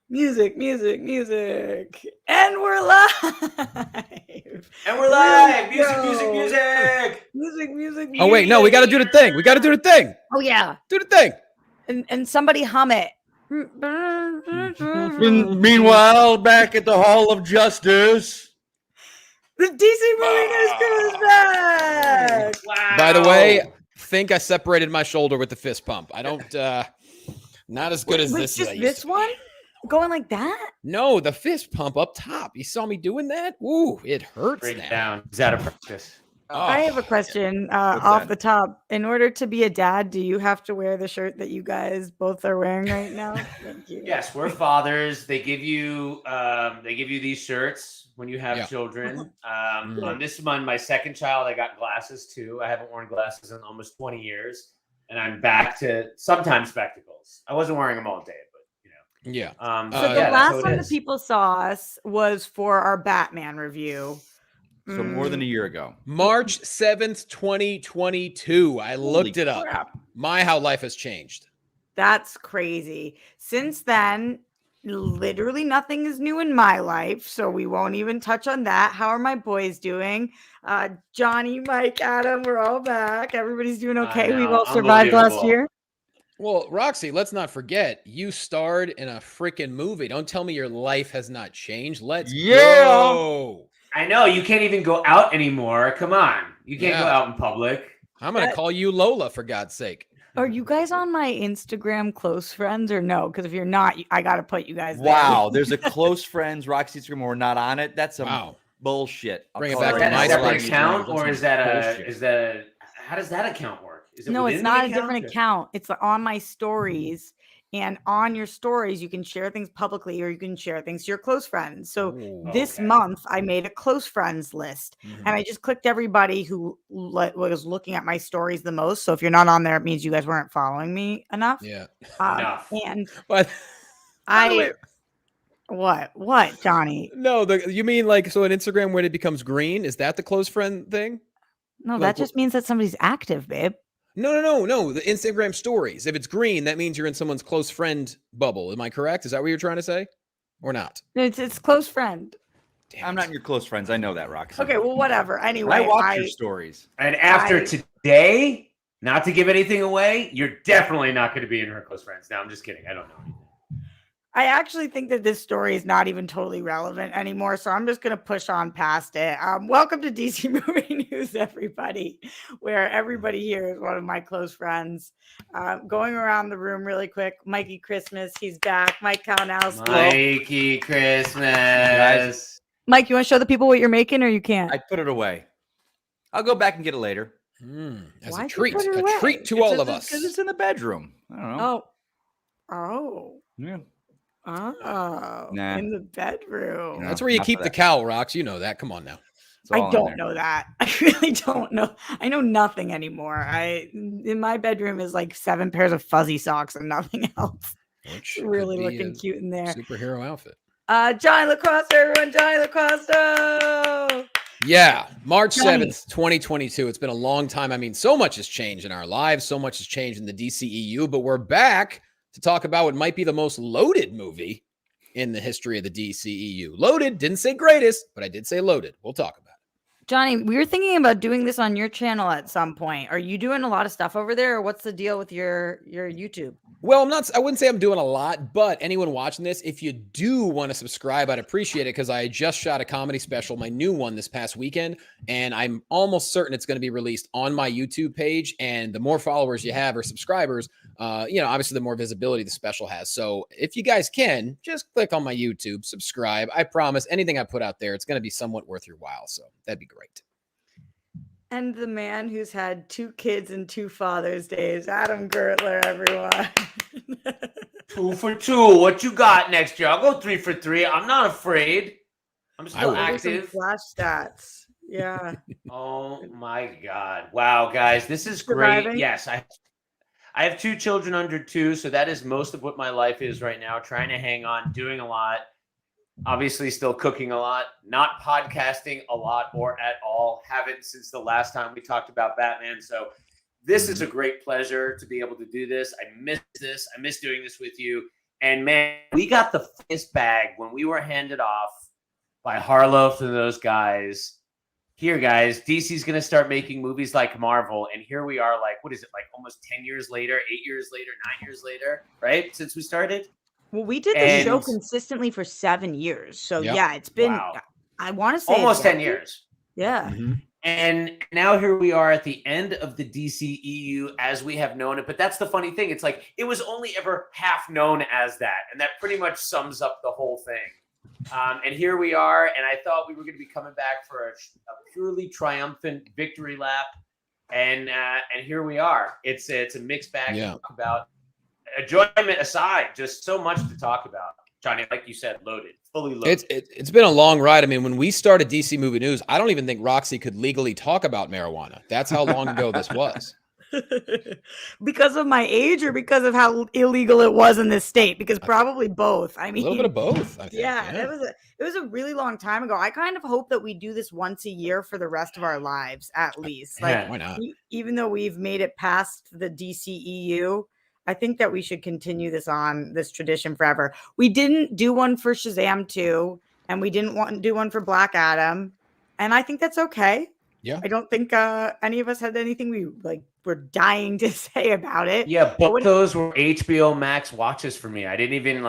Music, music, music. And we're live. And we're live. Here we Music, music, go. music. Music, music, Oh wait, no, we got to do the thing. We got to do the thing. Oh yeah. Do the thing. And somebody hum it. Meanwhile, back at the Hall of Justice. The DC Movie News Crew is back. Wow. By the way, think I separated my shoulder with the fist pump. I don't. Not as good as Wait, this. just as I used this to. one? Going like that? No, the fist pump up top. You saw me doing that? Ooh, it hurts break now. down. Is that a practice? Oh, I have a question off that? the top. In order to be a dad, do you have to wear the shirt that you guys both are wearing right now? Thank you. Yes, we're fathers. They give you these shirts when you have Yeah. children. On this one, my second child, I got glasses too. I haven't worn glasses in almost 20 years, and I'm back to sometimes spectacles. I wasn't wearing them all day, but Yeah. So the yeah, that's last how it time the is. people saw us was for our Batman review. So more than a year ago. March 7th, 2022. I looked Holy it up. crap. My, how life has changed. That's crazy. Since then, literally nothing is new in my life, so we won't even touch on that. How are my boys doing? Johnny, Mike, Adam, we're all back. Everybody's doing okay. We've know, all survived last unbelievable. year. Well, Roxy, let's not forget, you starred in a freaking movie. Don't tell me your life has not changed. Let's Yeah. go. I know you can't even go out anymore. Come on, you can't go Yeah. out in public. I'm going to call you Lola, for God's sake. Are you guys on my Instagram close friends or no? Because if you're not, I got to put you guys there. Wow. There's a close friends, Roxy Instagram. We're not on it. That's some Wow. bullshit. I'll Bring it call back Is to that my a separate Instagram. account, or is that Bullshit. how does that account work? Is it No, it's within the not a account, different or- account. It's on my stories. And on your stories, you can share things publicly or you can share things to your close friends. So Ooh. this Okay. month, I made a close friends list Mhm. and I just clicked everybody who was looking at my stories the most. So if you're not on there, it means you guys weren't following me enough. Yeah. Enough. And But by the way, what, Johnny? no, you mean like so on Instagram when it becomes green? Is that the close friend thing? No, Like, that just means that somebody's active, babe. No. The Instagram stories. If it's green, that means you're in someone's close friend bubble. Am I correct? Is that what you're trying to say? Or not? It's close friend. Damn I'm it. not in your close friends. I know that, Roxy. Okay, well, whatever. Anyway, I watch your stories. And after I- today, not to give anything away, you're definitely not going to be in her close friends. No, I'm just kidding. I don't know. I actually think that this story is not even totally relevant anymore, so I'm just going to push on past it. Welcome to DC Movie News, everybody, where everybody here is one of my close friends. Going around the room really quick, Mikey Christmas, he's back. Mike Kalinowski. Mikey Christmas. Mike, you want to show the people what you're making, or you can't? I put it away. I'll go back and get it later. As Why'd a you treat. put it A away? treat to all of us. Because it's in the bedroom. I don't know. Oh, Yeah. Nah. In the bedroom. No. That's where you not keep for the that. cow, Rox. You know that. Come on now. It's all I in don't there. know that. I really don't know. I know nothing anymore. In my bedroom is like 7 pairs of fuzzy socks and nothing else. Which Really could be looking a cute in there. superhero outfit. Johnny LaCosta, everyone. Johnny LaCosta. Yeah, March Johnny. 7th, 2022. It's been a long time. I mean, so much has changed in our lives. So much has changed in the DCEU, but we're back to talk about what might be the most loaded movie in the history of the DCEU. Loaded, didn't say greatest, but I did say loaded. We'll talk about it. Johnny, we were thinking about doing this on your channel at some point. Are you doing a lot of stuff over there, or what's the deal with your YouTube? Well, I wouldn't say I'm doing a lot, but anyone watching this, if you do want to subscribe, I'd appreciate it because I just shot a comedy special, my new one this past weekend, and I'm almost certain it's going to be released on my YouTube page. And the more followers you have or subscribers, obviously the more visibility the special has. So if you guys can, just click on my YouTube, subscribe. I promise anything I put out there, it's going to be somewhat worth your while. So that'd be great. And the man who's had 2 kids and 2 Father's Days, Adam Gertler, everyone. 2 for 2. What you got next year? I'll go 3 for 3. I'm not afraid. I'm still will. Those are some active. flash stats. Yeah. Oh my God. Wow, guys, this is great. Surviving? Yes, I have 2 children under 2, so that is most of what my life is right now, trying to hang on, doing a lot. Obviously still cooking a lot, not podcasting a lot or at all. Haven't since the last time we talked about Batman. So this is a great pleasure to be able to do this. I miss this. I miss doing this with you. And man, we got the funniest bag when we were handed off by Harlow and those guys. Here, guys, DC's going to start making movies like Marvel. And here we are, like, what is it, like almost 10 years later, 8 years later, 9 years later, right? Since we started. Well, we did the show And- consistently for 7 years. So Yep. yeah, it's been, Wow. I want to say Almost a 10 decade. years. Yeah. Mhm. And now here we are at the end of the DCEU as we have known it. But that's the funny thing. It's like it was only ever half known as that. And that pretty much sums up the whole thing. And here we are. And I thought we were going to be coming back for a purely triumphant victory lap. And here we are. It's a mixed bag to talk about. Enjoyment aside, just so much to talk about. Johnny, like you said, loaded, fully loaded. It's been a long ride. I mean, when we started DC Movie News, I don't even think Roxy could legally talk about marijuana. That's how long ago this was. Because of my age or because of how illegal it was in this state? Because probably both. I A mean, little bit of both. I think. yeah, it was a really long time ago. I kind of hope that we do this once a year for the rest of our lives, at least. Like, Yeah. Why not? even though we've made it past the DCEU, I think that we should continue this tradition forever. We didn't do one for Shazam 2, and we didn't want to do one for Black Adam, and I think that's okay. Yeah. I don't think any of us had anything we were dying to say about it. Yeah, both those were HBO Max watches for me. I didn't even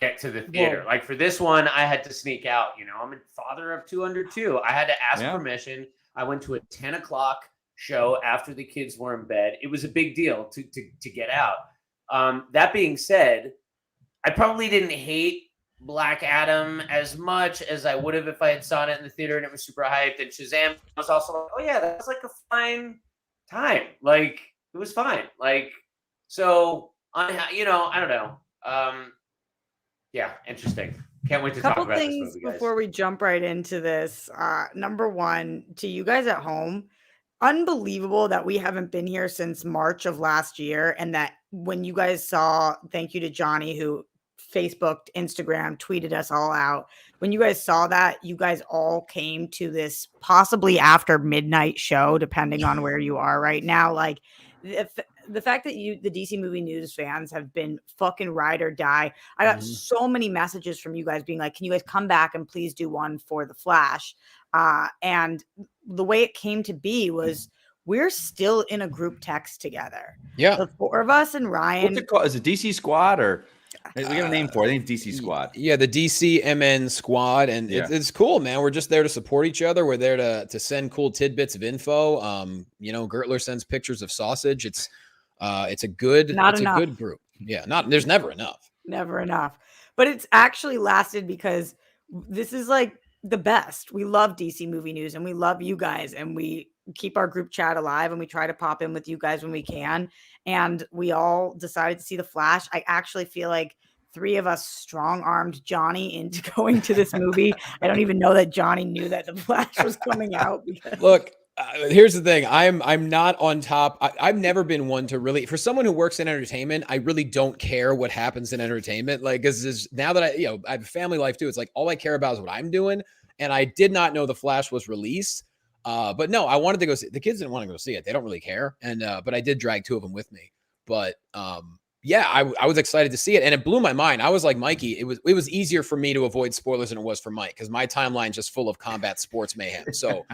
get to the theater. Whoa. Like for this one, I had to sneak out. I'm a father of two under two. I had to ask permission. I went to a 10 o'clock show after the kids were in bed. It was a big deal to get out. That being said, I probably didn't hate Black Adam as much as I would have if I had saw it in the theater and it was super hyped. And Shazam was also like, oh yeah, that's like a fine time. Like it was fine. Like so, I don't know. Yeah, interesting. Can't wait to talk Couple about things this movie, guys. before we jump right into this. Number one, to you guys at home, unbelievable that we haven't been here since March of last year, and that when you guys saw, thank you to Johnny who Facebooked, Instagram, tweeted us all out. When you guys saw that, you guys all came to this possibly after midnight show, depending on where you are right now. Like the fact that the DC Movie News fans have been fucking ride or die. I got so many messages from you guys being like, can you guys come back and please do one for The Flash? And the way it came to be was we're still in a group text together. Yeah. The four of us and Ryan. What's it called? Is it DC Squad or we got a name for it? I think it's DC Squad. Yeah, the DCMN squad. And it's cool, man. We're just there to support each other. We're there to send cool tidbits of info. Gertler sends pictures of sausage. It's a good group. Yeah, there's never enough. Never enough. But it's actually lasted because this is like the best. We love DC Movie News and we love you guys, and we keep our group chat alive, and we try to pop in with you guys when we can. And we all decided to see The Flash. I actually feel like 3 of us strong-armed Johnny into going to this movie. I don't even know that Johnny knew that The Flash was coming out. Look, here's the thing. I'm not on top. I've never been one to really, for someone who works in entertainment, I really don't care what happens in entertainment. Like, because now that I have a family life too, it's like all I care about is what I'm doing. And I did not know The Flash was released. But no, I wanted to go see. The kids didn't want to go see it. They don't really care. And but I did drag 2 of them with me. But yeah, I was excited to see it, and it blew my mind. I was like Mikey. It was easier for me to avoid spoilers than it was for Mike, because my timeline's just full of combat sports mayhem. So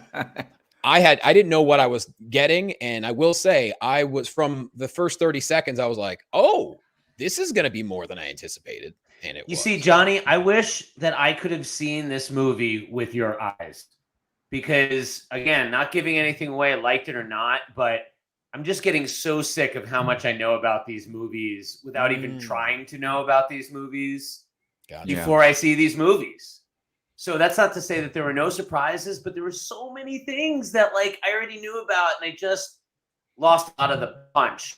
I didn't know what I was getting, and I will say I was, from the first 30 seconds, I was like, oh, this is going to be more than I anticipated. And it was. See, Johnny, I wish that I could have seen this movie with your eyes. Because, again, not giving anything away, liked it or not, but I'm just getting so sick of how much I know about these movies without even trying to know about these movies before I see these movies. So that's not to say that there were no surprises, but there were so many things that I already knew about, and I just lost a lot of the punch.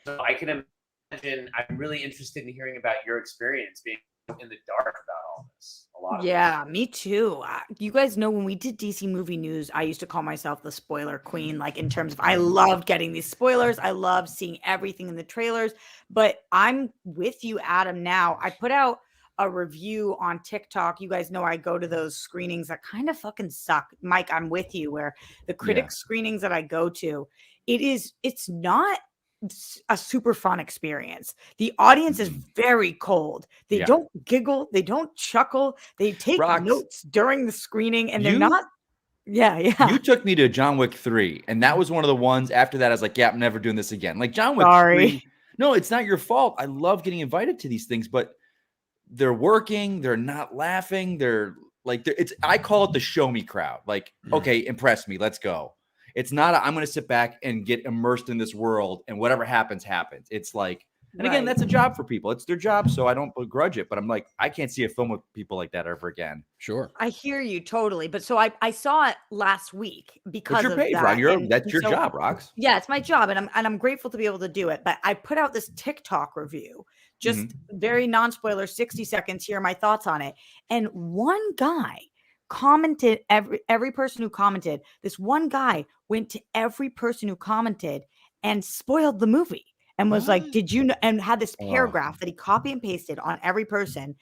So I can imagine, I'm really interested in hearing about your experience being in the dark about all this. Yeah, me too. You guys know when we did DC Movie News, I used to call myself the spoiler queen, in terms of I loved getting these spoilers. I loved seeing everything in the trailers. But I'm with you, Adam, now. I put out a review on TikTok. You guys know I go to those screenings that kind of fucking suck. Mike, I'm with you, where the critic screenings that I go to, it's not a super fun experience. The audience is very cold. They Yeah. don't giggle, they don't chuckle, they take Rox, notes during the screening, and they're you- not. Yeah. You took me to John Wick 3, and that was one of the ones after that I was like, yeah, I'm never doing this again. Like John Wick Sorry. 3. No, it's not your fault. I love getting invited to these things, but they're working, they're not laughing, they're like I call it the show me crowd. Like, okay, impress me, let's go. It's not I'm going to sit back and get immersed in this world and whatever happens happens. It's like, and again, Right. that's a job for people. It's their job, so I don't begrudge it, but I'm like, I can't see a film with people like that ever again. Sure. I hear you totally. But so I saw it last week because But you're of paid, that. Rock. That's your so- job, Rox. Yeah, it's my job, and I'm grateful to be able to do it. But I put out this TikTok review, just very non-spoiler, 60 seconds. Here are my thoughts on it. And one guy commented, every person who commented, this one guy went to every person who commented and spoiled the movie and was like, "Did you know?" And had this paragraph that he copy and pasted on every person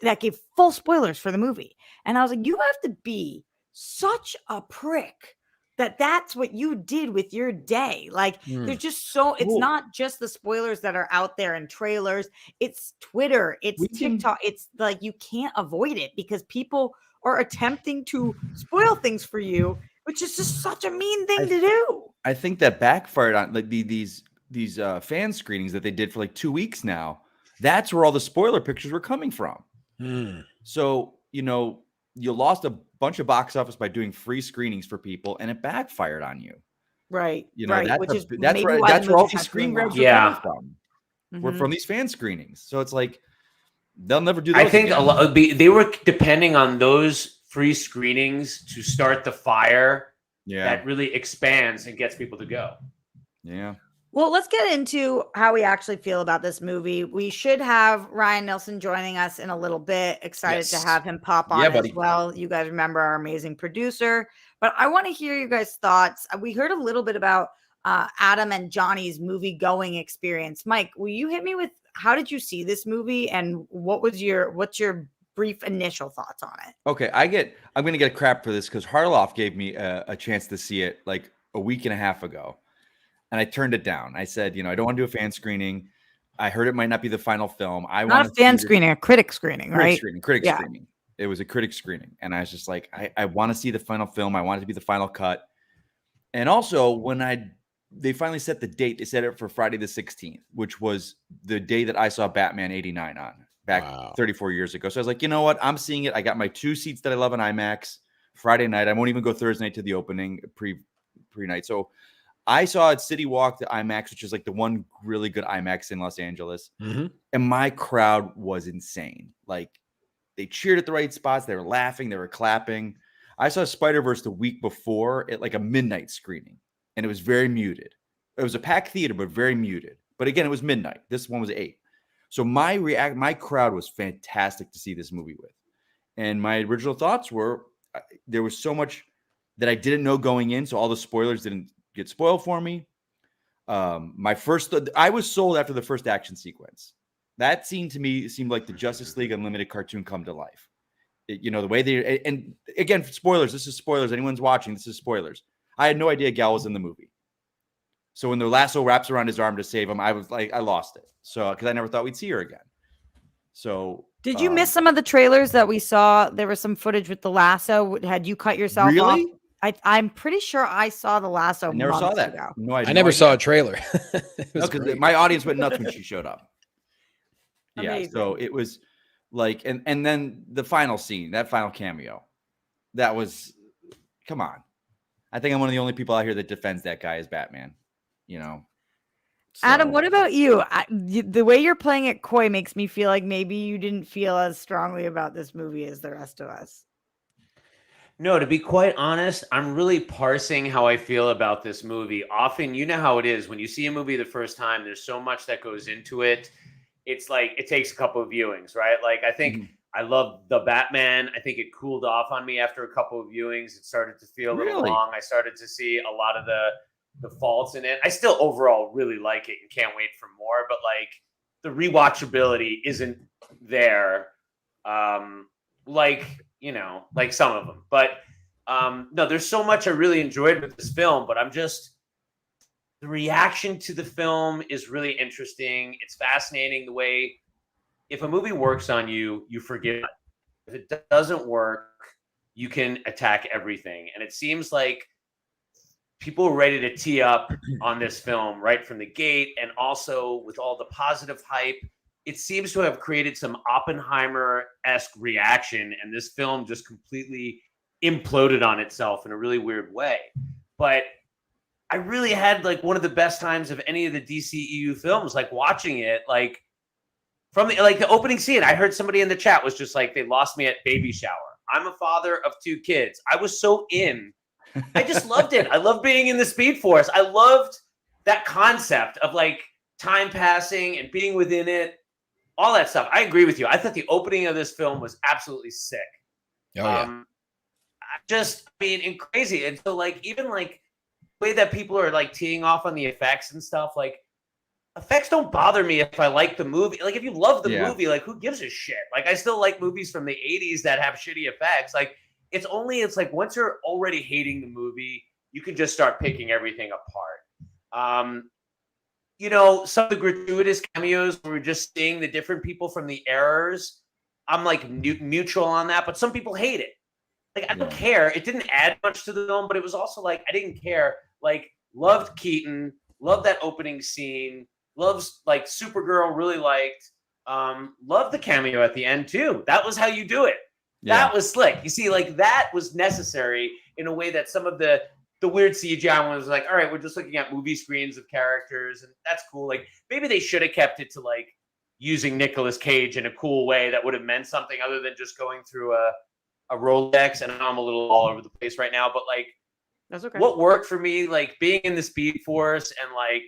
that gave full spoilers for the movie. And I was like, you have to be such a prick that's what you did with your day. Like, there's just it's Cool. not just the spoilers that are out there in trailers, it's Twitter, it's TikTok. It's like you can't avoid it because people are attempting to spoil things for you, which is just such a mean thing to do. I think that backfired on like these fan screenings that they did for like 2 weeks now. That's where all the spoiler pictures were coming from. So, you lost a bunch of box office by doing free screenings for people, and it backfired on you. Right. That's maybe where why the that's where all movie's these not screen doing grabs well. are coming from. We're Mhm. from these fan screenings. So it's like they'll never do those. I think again. a lot. They were depending on those free screenings to start the fire that really expands and gets people to go. Yeah. Well, let's get into how we actually feel about this movie. We should have Ryan Nelson joining us in a little bit. Excited to Yes. have him pop on Yeah, as buddy. well. You guys remember our amazing producer, but I want to hear you guys' thoughts. We heard a little bit about Adam and Johnny's movie going experience. Mike, will you hit me with how did you see this movie and what's your brief initial thoughts on it? Okay, I'm gonna get crap for this because Harloff gave me a chance to see it like a week and a half ago, and I turned it down. I said, I don't want to do a fan screening. I heard it might not be the final film. I Not want a fan screening, a critic screening, right? Critic Yeah. screening. It was a critic screening, and I was just like, I want to see the final film. I want it to be the final cut. And also, when they finally set the date, they set it for Friday the 16th, which was the day that I saw Batman 89 on back 34 years ago. So I was like, you know what? I'm seeing it. I got my 2 seats that I love in IMAX Friday night. I won't even go Thursday night to the opening pre-night. So I saw it City Walk to IMAX, which is like the one really good IMAX in Los Angeles. And my crowd was insane. Like they cheered at the right spots. They were laughing. They were clapping. I saw Spider-Verse the week before at like a midnight screening, and it was very muted. It was a packed theater, but very muted. But again, it was midnight. This one was 8. So my crowd was fantastic to see this movie with. And my original thoughts were there was so much that I didn't know going in. So all the spoilers didn't get spoiled for me. I was sold after the first action sequence. That scene to me seemed like the Justice League Unlimited cartoon come to life. The way and again, spoilers. This is spoilers. Anyone's watching, this is spoilers. I had no idea Gal was in the movie. So when the lasso wraps around his arm to save him, I was like, I lost it. So because I never thought we'd see her again. So Did you miss some of the trailers that we saw? There was some footage with the lasso. Had you cut yourself really? off? I'm pretty sure I saw the lasso. I never saw months that. ago. No, I never saw a trailer. No, because my audience went nuts when she showed up. Amazing. Yeah, so it was like, and then the final scene, that final cameo, that was, come on. I think I'm one of the only people out here that defends that guy as Batman. Adam, So- what about you? The way you're playing it coy makes me feel like maybe you didn't feel as strongly about this movie as the rest of us. No, to be quite honest, I'm really parsing how I feel about this movie. Often, you know how it is when you see a movie the first time, there's so much that goes into it. It's like it takes a couple of viewings, right? Like I think I love the Batman. I think it cooled off on me after a couple of viewings. It started to feel a little Really? long. I started to see a lot of the faults in it. I still overall really like it and can't wait for more, but like the rewatchability isn't there. Like some of them. But no, there's so much I really enjoyed with this film, but the reaction to the film is really interesting. It's fascinating the way if a movie works on you, you forgive it. If it doesn't work, you can attack everything. And it seems like people were ready to tee up on this film right from the gate. And also with all the positive hype, it seems to have created some Oppenheimer-esque reaction. And this film just completely imploded on itself in a really weird way. But I really had like one of the best times of any of the DCEU films, like watching it, like from the opening scene. I heard somebody in the chat was just like, they lost me at baby shower. I'm a father of 2 kids. I was so in. I just loved it. I loved being in the Speed Force. I loved that concept of like time passing and being within it, all that stuff. I agree with you. I thought the opening of this film was absolutely sick. Oh, yeah. Crazy. And so like, even like the way that people are like teeing off on the effects and stuff, like effects don't bother me if I like the movie. Like if you love the movie, like who gives a shit? Like I still like movies from the 80s that have shitty effects. Like it's like once you're already hating the movie, you can just start picking everything apart. Some of the gratuitous cameos where we're just seeing the different people from the errors. I'm like neutral on that, but some people hate it. Like I don't care. It didn't add much to the film, but it was also like I didn't care. Like loved Keaton, loved that opening scene, loves like Supergirl, really liked. Loved the cameo at the end too. That was how you do it. Yeah. That was slick. You see, like that was necessary in a way that some of the weird CGI one was like, all right, we're just looking at movie screens of characters, and that's cool. Like maybe they should have kept it to like using Nicolas Cage in a cool way that would have meant something other than just going through a Rolodex. And I'm a little all over the place right now, but like that's okay. What worked for me, like being in the Speed Force and like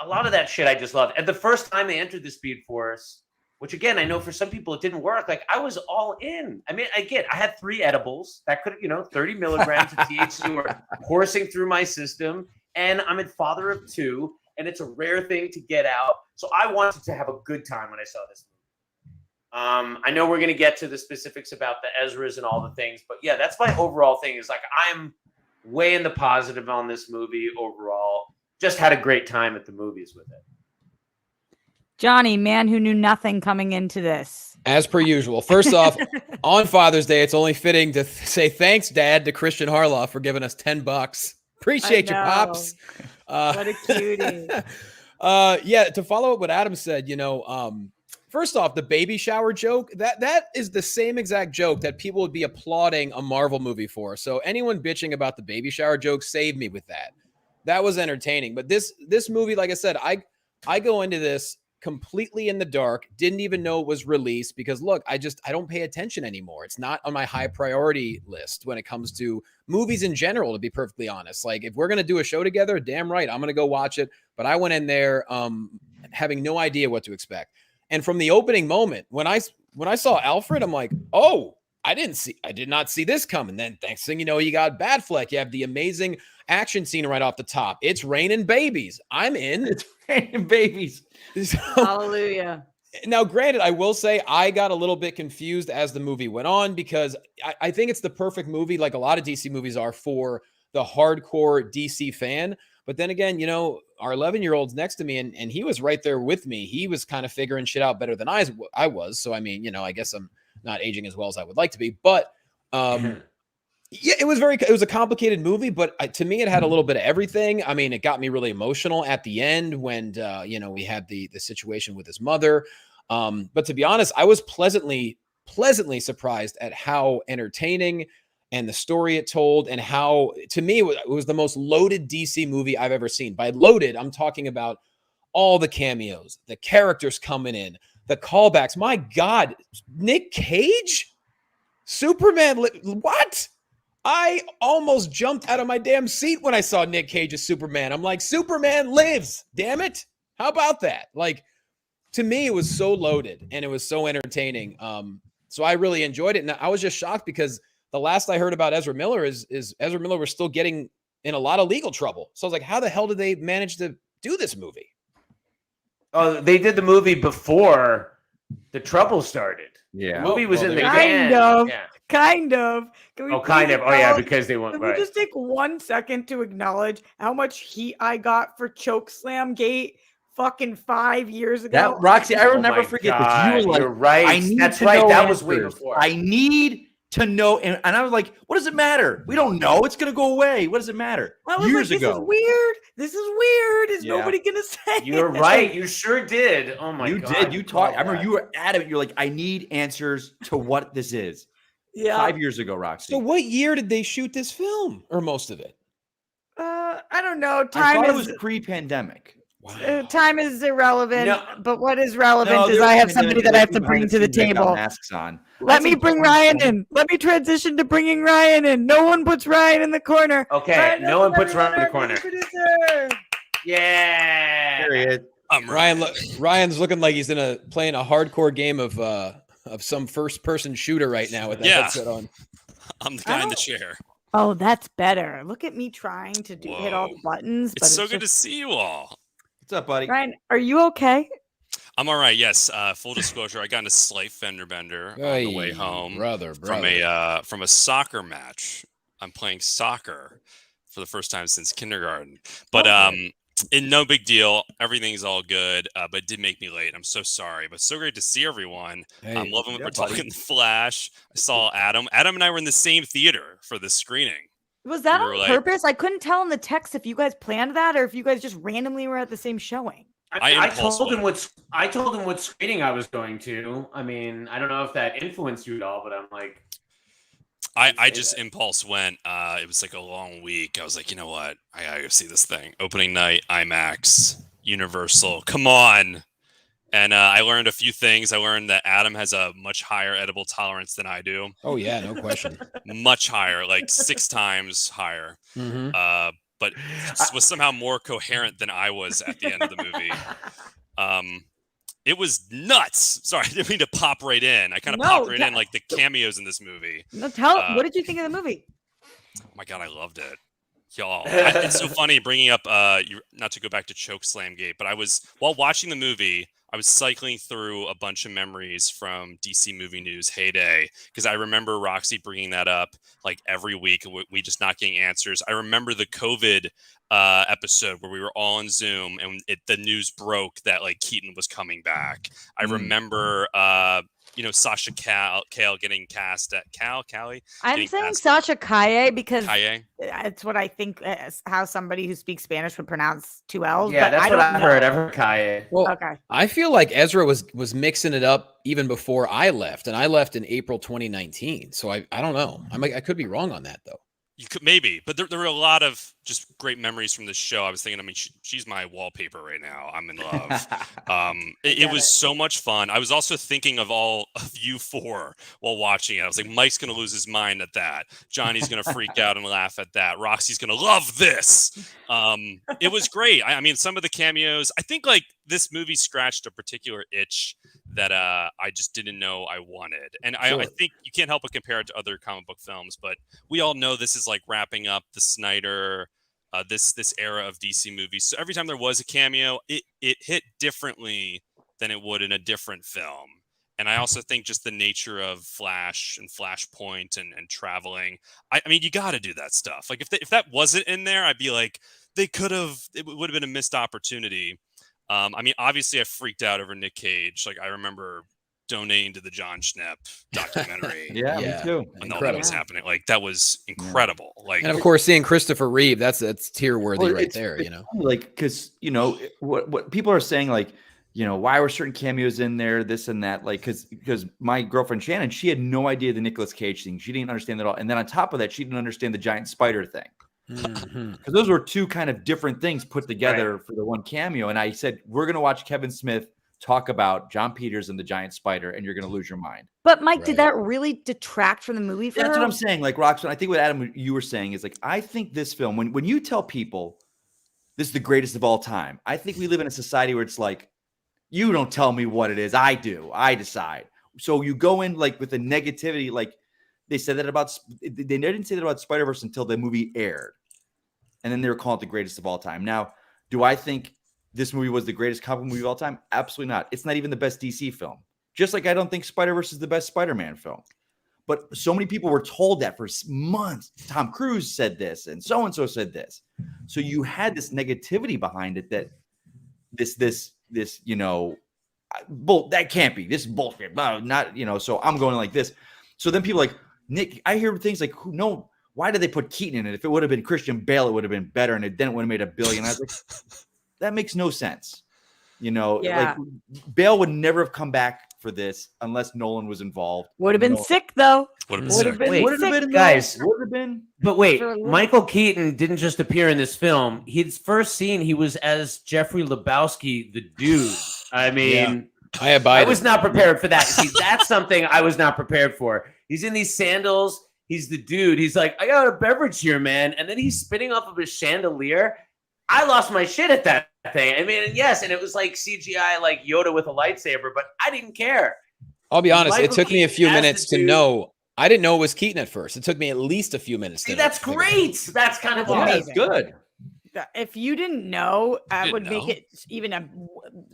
a lot of that shit I just loved. And the first time they entered the Speed Force, which again, I know for some people it didn't work. Like I was all in. I mean, I had 3 edibles that could, 30 milligrams of THC were coursing through my system. And I'm a father of 2, and it's a rare thing to get out. So I wanted to have a good time when I saw this movie. I know we're going to get to the specifics about the Ezras and all the things, but yeah, that's my overall thing is like, I'm way in the positive on this movie overall. Just had a great time at the movies with it. Johnny, man who knew nothing coming into this. As per usual. First off, on Father's Day, it's only fitting to say thanks, Dad, to Christian Harloff for giving us $10. Appreciate you, Pops. What a cutie. To follow up what Adam said, first off, the baby shower joke, that is the same exact joke that people would be applauding a Marvel movie for. So anyone bitching about the baby shower joke, save me with that. That was entertaining. But this movie, like I said, I go into this completely in the dark, didn't even know it was released because look, I don't pay attention anymore. It's not on my high priority list when it comes to movies in general, to be perfectly honest. Like if we're going to do a show together, damn right, I'm going to go watch it. But I went in there having no idea what to expect. And from the opening moment, when I saw Alfred, I'm like, oh, I did not see this coming. Then next thing you know, you got Batfleck. You have the amazing action scene right off the top. It's raining babies. I'm in. It's raining babies. So, hallelujah. Now, granted, I will say I got a little bit confused as the movie went on because I think it's the perfect movie, like a lot of DC movies are, for the hardcore DC fan. But then again, our 11-year-old's next to me and he was right there with me. He was kind of figuring shit out better than I was. So, I mean, I guess I'm not aging as well as I would like to be. But yeah, it was a complicated movie, but to me, it had a little bit of everything. I mean, it got me really emotional at the end when, we had the situation with his mother. But to be honest, I was pleasantly surprised at how entertaining and the story it told and how, to me, it was the most loaded DC movie I've ever seen. By loaded, I'm talking about all the cameos, the characters coming in, the callbacks. My God, Nick Cage? Superman? What? I almost jumped out of my damn seat when I saw Nick Cage as Superman. I'm like, Superman lives, damn it. How about that? Like, to me, it was so loaded and it was so entertaining. So I really enjoyed it. And I was just shocked because the last I heard about Ezra Miller is Ezra Miller was still getting in a lot of legal trouble. So I was like, how the hell did they manage to do this movie? Oh, they did the movie before The trouble started. Yeah. The movie was well, in the there you can. go. Yeah. Kind of. Can we Oh, kind please of. Oh, yeah, acknowledge- because they went Can we right. just take 1 second to acknowledge how much heat I got for Chokeslam Gate fucking 5 years ago? That Roxy, I will Oh never my forget this. You were God, like, you're right. I need That's to right. know That was way answers. before. I need to know, and I was like, what does it matter? We don't know. It's gonna go away. What does it matter? I was Years like, this ago. is weird. This is weird. Is Yeah. nobody gonna say You're it? right. You sure did. Oh my You God. did. You talked. I remember that. you were adamant. You're like, I need answers to what this is. Yeah. 5 years ago, Roxy. So what year did they shoot this film, or most of it? I don't know. I Time thought it is was pre-pandemic. Wow. time is irrelevant. No. But what is relevant No, is there I was have pandemic somebody because that I have they to put bring behind to the scenes, they got table. masks on. Let I'd me say bring 2020. Ryan in. Let me transition to bringing Ryan in. No one puts Ryan in the corner. Okay, Ryan, no one puts everyone, Ryan in the our corner. producer. Yeah. Period. Ryan's looking like he's playing a hardcore game of some first-person shooter right now with that Yeah. headset on. I'm the guy in the chair. Oh, that's better. Look at me trying to hit all the Whoa. buttons. It's so just- good to see you all. What's up, buddy? Ryan, are you okay? I'm all right. Yes. Full disclosure, I got in a slight fender bender on the way Hey, home brother. from a soccer match. I'm playing soccer for the first time since kindergarten, but no big deal. Everything's all good, but it did make me late. I'm so sorry, but so great to see everyone. Hey, I'm loving what yeah, we're buddy. talking. The Flash. I saw Adam. Adam and I were in the same theater for this screening. Was that We were on like- purpose? I couldn't tell in the text if you guys planned that or if you guys just randomly were at the same showing. I I impulse told him went. I told him what screening I was going to. I mean, I don't know if that influenced you at all, but I'm like, I say just that. impulse went. It was like a long week. I was like, you know what? I gotta go see this thing. Opening night, IMAX, Universal. Come on. And I learned a few things. I learned that Adam has a much higher edible tolerance than I do. Oh yeah, no question. Much higher, like 6 times higher. Mhm. But was somehow more coherent than I was at the end of the movie. It was nuts. Sorry, I didn't mean to pop right in. I kind of No, popped right yeah. in like the cameos in this movie. No, tell Uh, what did you think of the movie? Oh my god, I loved it, y'all. It's so funny bringing up not to go back to Chokeslam Gate, but while watching the movie, I was cycling through a bunch of memories from DC Movie News heyday because I remember Roxy bringing that up like every week. We just not getting answers. I remember the COVID episode where we were all on Zoom and the news broke that like Keaton was coming back. I remember Sasha Kale getting cast at Callie. I'm getting saying cast- Sasha Kaye because Kaye. it's what I think is how somebody who speaks Spanish would pronounce 2 L's. yeah, but that's I what don't I've heard. know. I've heard Kaye. Well, Okay. I feel like Ezra was mixing it up even before I left, and I left in April 2019. So I don't know. I could be wrong on that though. You could maybe, but there were a lot of just great memories from this show. I was thinking, she's my wallpaper right now. I'm in love. It was so much fun. I was also thinking of all of you 4 while watching it. I was like, Mike's gonna lose his mind at that. Johnny's gonna freak out and laugh at that. Roxy's gonna love this. It was great. I mean, some of the cameos. I think like this movie scratched a particular itch that I just didn't know I wanted. And I think you can't help but compare it to other comic book films, but we all know this is like wrapping up the Snyder, this era of DC movies. So every time there was a cameo, it hit differently than it would in a different film. And I also think just the nature of Flash and Flashpoint and traveling. I mean, you got to do that stuff. Like if that wasn't in there, I'd be like, it would have been a missed opportunity. I mean, obviously, I freaked out over Nick Cage. Like, I remember donating to the John Schnepp documentary Yeah, Yeah. me too. when all that was happening. Like, that was incredible. Like, And of course, seeing Christopher Reeve, that's tier worthy Well, right it's- there. it's You know. funny, like because what people are saying, like why were certain cameos in there, this and that, like because my girlfriend Shannon, she had no idea the Nicolas Cage thing. She didn't understand that at all, and then on top of that, she didn't understand the giant spider thing. Mhm. Because those were 2 kind of different things put together for the one cameo. And I said, we're going to watch Kevin Smith talk about John Peters and the giant spider, and you're going to lose your mind. But Mike, Right. did that really detract from the movie for That's her? what I'm saying. Like, Roxanne, I think what Adam, you were saying is like, I think this film, when you tell people this is the greatest of all time, I think we live in a society where it's like, you don't tell me what it is. I do. I decide. So you go in like with a negativity, like they said that about, they didn't say that about Spider-Verse until the movie aired. And then they were calling it the greatest of all time. Now, do I think this movie was the greatest comic movie of all time? Absolutely not. It's not even the best DC film. Just like I don't think Spider-Verse is the best Spider-Man film. But so many people were told that for months. Tom Cruise said this, and so said this. So you had this negativity behind it that this, that can't be. This is bullshit. Not, so I'm going like this. So then people like, Nick, I hear things like, no, why did they put Keaton in it? If it would have been Christian Bale, it would have been better, and then it would have made $1 billion. I was like, that makes no sense. Yeah. Like Bale would never have come back for this unless Nolan was involved. Would have been sick though. Would have Would have been Wait, sick. guys. Would have been. But wait, For a little- Michael Keaton didn't just appear in this film. His first scene, he was as Jeffrey Lebowski, the dude. I mean, I abide. I was not prepared for that. See, that's something I was not prepared for. He's in these sandals. He's the dude. He's like, I got a beverage here, man. And then he's spinning off of a chandelier. I lost my shit at that thing. I mean, yes, and it was like CGI, like Yoda with a lightsaber, but I didn't care. I'll be honest. It Michael took me a few Keaton as minutes the to dude. know. I didn't know it was Keaton at first. It took me at least a few minutes. See, to that's figure it out. great. That's kind of Yeah, amazing. that's good. If you didn't know, that Didn't would make know. it even a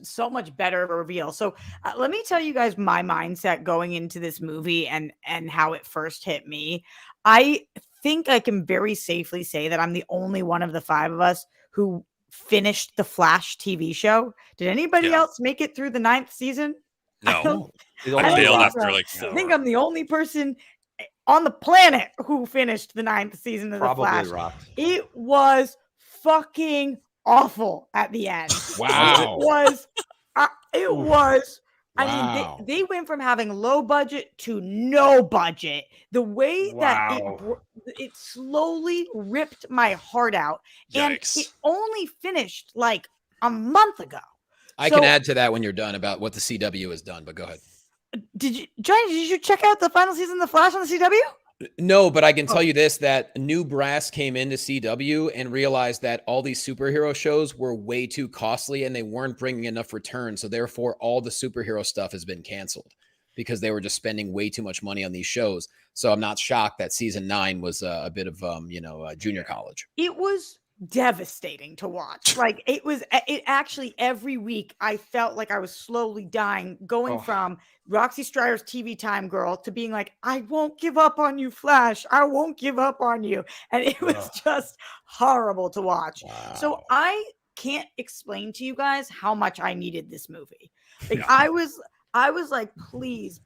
so much better of a reveal. So let me tell you guys my mindset going into this movie and how it first hit me. I think I can very safely say that I'm the only one of the 5 of us who finished the Flash TV show. Did anybody Yeah. else make it through the 9th season? I No, don't- It I I only think failed I'm got- after the- like I 4. think I'm the only person on the planet who finished the 9th season of the probably Flash. rocked. It was fucking awful at the end. Wow. It was. It was. I Wow. mean, they went from having low budget to no budget. The way that Wow. it slowly ripped my heart out, and it Yikes. only finished like a month ago. I can So- add to that when you're done about what the CW has done, but go ahead. Did you, Johnny? Did you check out the final season of The Flash on the CW? No, but I can Oh. tell you this, that new brass came into CW and realized that all these superhero shows were way too costly and they weren't bringing enough return. So therefore, all the superhero stuff has been canceled because they were just spending way too much money on these shows. So I'm not shocked that season 9 was a bit of, junior college. It was devastating to watch. Like it actually every week I felt like I was slowly dying, going Oh. from Roxy Strier's TV time girl to being like, I won't give up on you, Flash. I won't give up on you. And it was Ugh. just horrible to watch. So Wow. I can't explain to you guys how much I needed this movie. Like Yeah. I was like, please,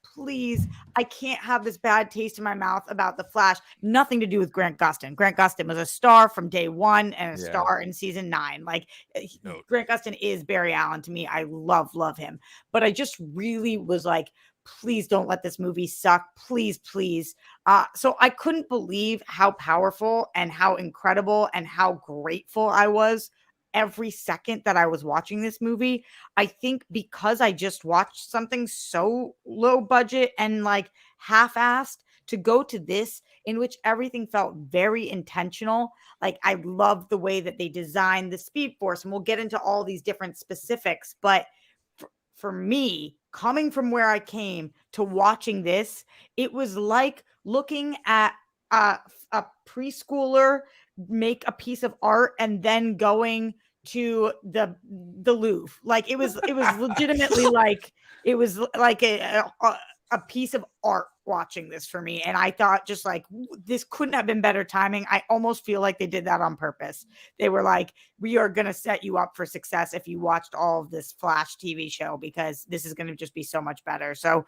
I can't have this bad taste in my mouth about the Flash. Nothing to do with Grant Gustin. Grant Gustin was a star from day 1 and a Yeah. star in season 9. Like Note. Grant Gustin is Barry Allen to me. I love him. But I just really was like, please don't let this movie suck. Please. So I couldn't believe how powerful and how incredible and how grateful I was every second that I was watching this movie. I think because I just watched something so low budget and like half-assed to go to this in which everything felt very intentional. Like I love the way that they designed the Speed Force, and we'll get into all these different specifics, but for me, coming from where I came to watching this, it was like looking at a preschooler make a piece of art and then going to the Louvre. Like it was legitimately like it was like a piece of art watching this for me. And I thought just like this couldn't have been better timing. I almost feel like they did that on purpose. They were like, we are going to set you up for success if you watched all of this Flash TV show, because this is going to just be so much better. So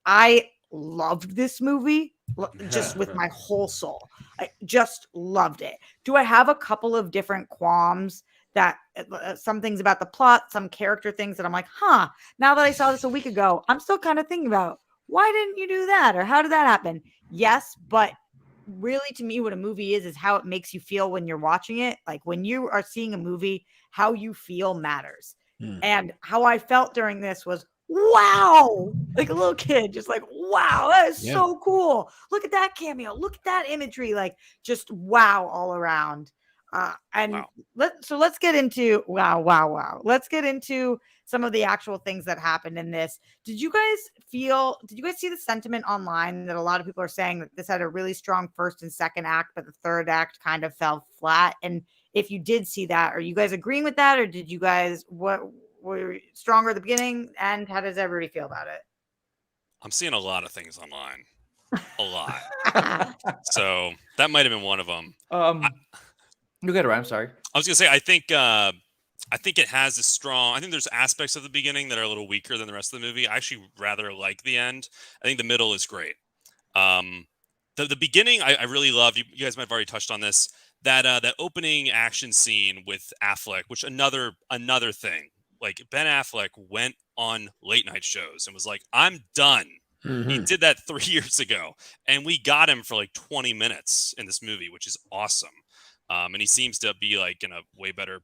I loved this movie just with my whole soul. I just loved it. Do I have a couple of different qualms that some things about the plot, some character things that I'm like, now that I saw this a week ago, I'm still kind of thinking about, why didn't you do that? Or how did that happen? Yes, but really to me, what a movie is how it makes you feel when you're watching it. Like when you are seeing a movie, how you feel matters. And how I felt during this was, wow, like a little kid, just like, wow, that is so cool. Look at that cameo. Look at that imagery. Like just wow all around. Wow. Let's get into wow. Let's get into some of the actual things that happened in this. Did you guys see the sentiment online that a lot of people are saying that this had a really strong first and second act, but the third act kind of fell flat? And if you did see that, are you guys agreeing with that? Or did you guys, what were stronger at the beginning? And how does everybody feel about it? I'm seeing a lot of things online. A lot. So that might have been one of them. You got it right. I'm sorry. I was gonna say, I think it has a strong. I think there's aspects of the beginning that are a little weaker than the rest of the movie. I actually rather like the end. I think the middle is great. The beginning I really love. You guys might have already touched on this. That opening action scene with Affleck, which another thing. Like Ben Affleck went on late night shows and was like, "I'm done." He did that 3 years ago, and we got him for like 20 minutes in this movie, which is awesome. And he seems to be like in a way better,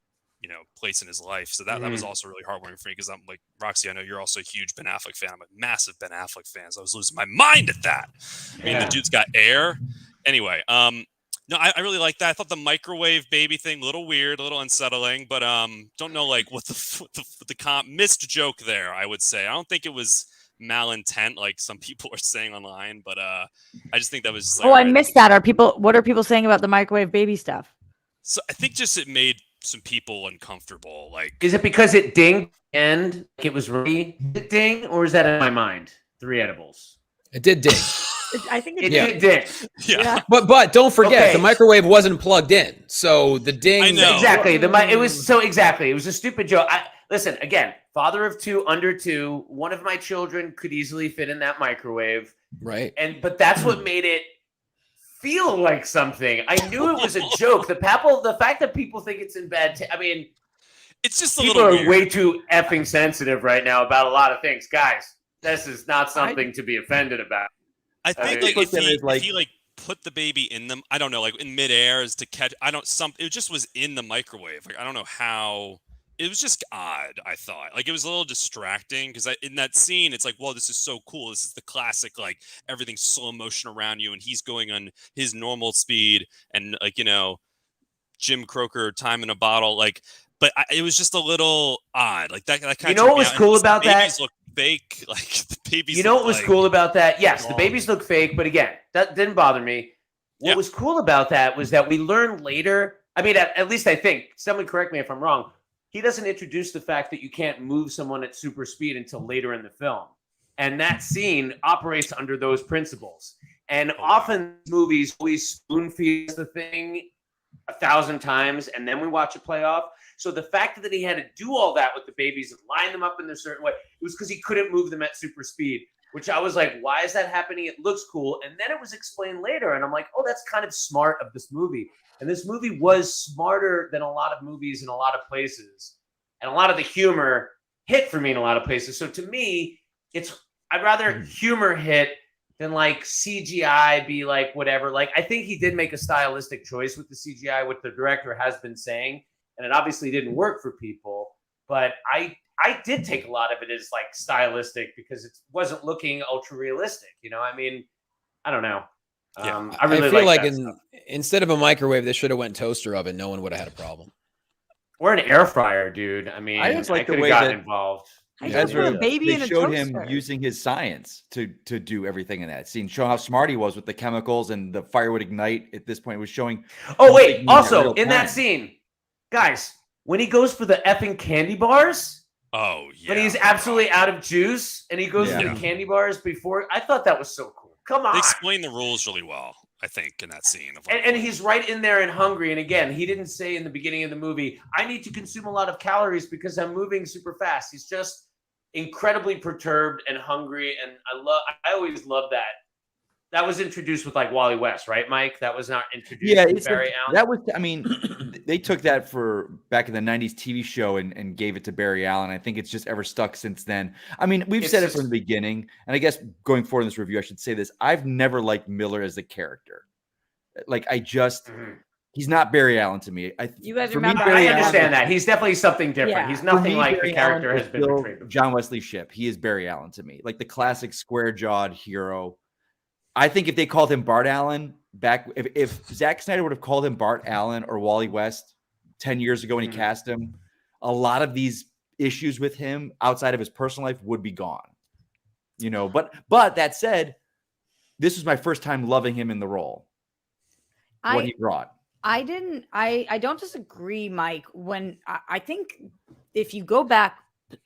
place in his life. So that was also really heartwarming for me because I'm like, Roxy, I know you're also a huge Ben Affleck fan. I'm a massive Ben Affleck fan. So I was losing my mind at that. I mean, the dude's got air. Anyway, no, I really like that. I thought the microwave baby thing a little weird, a little unsettling, but don't know like what the missed joke there. I would say I don't think it was malintent like some people are saying online, but I just think that was. I missed that. What are people saying about the microwave baby stuff? So I think just it made some people uncomfortable. Like, is it because it dinged and it was ready? Did it ding, or is that in my mind? 3 edibles. It did ding. I think It did ding. Yeah. But don't forget, Okay. the microwave wasn't plugged in, so the ding. I know. Exactly. It was a stupid joke. Listen again. Father of 2, under 2. One of my children could easily fit in that microwave, Right. but that's what made it feel like something. I knew it was a joke. The fact that people think it's in bad. I mean, it's just a people little are weird. way too effing sensitive right now about a lot of things, guys. This is not something to be offended about. I think mean, like if like- he put the baby in them, I don't know, like in midair is to catch. It just was in the microwave. Like I don't know how. It was just odd. I thought like it was a little distracting because in that scene, it's like, well, this is so cool. This is the classic like everything's slow motion around you, and he's going on his normal speed, and like Jim Croker time in a bottle, like. But it was just a little odd. Like that kind of. You know what was cool about that? Babies look fake. Like the babies. You know what was cool about that? Yes, the wrong. babies look fake, but again, that didn't bother me. What was cool about that was that we learned later. I mean, at least I think. Someone correct me if I'm wrong. He doesn't introduce the fact that you can't move someone at super speed until later in the film, and that scene operates under those principles. And often movies always spoon feed the thing 1,000 times, and then we watch it play off. So the fact that he had to do all that with the babies and line them up in a certain way, it was because he couldn't move them at super speed, which I was like, why is that happening? It looks cool. And then it was explained later. And I'm like, oh, that's kind of smart of this movie. And this movie was smarter than a lot of movies in a lot of places. And a lot of the humor hit for me in a lot of places. So to me, I'd rather humor hit than like CGI be like whatever. Like, I think he did make a stylistic choice with the CGI, what the director has been saying. And it obviously didn't work for people, but I did take a lot of it as like stylistic because it wasn't looking ultra realistic. I mean, I don't know. Yeah. I really feel like that stuff. instead of a microwave, they should have went toaster oven. No one would have had a problem. Or an air fryer, dude. I mean, I just like the could have way gotten that- involved. I You just guys put a baby they in a showed toaster. him using his science to do everything in that scene. Show how smart he was with the chemicals and the fire would ignite. At this point, it was showing. Oh wait, making it also real in that time. scene, guys, when he goes for the effing candy bars, Oh yeah. when he's absolutely out of juice and he goes for Yeah. the candy bars before, I thought that was so cool. Come on. They explain the rules really well, I think, in that scene. Of And he's right in there and hungry. And again, he didn't say in the beginning of the movie, I need to consume a lot of calories because I'm moving super fast. He's just incredibly perturbed and hungry. And I always love that. That was introduced with like Wally West, right, Mike? That was not introduced Yeah, with Barry Allen. that was. I mean, they took that for back in the '90s TV show and gave it to Barry Allen. I think it's just ever stuck since then. I mean, we've It's said it just- from the beginning, and I guess going forward in this review, I should say this: I've never liked Miller as a character. Like, Mhm. he's not Barry Allen to me. You guys for me, remember- Barry I Allen- understand that. He's definitely something different. Yeah. He's For nothing me, like Barry the character Allen has is been still portrayed before. John Wesley Shipp. He is Barry Allen to me, like the classic square-jawed hero. I think if they called him Bart Allen if Zack Snyder would have called him Bart Allen or Wally West 10 years ago when he Mhm. cast him, a lot of these issues with him outside of his personal life would be gone. But that said, this was my first time loving him in the role. What he brought. I don't disagree, Mike. When I think if you go back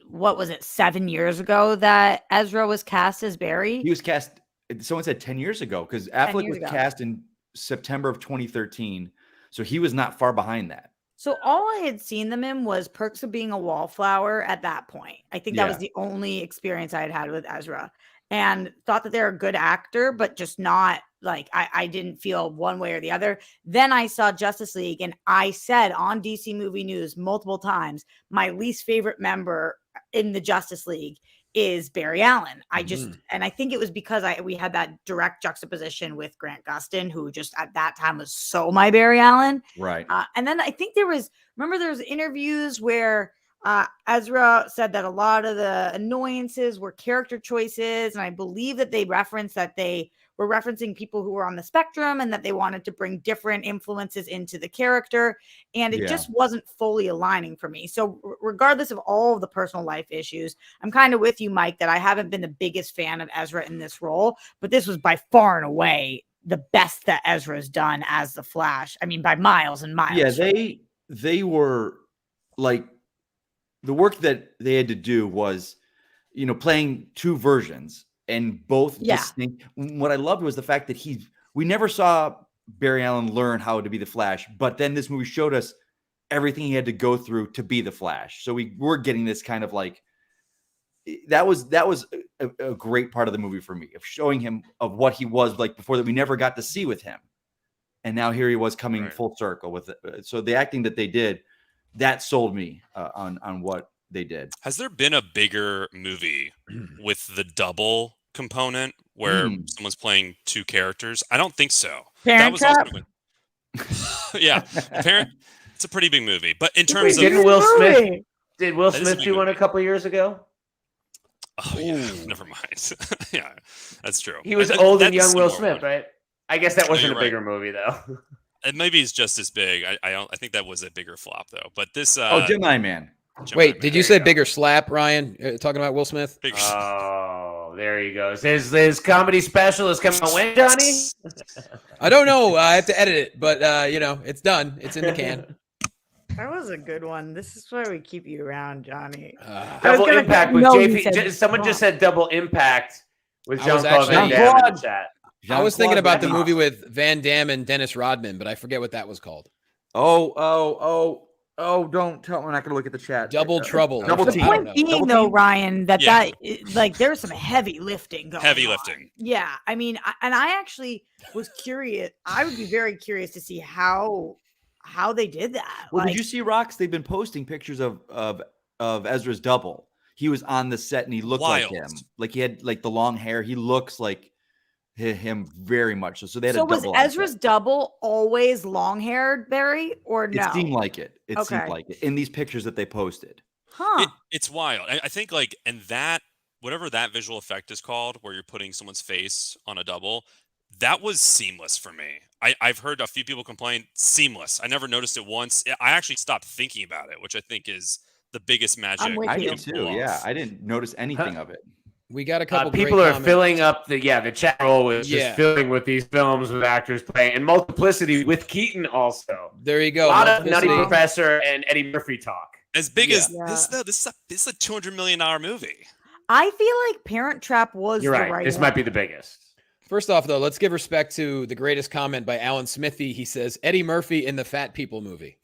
what was it, 7 years ago that Ezra was cast as Barry? He was cast. Someone said 10 years ago because Affleck years was ago. cast in September of 2013, so he was not far behind that. So all I had seen them in was Perks of Being a Wallflower at that point. I think that was the only experience I had had with Ezra, and thought that they're a good actor, but just not like I didn't feel one way or the other. Then I saw Justice League, and I said on DC Movie News multiple times, my least favorite member in the Justice League is Barry Allen. I just, and I think it was because we had that direct juxtaposition with Grant Gustin, who just at that time was so my Barry Allen. Right. And then I think there was interviews where Ezra said that a lot of the annoyances were character choices. And I believe that they referenced that they were referencing people who were on the spectrum and that they wanted to bring different influences into the character. And it just wasn't fully aligning for me. So regardless of all of the personal life issues, I'm kind of with you, Mike, that I haven't been the biggest fan of Ezra in this role, but this was by far and away the best that Ezra's done as the Flash. I mean, by miles and miles. Yeah, they were like, the work that they had to do was, playing two versions and both distinct. What I loved was the fact that we never saw Barry Allen learn how to be the Flash, but then this movie showed us everything he had to go through to be the Flash. So we were getting this kind of like, that was a great part of the movie for me, of showing him of what he was like before that we never got to see with him. And now here he was coming full circle with it. So the acting that they did, that sold me on what they did. Has there been a bigger movie with the double component where someone's playing two characters? I don't think so. Parent Trap? Yeah, it's a pretty big movie. But in terms of did Will Smith do one a couple years ago? Oh yeah, never mind. Yeah, that's true. He was old and young Will Smith, right? I guess that wasn't a bigger movie though. And maybe he's just as big. I think that was a bigger flop though. But this Gemini Man. Wait, did you say bigger slap, Ryan? Talking about Will Smith? Oh, there he goes. His comedy special is coming out when, Johnny? I don't know. I have to edit it, but it's done. It's in the can. That was a good one. This is why we keep you around, Johnny. Double Impact with JP. Someone just said Double Impact with Jean-Claude Van Damme in the chat. I was thinking about the movie with Van Damme and Dennis Rodman, but I forget what that was called. Oh, don't tell me. I'm not going to look at the chat. Double Trouble. Double The team. point being, though, Ryan, that there's some heavy lifting going on. Heavy lifting. Yeah. I mean, I actually was curious. I would be very curious to see how they did that. Well, did you see Rox? They've been posting pictures of Ezra's double. He was on the set and he looked like him. Like he had like the long hair. He looks like him very much. So they had a double. So was Ezra's double always long-haired, Barry, or no? It seemed like it. It seemed like it in these pictures that they posted. Huh. It's wild. I think and that, whatever that visual effect is called, where you're putting someone's face on a double, that was seamless for me. I've heard a few people complain, seamless. I never noticed it once. I actually stopped thinking about it, which I think is the biggest magic. I did too. Yeah, I didn't notice anything of it. We got a couple. People are filling up the chat roll is just filling with these films with actors playing, and Multiplicity with Keaton also. There you go. A lot of Nutty Professor and Eddie Murphy talk. As big as this is a $200 million movie. I feel like Parent Trap was You're the right. right This one. might be the biggest. First off, though, let's give respect to the greatest comment by Alan Smithy. He says, Eddie Murphy in the Fat People movie.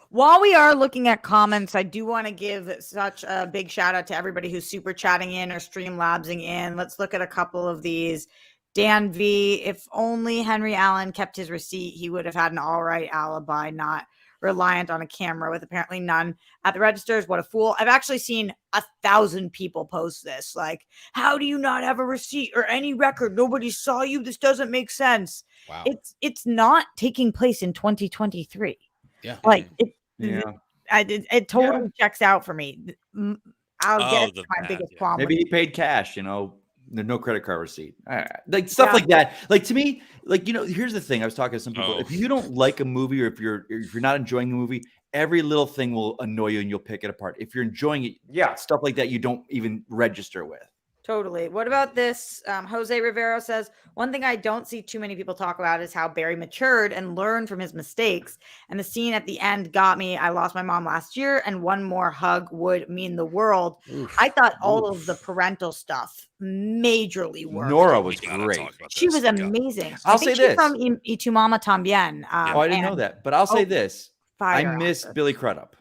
While we are looking at comments, I do want to give such a big shout out to everybody who's super chatting in or Streamlabsing in. Let's look at a couple of these. Dan V, if only Henry Allen kept his receipt, he would have had an all right alibi, not reliant on a camera with apparently none at the registers. What a fool. I've actually seen 1,000 people post this. Like, how do you not have a receipt or any record? Nobody saw you. This doesn't make sense. Wow. It's not taking place in 2023. Yeah. Like Yeah. It totally checks out for me. I'll get to my biggest problem. Maybe he paid cash, no credit card receipt. Like stuff like that. Like to me, like, here's the thing. I was talking to some people. If you don't like a movie or if you're not enjoying the movie, every little thing will annoy you and you'll pick it apart. If you're enjoying it, stuff like that you don't even register with. Totally. What about this? Jose Rivero says, one thing I don't see too many people talk about is how Barry matured and learned from his mistakes. And the scene at the end got me. I lost my mom last year, and one more hug would mean the world. Oof. I thought all of the parental stuff majorly worked. Nora was We gotta great. talk about She this. was We gotta- amazing. I'll I think say she's this. from Y Tu Mama Tambien. Oh, I didn't know and that, but I'll say Oh, this: I fire miss actress. Billy Crudup.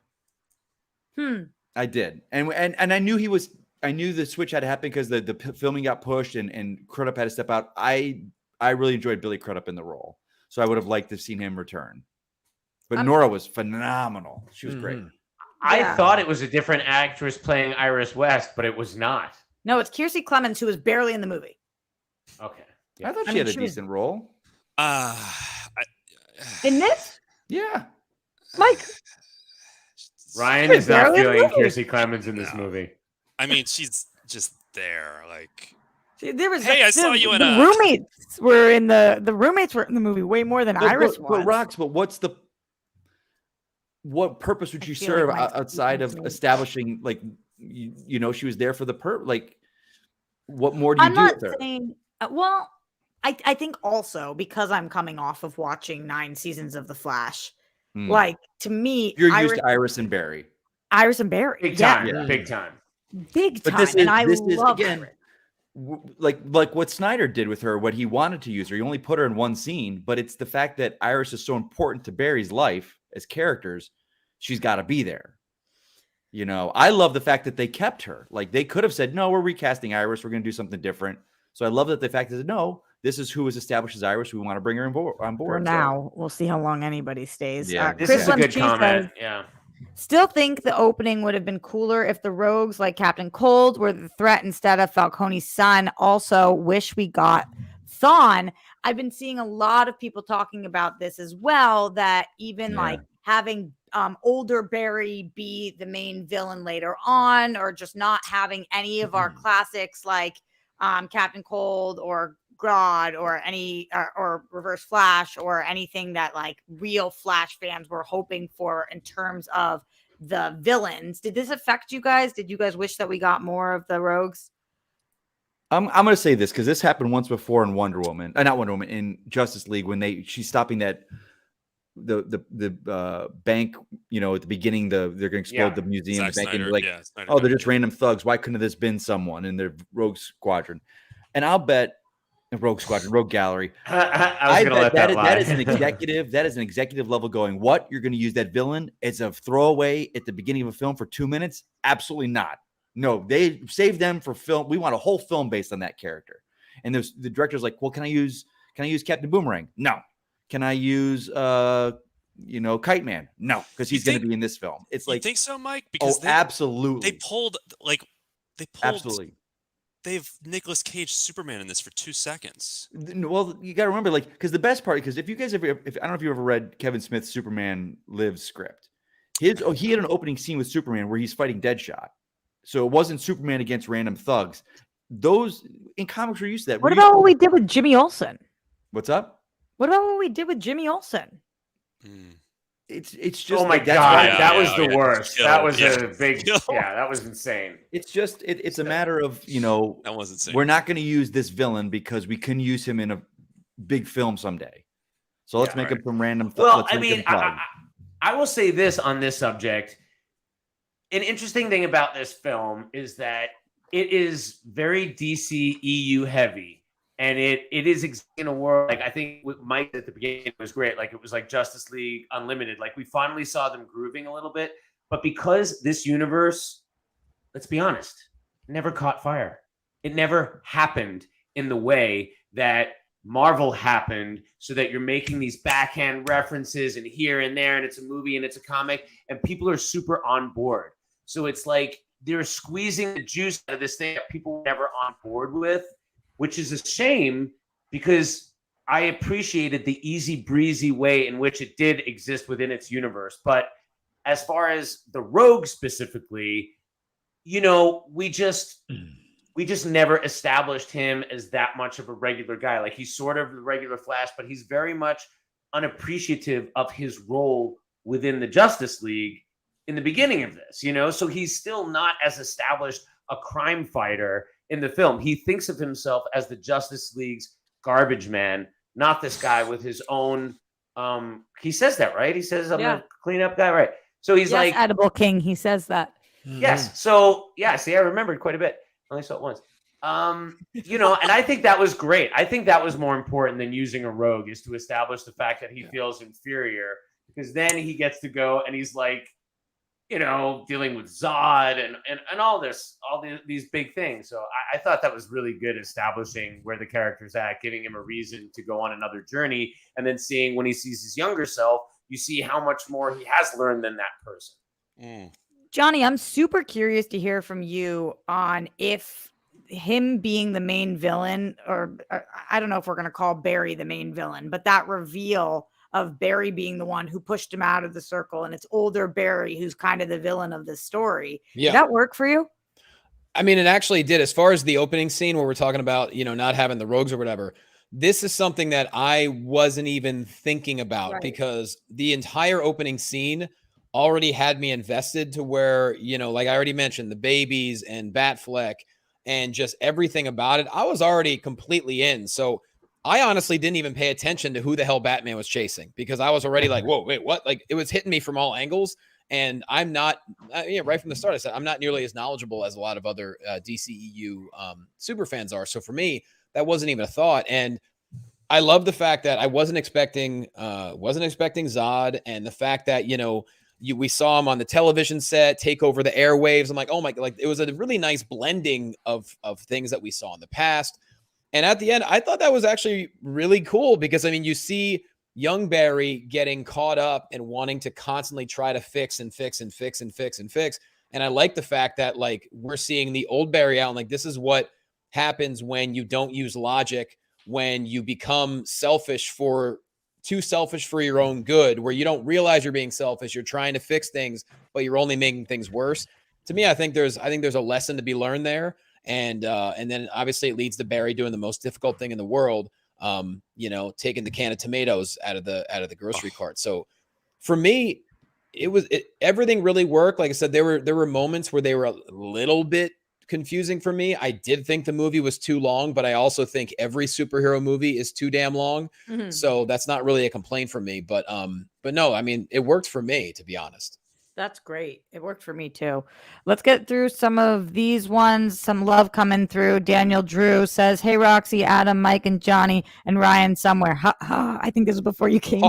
I did, and I knew he was. I knew the switch had to happen because the filming got pushed and Crudup had to step out. I really enjoyed Billy Crudup in the role, so I would have liked to have seen him return. But Nora was phenomenal. She was great. Mhm. I Yeah. thought it was a different actress playing Iris West, but it was not. No, it's Kiersey Clemens, who was barely in the movie. Okay. I thought I she mean, had a she was- decent role. In this, Yeah, Mike, Ryan She's is not barely in the feeling movie. Kiersey Clemens in this No. movie. I mean, she's just there. Like, there was. Hey, I saw you in the a- roommates were in the roommates were in the movie way more than Iris was. but Rox, but what purpose would I you feel like serve Mike's outside of speaking to me. establishing like you know she was there for the like what more do you I'm do not with her? saying. Well, I think also because I'm coming off of watching 9 seasons of The Flash, Hmm. like to me, You're used to Iris and Barry. Iris and Barry, Big yeah, time. Yeah. Big time. big But time, this is and I this love is again Iris. like what Snyder did with her, what he wanted to use her. He only put her in one scene, but it's the fact that Iris is so important to Barry's life as characters. She's got to be there. You know, I love the fact that they kept her. Like they could have said, no, we're recasting Iris. We're going to do something different. So I love that the fact that no, this is who is established as Iris. We want to bring her on board. For So, now, we'll see how long anybody stays. Yeah, This Chris is a good Lemchi comment. says, Yeah. still think the opening would have been cooler if the rogues like Captain Cold were the threat instead of Falcone's son. Also, wish we got Thawne. I've been seeing a lot of people talking about this as well, that even Yeah. like having older Barry be the main villain later on, or just not having any of our classics like Captain Cold or Grodd or any or Reverse Flash or anything that like real Flash fans were hoping for in terms of the villains. Did this affect you guys? Did you guys wish that we got more of the rogues? I'm going to say this because this happened once before in Wonder Woman, not Wonder Woman, in Justice League when she's stopping that the bank, you know, at the beginning, they're going to explode Yeah. the museum, Zack the bank, and Snyder, like, yeah, Snyder oh, they're Cut, just random thugs. Why couldn't have this been someone in their Rogue Squadron? And I'll bet Rogue Gallery. I was going to let that lie. that is an executive. That is an executive level going. What, you're going to use that villain as a throwaway at the beginning of a film for 2 minutes? Absolutely not. No, they saved them for film. We want a whole film based on that character. And the director's like, well, can I use Captain Boomerang? No. Can I use Kite Man? No, because he's going to be in this film. It's You like, think so, Mike? oh, Because absolutely, they pulled absolutely. They have Nicolas Cage Superman in this for 2 seconds. Well, you got to remember, like, because the best part, because if you guys ever, I don't know if you ever read Kevin Smith's Superman Lives script, he had an opening scene with Superman where he's fighting Deadshot, so it wasn't Superman against random thugs. Those in comics we're used to that. What about what we did with Jimmy Olsen? What's up? What about what we did with Jimmy Olsen? Mm. It's just Oh my like, that's God. why- Yeah, that was yeah, the yeah. worst. Kill, That was yeah. a big, Kill. yeah, that was insane. It's just it's a matter of, you know, That wasn't safe. we're not going to use this villain because we can use him in a big film someday. So let's Yeah, make right. him some random. Well, let's I make him mean, thug. I will say this on this subject. An interesting thing about this film is that it is very DC EU heavy. And it is in a world, like I think with Mike at the beginning was great. Like it was like Justice League Unlimited. Like we finally saw them grooving a little bit. But because this universe, let's be honest, never caught fire. It never happened in the way that Marvel happened, so that you're making these backhand references and here and there, and it's a movie and it's a comic, and people are super on board. So it's like they're squeezing the juice out of this thing that people were never on board with, which is a shame because I appreciated the easy breezy way in which it did exist within its universe. But as far as the Rogue specifically, you know, we just never established him as that much of a regular guy. Like he's sort of the regular Flash, but he's very much unappreciative of his role within the Justice League in the beginning of this, you know? So he's still not as established a crime fighter in the film. He thinks of himself as the Justice League's garbage man, not this guy with his own. He says that, right? He says, I'm a cleanup guy, right? So he's like, Edible King. He says that. yes. So yeah, see, I remembered quite a bit. I only saw it once. And I think that was great. I think that was more important than using a rogue, is to establish the fact that he feels inferior, because then he gets to go and he's like, dealing with Zod and all these big things. So I thought that was really good, establishing where the character's at, giving him a reason to go on another journey, and then seeing when he sees his younger self, you see how much more he has learned than that person. Johnny, I'm super curious to hear from you on if him being the main villain, or I don't know if we're going to call Barry the main villain, but that reveal of Barry being the one who pushed him out of the circle, and it's older Barry who's kind of the villain of this story. Yeah. Did that work for you? I mean, it actually did. As far as the opening scene where we're talking about, not having the rogues or whatever, this is something that I wasn't even thinking about, because the entire opening scene already had me invested to where, like I already mentioned, the babies and Batfleck and just everything about it, I was already completely in. So I honestly didn't even pay attention to who the hell Batman was chasing, because I was already like, whoa, wait, what? Like, it was hitting me from all angles. And I'm not, right from the start, I said, I'm not nearly as knowledgeable as a lot of other DCEU super fans are. So for me, that wasn't even a thought. And I love the fact that I wasn't expecting Zod, and the fact that, we saw him on the television set take over the airwaves. I'm like, oh my, like, it was a really nice blending of things that we saw in the past. And at the end, I thought that was actually really cool, because, I mean, you see young Barry getting caught up and wanting to constantly try to fix. And I like the fact that, like, we're seeing the old Barry out, and like, this is what happens when you don't use logic, when you become too selfish for your own good, where you don't realize you're being selfish. You're trying to fix things, but you're only making things worse. To me, I think there's a lesson to be learned there. And then obviously it leads to Barry doing the most difficult thing in the world, taking the can of tomatoes out of the grocery cart. So for me, everything really worked. Like I said, there were moments where they were a little bit confusing for me. I did think the movie was too long, but I also think every superhero movie is too damn long. Mm-hmm. So that's not really a complaint for me. But no, I mean, it worked for me, to be honest. That's great. It worked for me too. Let's get through some of these ones. Some love coming through. Daniel Drew says, "Hey Roxy, Adam, Mike, and Johnny, and Ryan somewhere." Ha, ha. I think this was before you came.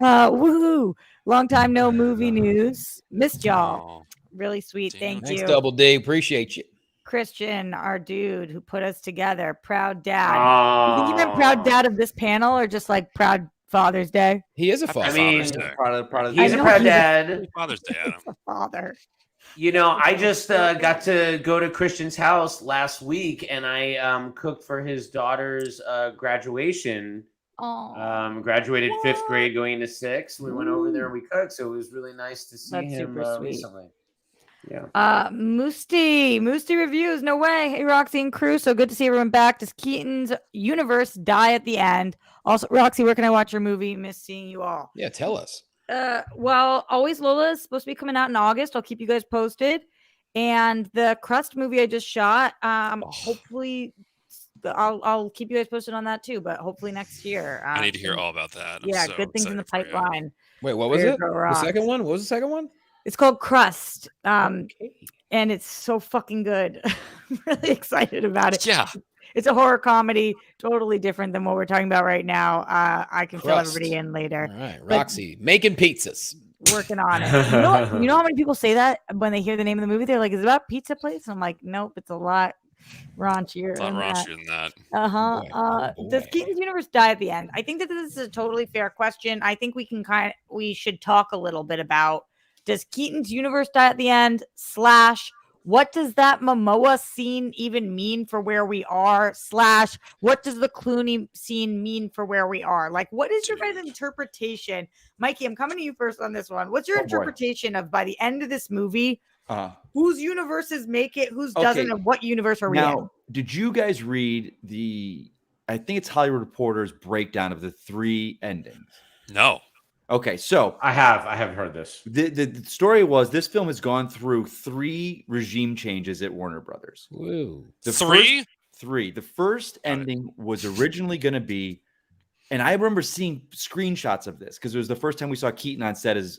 Woohoo! Long time no movie news. Missed y'all. Really sweet. Thank you. Thanks, Double D. Appreciate you. Christian, our dude who put us together. Proud dad. You think you meant proud dad of this panel, or just like proud Father's Day? He is a father. I mean, He's a proud dad. Father's Day, Adam. A father. I just got to go to Christian's house last week, and I cooked for his daughter's graduation. Graduated 5th grade, going into 6th. We went over there and we cooked, so it was really nice to see him recently. Yeah. Moosty reviews. No way. Hey, Roxy and crew. So good to see everyone back. Does Keaton's universe die at the end? Also, Roxy, where can I watch your movie? Miss seeing you all. Yeah, tell us. Well, Always Lola is supposed to be coming out in August. I'll keep you guys posted. And the Crust movie I just shot, hopefully I'll keep you guys posted on that too, but hopefully next year. I need to hear all about that. I'm good things in the pipeline. Wait, what was it? The second one? What was the second one? It's called Crust. And it's so fucking good. I'm really excited about it. Yeah. It's a horror comedy, totally different than what we're talking about right now. I can fill everybody in later. All right, Roxy, making pizzas. Working on it. You know how many people say that when they hear the name of the movie? They're like, "Is it about pizza place?" And I'm like, "Nope, it's a lot raunchier." Than that. Does Keaton's universe die at the end? I think that this is a totally fair question. I think we should talk a little bit about, does Keaton's universe die at the end? / what does that Momoa scene even mean for where we are? / what does the Clooney scene mean for where we are? Like, what is your guys' interpretation? Mikey, I'm coming to you first on this one. What's your interpretation of, by the end of this movie, whose universes make it, whose doesn't, and what universe are we in? Did you guys read I think it's Hollywood Reporter's breakdown of the 3 endings? No. Okay, so I have heard this. the story was this film has gone through 3 regime changes at Warner Brothers. Woo. The Three? first 3. The first Got it. ending was originally going to be, and I remember seeing screenshots of this because it was the first time we saw Keaton on set as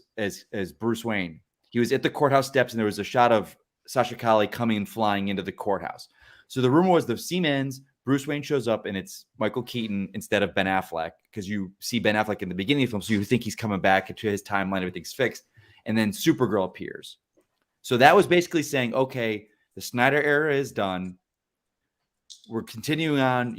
Bruce Wayne. He was at the courthouse steps, and there was a shot of Sasha Calle coming and flying into the courthouse. So the rumor was the scene ends, Bruce Wayne shows up, and it's Michael Keaton instead of Ben Affleck, because you see Ben Affleck in the beginning of the film, so you think he's coming back into his timeline, everything's fixed. And then Supergirl appears. So that was basically saying, okay, the Snyder era is done. We're continuing on.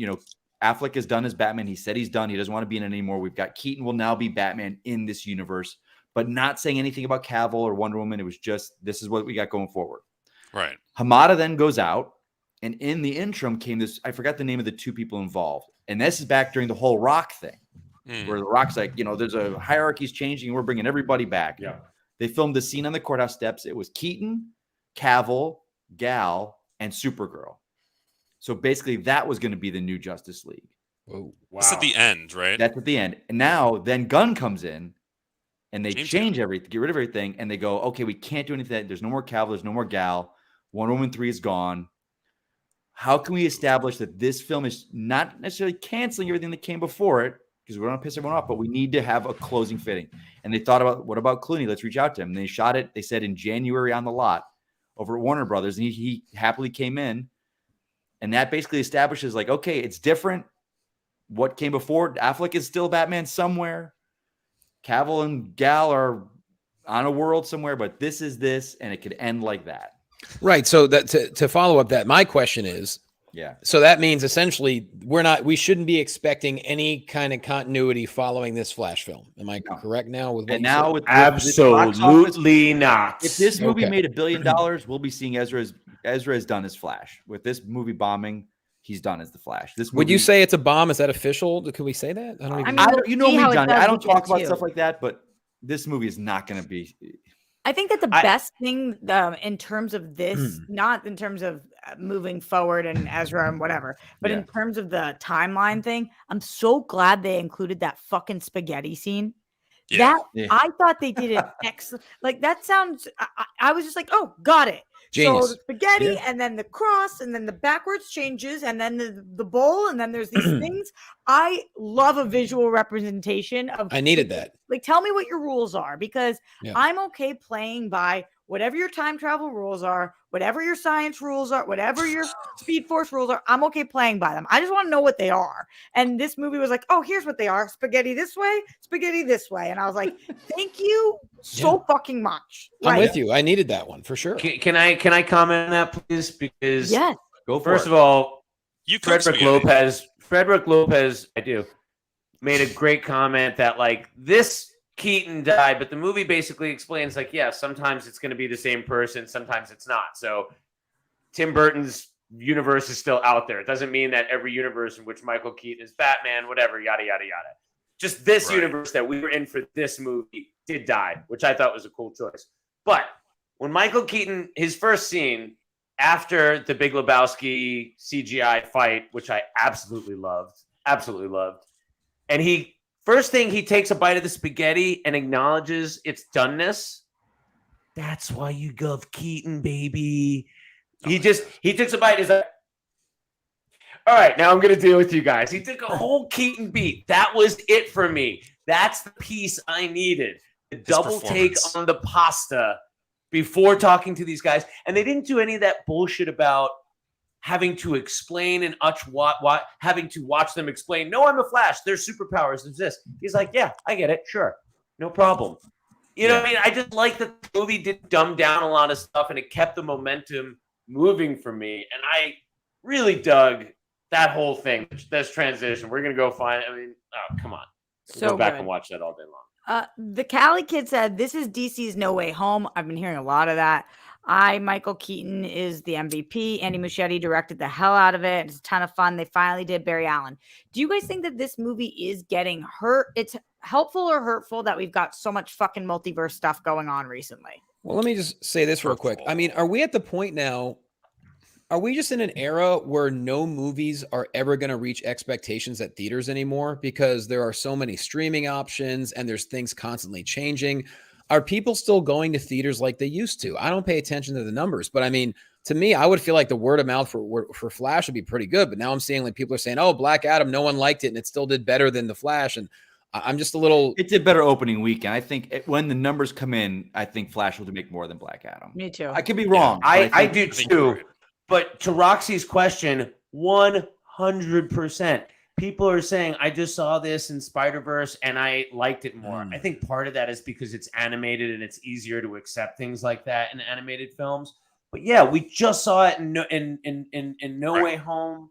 Affleck is done as Batman. He said he's done. He doesn't want to be in it anymore. We've got Keaton will now be Batman in this universe, but not saying anything about Cavill or Wonder Woman. It was just, this is what we got going forward. Right. Hamada then goes out. And in the interim came this, I forgot the name of the 2 people involved. And this is back during the whole Rock thing, where the Rock's like, there's a hierarchy's changing and we're bringing everybody back. Yeah. They filmed the scene on the courthouse steps. It was Keaton, Cavill, Gal, and Supergirl. So basically that was going to be the new Justice League. Whoa. Wow. That's at the end, right? That's at the end. And now then Gunn comes in and they change everything, get rid of everything. And they go, okay, we can't do anything. There's no more Cavill. There's no more Gal. Wonder Woman 3 is gone. How can we establish that this film is not necessarily canceling everything that came before it? Because we don't want to piss everyone off, but we need to have a closing fitting. And they thought about, what about Clooney? Let's reach out to him. And they shot it, they said, in January on the lot over at Warner Brothers. And he happily came in. And that basically establishes, like, okay, it's different. What came before? Affleck is still Batman somewhere. Cavill and Gal are on a world somewhere, but this is this, and it could end like that. Right. So that to follow up that, my question is, Yeah. so that means essentially we shouldn't be expecting any kind of continuity following this Flash film. Am I correct now with what And you now said? with this box office, Absolutely not. if this movie Okay. made $1 billion, we'll be seeing Ezra is done as Flash. With this movie bombing, he's done as the Flash. This movie, Would you say it's a bomb? Is that official? Can we say that? I don't even I mean, I we'll don't, you know see me, how it Johnny. does I don't with talk it, about too. stuff like that, but this movie is not going to be. I think that the I- best thing in terms of this, not in terms of moving forward and Ezra and whatever, but Yeah. in terms of the timeline thing, I'm so glad they included that fucking spaghetti scene. Yeah. That Yeah. I thought they did it excellent. Like that sounds. I was just like, oh, got it. Genius. So the spaghetti, Yeah. and then the cross, and then the backwards changes, and then the bowl, and then there's these things. I love a visual representation of. I needed that. Like, tell me what your rules are, because Yeah. I'm okay playing by whatever your time travel rules are, whatever your science rules are, whatever your speed force rules are. I'm okay playing by them. I just want to know what they are. And this movie was like, oh, here's what they are: spaghetti this way, spaghetti this way. And I was like, thank you so fucking much. I'm with you. I needed that one for sure. Can I comment on that, please? Because Yes. Go for first it. of all, You cook Frederick spaghetti. Lopez, I do, made a great comment that, like, this Keaton died, but the movie basically explains, like, yeah, sometimes it's going to be the same person, sometimes it's not. So Tim Burton's universe is still out there. It doesn't mean that every universe in which Michael Keaton is Batman, whatever, yada, yada, yada. Just this Right. universe that we were in for this movie did die, which I thought was a cool choice. But when Michael Keaton, his first scene after the Big Lebowski CGI fight, which I absolutely loved, and first thing he takes a bite of the spaghetti and acknowledges its doneness. That's why you love Keaton, baby. He took a bite. He's like, all right, now I'm going to deal with you guys. He took a whole Keaton beat. That was it for me. That's the piece I needed. The double take performance. on the pasta before talking to these guys. And they didn't do any of that bullshit about having to explain and having to watch them explain. No, I'm a Flash. There's superpowers. There's this. He's like, yeah, I get it. Sure. No problem. You know what I mean? I just like that the movie did dumb down a lot of stuff and it kept the momentum moving for me. And I really dug that whole thing, this transition. We're going to go find, come on. So go back good. and watch that all day long. The Cali kid said, this is DC's No Way Home. I've been hearing a lot of that. Michael Keaton is the MVP. Andy Muschietti directed the hell out of it. It's a ton of fun. They finally did Barry Allen. Do you guys think that this movie is getting hurt? It's helpful or hurtful that we've got so much fucking multiverse stuff going on recently? Well, let me just say this real quick. I mean, are we at the point now Are we just in an era where no movies are ever going to reach expectations at theaters anymore because there are so many streaming options and there's things constantly changing? Are people still going to theaters like they used to? I don't pay attention to the numbers, but I mean, to me, I would feel like the word of mouth for Flash would be pretty good. But now I'm seeing like people are saying, "Oh, Black Adam, no one liked it, and it still did better than the Flash." And I'm just a little. It's a better opening weekend. I think when the numbers come in, I think Flash will make more than Black Adam. Me too. I could be wrong. but I think- do think you're too. right. But to Roxy's question, 100%. People are saying, I just saw this in Spider-Verse and I liked it more. I think part of that is because it's animated and it's easier to accept things like that in animated films. But yeah, we just saw it in No Right. Way Home,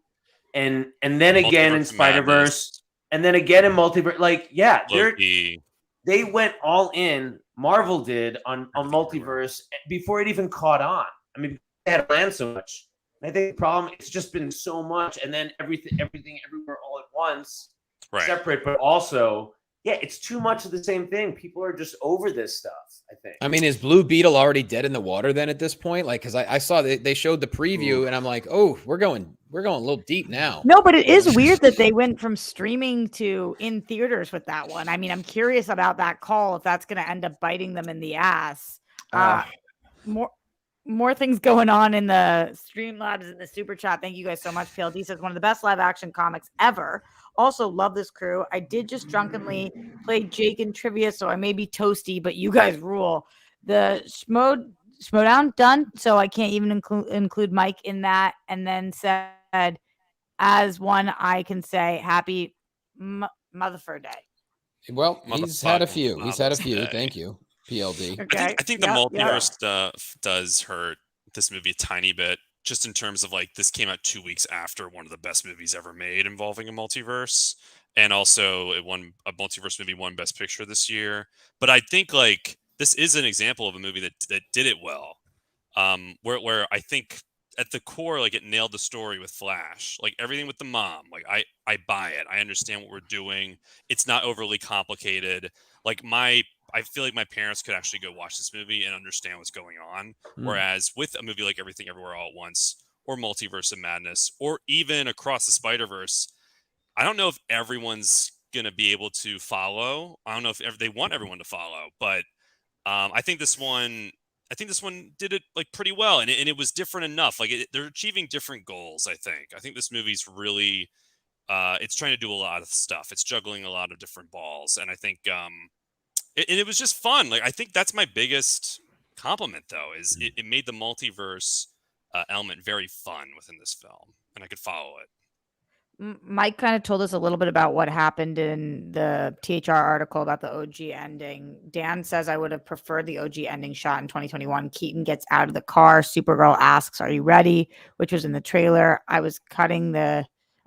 and then again in Multiverse of Spider-Verse, Madness, and then again in Multiverse. Like, yeah, Loki. they went all in. Marvel did on Everything Multiverse before it even caught on. I mean, they had planned so much. I think the problem, it's just been so much, and then everything everywhere all at once, Right. separate, but also, yeah, it's too much of the same thing. People are just over this stuff, I think. I mean, is Blue Beetle already dead in the water then at this point? Like, because I saw they showed the preview and I'm like, oh, we're going a little deep now. No, but it is weird that they went from streaming to in theaters with that one. I mean, I'm curious about that call if that's going to end up biting them in the ass. More things going on in the Streamlabs in the super chat. Thank you guys so much. PLD says one of the best live action comics ever. Also love this crew. I did just drunkenly play Jake in trivia, so I may be toasty, but you guys rule. The Schmodown done, so I can't even include Mike in that. And then said, as one, I can say happy Motherfucker Day. Well, he's had a Motherfucking few. He's had a Mother's few. Day. Thank you, PLD. Okay. I think the Yep, multiverse yep. stuff does hurt this movie a tiny bit, just in terms of like this came out 2 weeks after one of the best movies ever made involving a multiverse, and also it won a multiverse movie won Best Picture this year. But I think like this is an example of a movie that did it well, where I think at the core, like it nailed the story with Flash, like everything with the mom. Like I buy it. I understand what we're doing. It's not overly complicated. Like I feel like my parents could actually go watch this movie and understand what's going on. Whereas with a movie like Everything Everywhere All at Once or Multiverse of Madness or even Across the Spider-Verse, I don't know if everyone's going to be able to follow. I don't know if they want everyone to follow, but I think this one did it like pretty well, and it was different enough. Like they're achieving different goals. I think this movie's really it's trying to do a lot of stuff. It's juggling a lot of different balls, and I think it was just fun. Like I think that's my biggest compliment, though, is it made the multiverse element very fun within this film, and I could follow it. Mike kind of told us a little bit about what happened in the THR article about the OG ending. Dan says, I would have preferred the OG ending shot in 2021. Keaton gets out of the car. Supergirl asks, are you ready? Which was in the trailer. I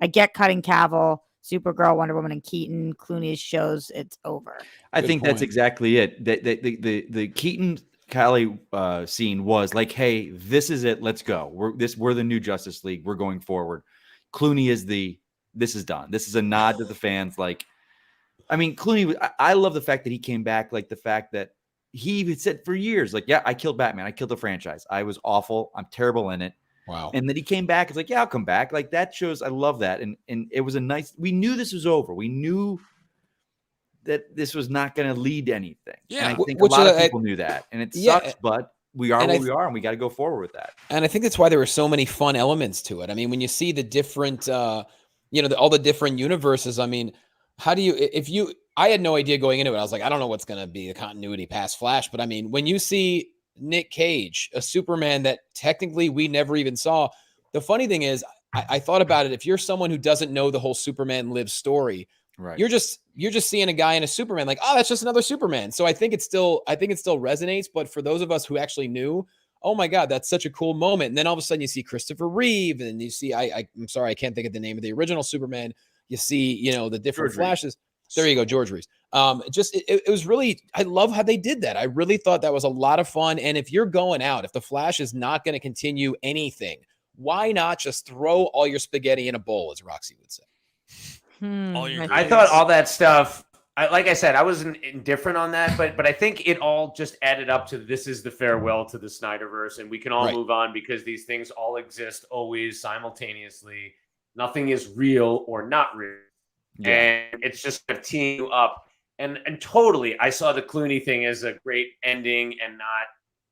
get cutting Cavill, Supergirl, Wonder Woman, and Keaton. Clooney shows it's over. I Good think that's point. exactly it. The Keaton Callie scene was like, hey, this is it. Let's go. We're the new Justice League. We're going forward. Clooney is this is done. This is a nod to the fans. Like, I mean, Clooney, I love the fact that he came back. Like the fact that he even said for years, like, yeah, I killed Batman. I killed the franchise. I was awful. I'm terrible in it. Wow. And then he came back. It's like, yeah, I'll come back. Like that shows. I love that. And it was we knew this was over. We knew that this was not going to lead to anything. Yeah. And I think Which, a lot of people knew that. And it yeah, sucks, but we are and where we are, and we got to go forward with that. And I think that's why there were so many fun elements to it. I mean, when you see the different, all the different universes, I mean, how do you, I had no idea going into it. I was like, I don't know what's going to be the continuity past Flash. But I mean, when you see Nick Cage, a Superman that technically we never even saw, the funny thing is, I thought about it. If you're someone who doesn't know the whole Superman Lives story, Right. you're just seeing a guy in a Superman, like, oh, that's just another Superman. So I think it still resonates. But for those of us who actually knew, oh my God, that's such a cool moment. And then all of a sudden you see Christopher Reeve, and you see, I'm sorry, I can't think of the name of the original Superman. You see, the different George flashes. There you go, George Reeves. It was really, I love how they did that. I really thought that was a lot of fun. And if you're going out, if the Flash is not going to continue anything, why not just throw all your spaghetti in a bowl, as Roxy would say? All your I thought all that stuff like I said, I was indifferent on that, but I think it all just added up to this is the farewell to the Snyderverse, and we can all Right. move on because these things all exist always simultaneously. Nothing is real or not real, and it's just kind of teeing you up. And totally, I saw the Clooney thing as a great ending and not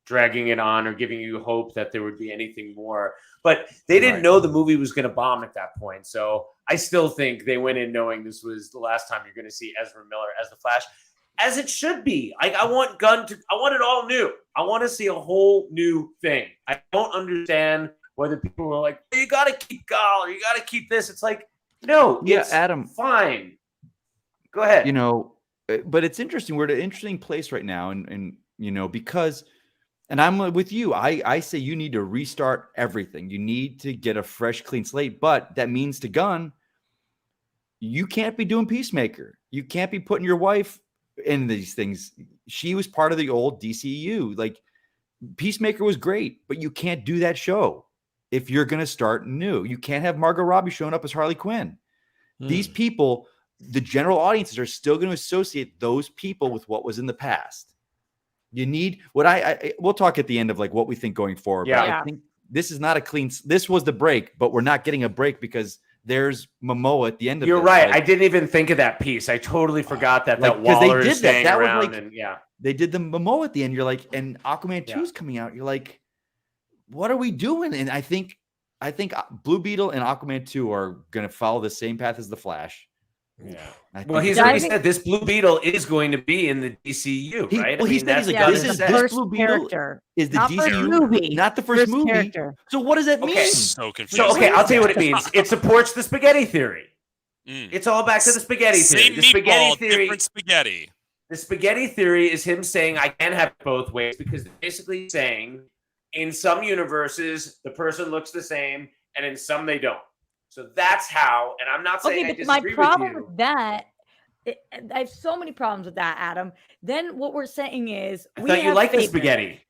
dragging it on or giving you hope that there would be anything more. But they didn't know the movie was going to bomb at that point. So I still think they went in knowing this was the last time you're going to see Ezra Miller as the Flash, as it should be. I want I want it all new. I want to see a whole new thing. I don't understand whether people were like, you got to keep Gal or you got to keep this. It's like, no, it's Adam, fine. Go ahead. You know, but it's interesting. We're at an interesting place right now. And you know, because, and I'm with you, I say you need to restart everything. You need to get a fresh, clean slate. But that means to Gunn, you can't be doing Peacemaker. You can't be putting your wife in these things. She was part of the old DCU. Like, Peacemaker was great, but you can't do that show if you're going to start new. You can't have Margot Robbie showing up as Harley Quinn. These people, the general audiences, are still going to associate those people with what was in the past. You need what we'll talk at the end of like what we think going forward. Yeah. But I think this is not a clean. This was the break, but we're not getting a break because there's Momoa at the end of it. You're right. Like, I didn't even think of that piece. I totally forgot that Like, 'cause they Waller did is that. staying That was around. like- And yeah. they did the Momoa at the end. You're like, and Aquaman 2 is coming out. You're like, what are we doing? And I think Blue Beetle and Aquaman 2 are going to follow the same path as the Flash. Yeah. I Well, think- he's already said this Blue Beetle is going to be in the DCU, He- right? well, he said that's he's like, Gunn this has is said. this first Blue Beetle character, is the not first DCU movie, not the first movie. character. So what does that Okay. mean? So confusing. So, okay, I'll tell you what it means. It supports the spaghetti theory. Mm. It's all back to the spaghetti theory. Same The spaghetti meatball, theory. different spaghetti. The spaghetti theory is him saying I can have it both ways because they're basically saying in some universes the person looks the same and in some they don't. So that's how, and I'm not saying Okay, I but my disagree problem with you. with that, I have so many problems with that, Adam. Then what we're saying is, I thought you have liked the favorites. spaghetti.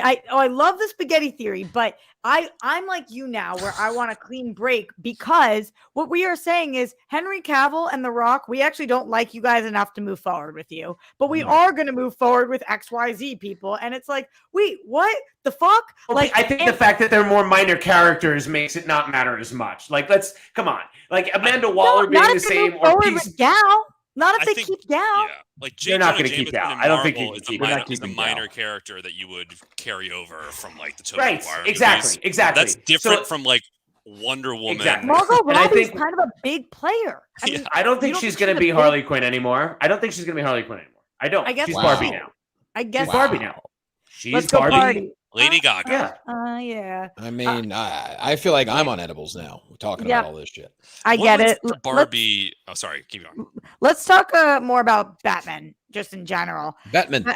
I love the spaghetti theory, but I'm like you now where I want a clean break because what we are saying is Henry Cavill and The Rock, we actually don't like you guys enough to move forward with you, but we are going to move forward with XYZ people. And it's like, wait, what the fuck? Okay, Like, I think the fact that they're more minor characters makes it not matter as much. Like, let's come on. Like Amanda Waller not being the if they move same or forward Peace. with Gal. Not if I they think- keep Gal. Yeah, like J. They're not Jonah gonna keep Jameson Gal. in I don't think Marvel you is can a keep- they're minor, not is a keeping minor Gal. character that you would carry over from like the Tobey Right, Maguire exactly, movies. exactly. That's different So- from like Wonder Woman. Exactly. Margot And I Robbie's think- kind of a big player. I Yeah. mean, I don't think you she's think going to she's be a big- Harley Quinn anymore. I don't think she's going to be Harley Quinn anymore. I don't. I guess she's so. Barbie now. I guess She's Barbie now. She's Let's go Barbie. party. Lady Gaga. Yeah. Yeah. I mean, I feel like I'm on edibles now talking Yeah. about all this shit. I What get was it. the Let's- Barbie. Oh, sorry. Keep going. Let's talk more about Batman, just in general. Batman.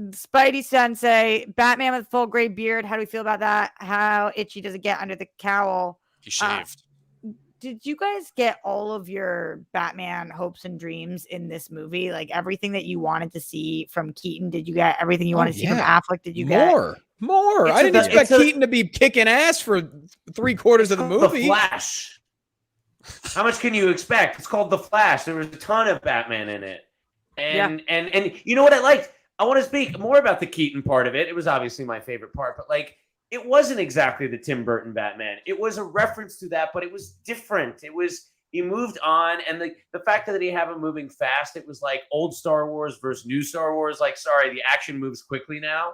Spidey Sensei, Batman with full gray beard. How do we feel about that? How itchy does it get under the cowl? He shaved. Did you guys get all of your Batman hopes and dreams in this movie? Like everything that you wanted to see from Keaton? Did you get everything you Oh, wanted to see from yeah. Affleck? Did you get More. It's I didn't a- expect it's a- Keaton to be kicking ass for 3/4 of the movie. The Flash. How much can you expect? It's called The Flash. There was a ton of Batman in it. And you know what I liked? I want to speak more about the Keaton part of it. It was obviously my favorite part, but like it wasn't exactly the Tim Burton Batman. It was a reference to that, but it was different. It was he moved on, and the fact that he have him moving fast, it was like old Star Wars versus new Star Wars. Like, sorry, the action moves quickly now.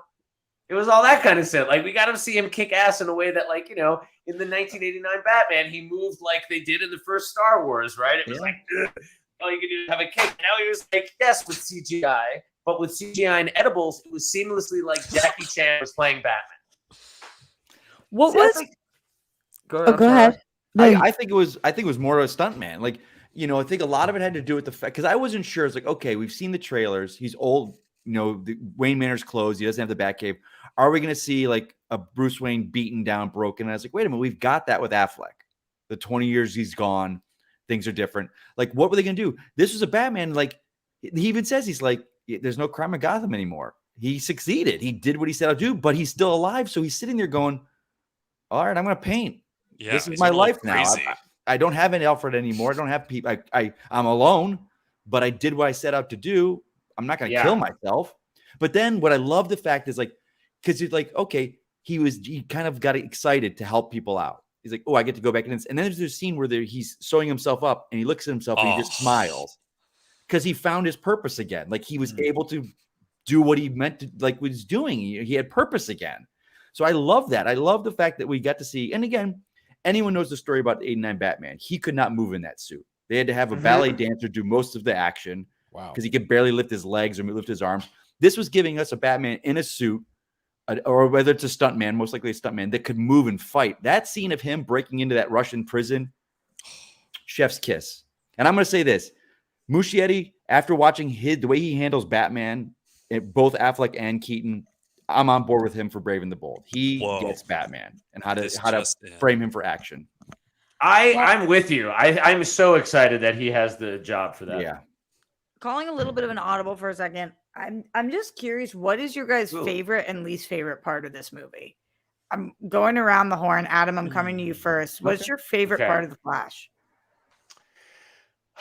It was all that kind of stuff. Like, we got to see him kick ass in a way that, like, you know, in the 1989 Batman, he moved like they did in the first Star Wars, right? It was like, ugh, all you could do is have a kick. Now he was like, yes, with CGI, but with CGI and edibles, it was seamlessly like Jackie Chan was playing Batman. what See, I was? think- Oh, go ahead. I think it was more of a stunt man. Like, you know, I think a lot of it had to do with the fact because I wasn't sure. It's like, okay, we've seen the trailers. He's old. You know, Wayne Manor's closed. He doesn't have the Batcave. Are we going to see like a Bruce Wayne beaten down, broken? And I was like, wait a minute, we've got that with Affleck. The 20 years he's gone, things are different. Like, what were they going to do? This was a Batman. Like, he even says he's like, there's no crime in Gotham anymore. He succeeded. He did what he said I'll do, but he's still alive. So he's sitting there going, all right, I'm going to paint. Yeah, This is he's my a little life now. crazy. I don't have an Alfred anymore. I don't have people. I'm alone, but I did what I set out to do. I'm not going to Yeah. kill myself. But then what I love the fact is like, because it's like, okay, he kind of got excited to help people out. He's like, oh, I get to go back in. And then there's a scene where he's sewing himself up and he looks at himself and he just smiles because he found his purpose again. Like he was able to do what he meant to, like was doing. He had purpose again. So I love that. I love the fact that we got to see, and again, anyone knows the story about 89 Batman. He could not move in that suit. They had to have a ballet dancer do most of the action. Wow. Because he could barely lift his legs or lift his arms. This was giving us a Batman in a suit, or whether it's a stuntman, most likely a stuntman, that could move and fight. That scene of him breaking into that Russian prison, chef's kiss. And I'm going to say this. Muschietti, after watching the way he handles Batman, both Affleck and Keaton, I'm on board with him for Brave and the Bold. He gets Batman and how to frame him for action. I'm with you. I'm so excited that he has the job for that. Yeah. Calling a little bit of an audible for a second. I'm just curious, what is your guys' favorite and least favorite part of this movie? I'm going around the horn. Adam, I'm coming to you first. What's your favorite part of The Flash?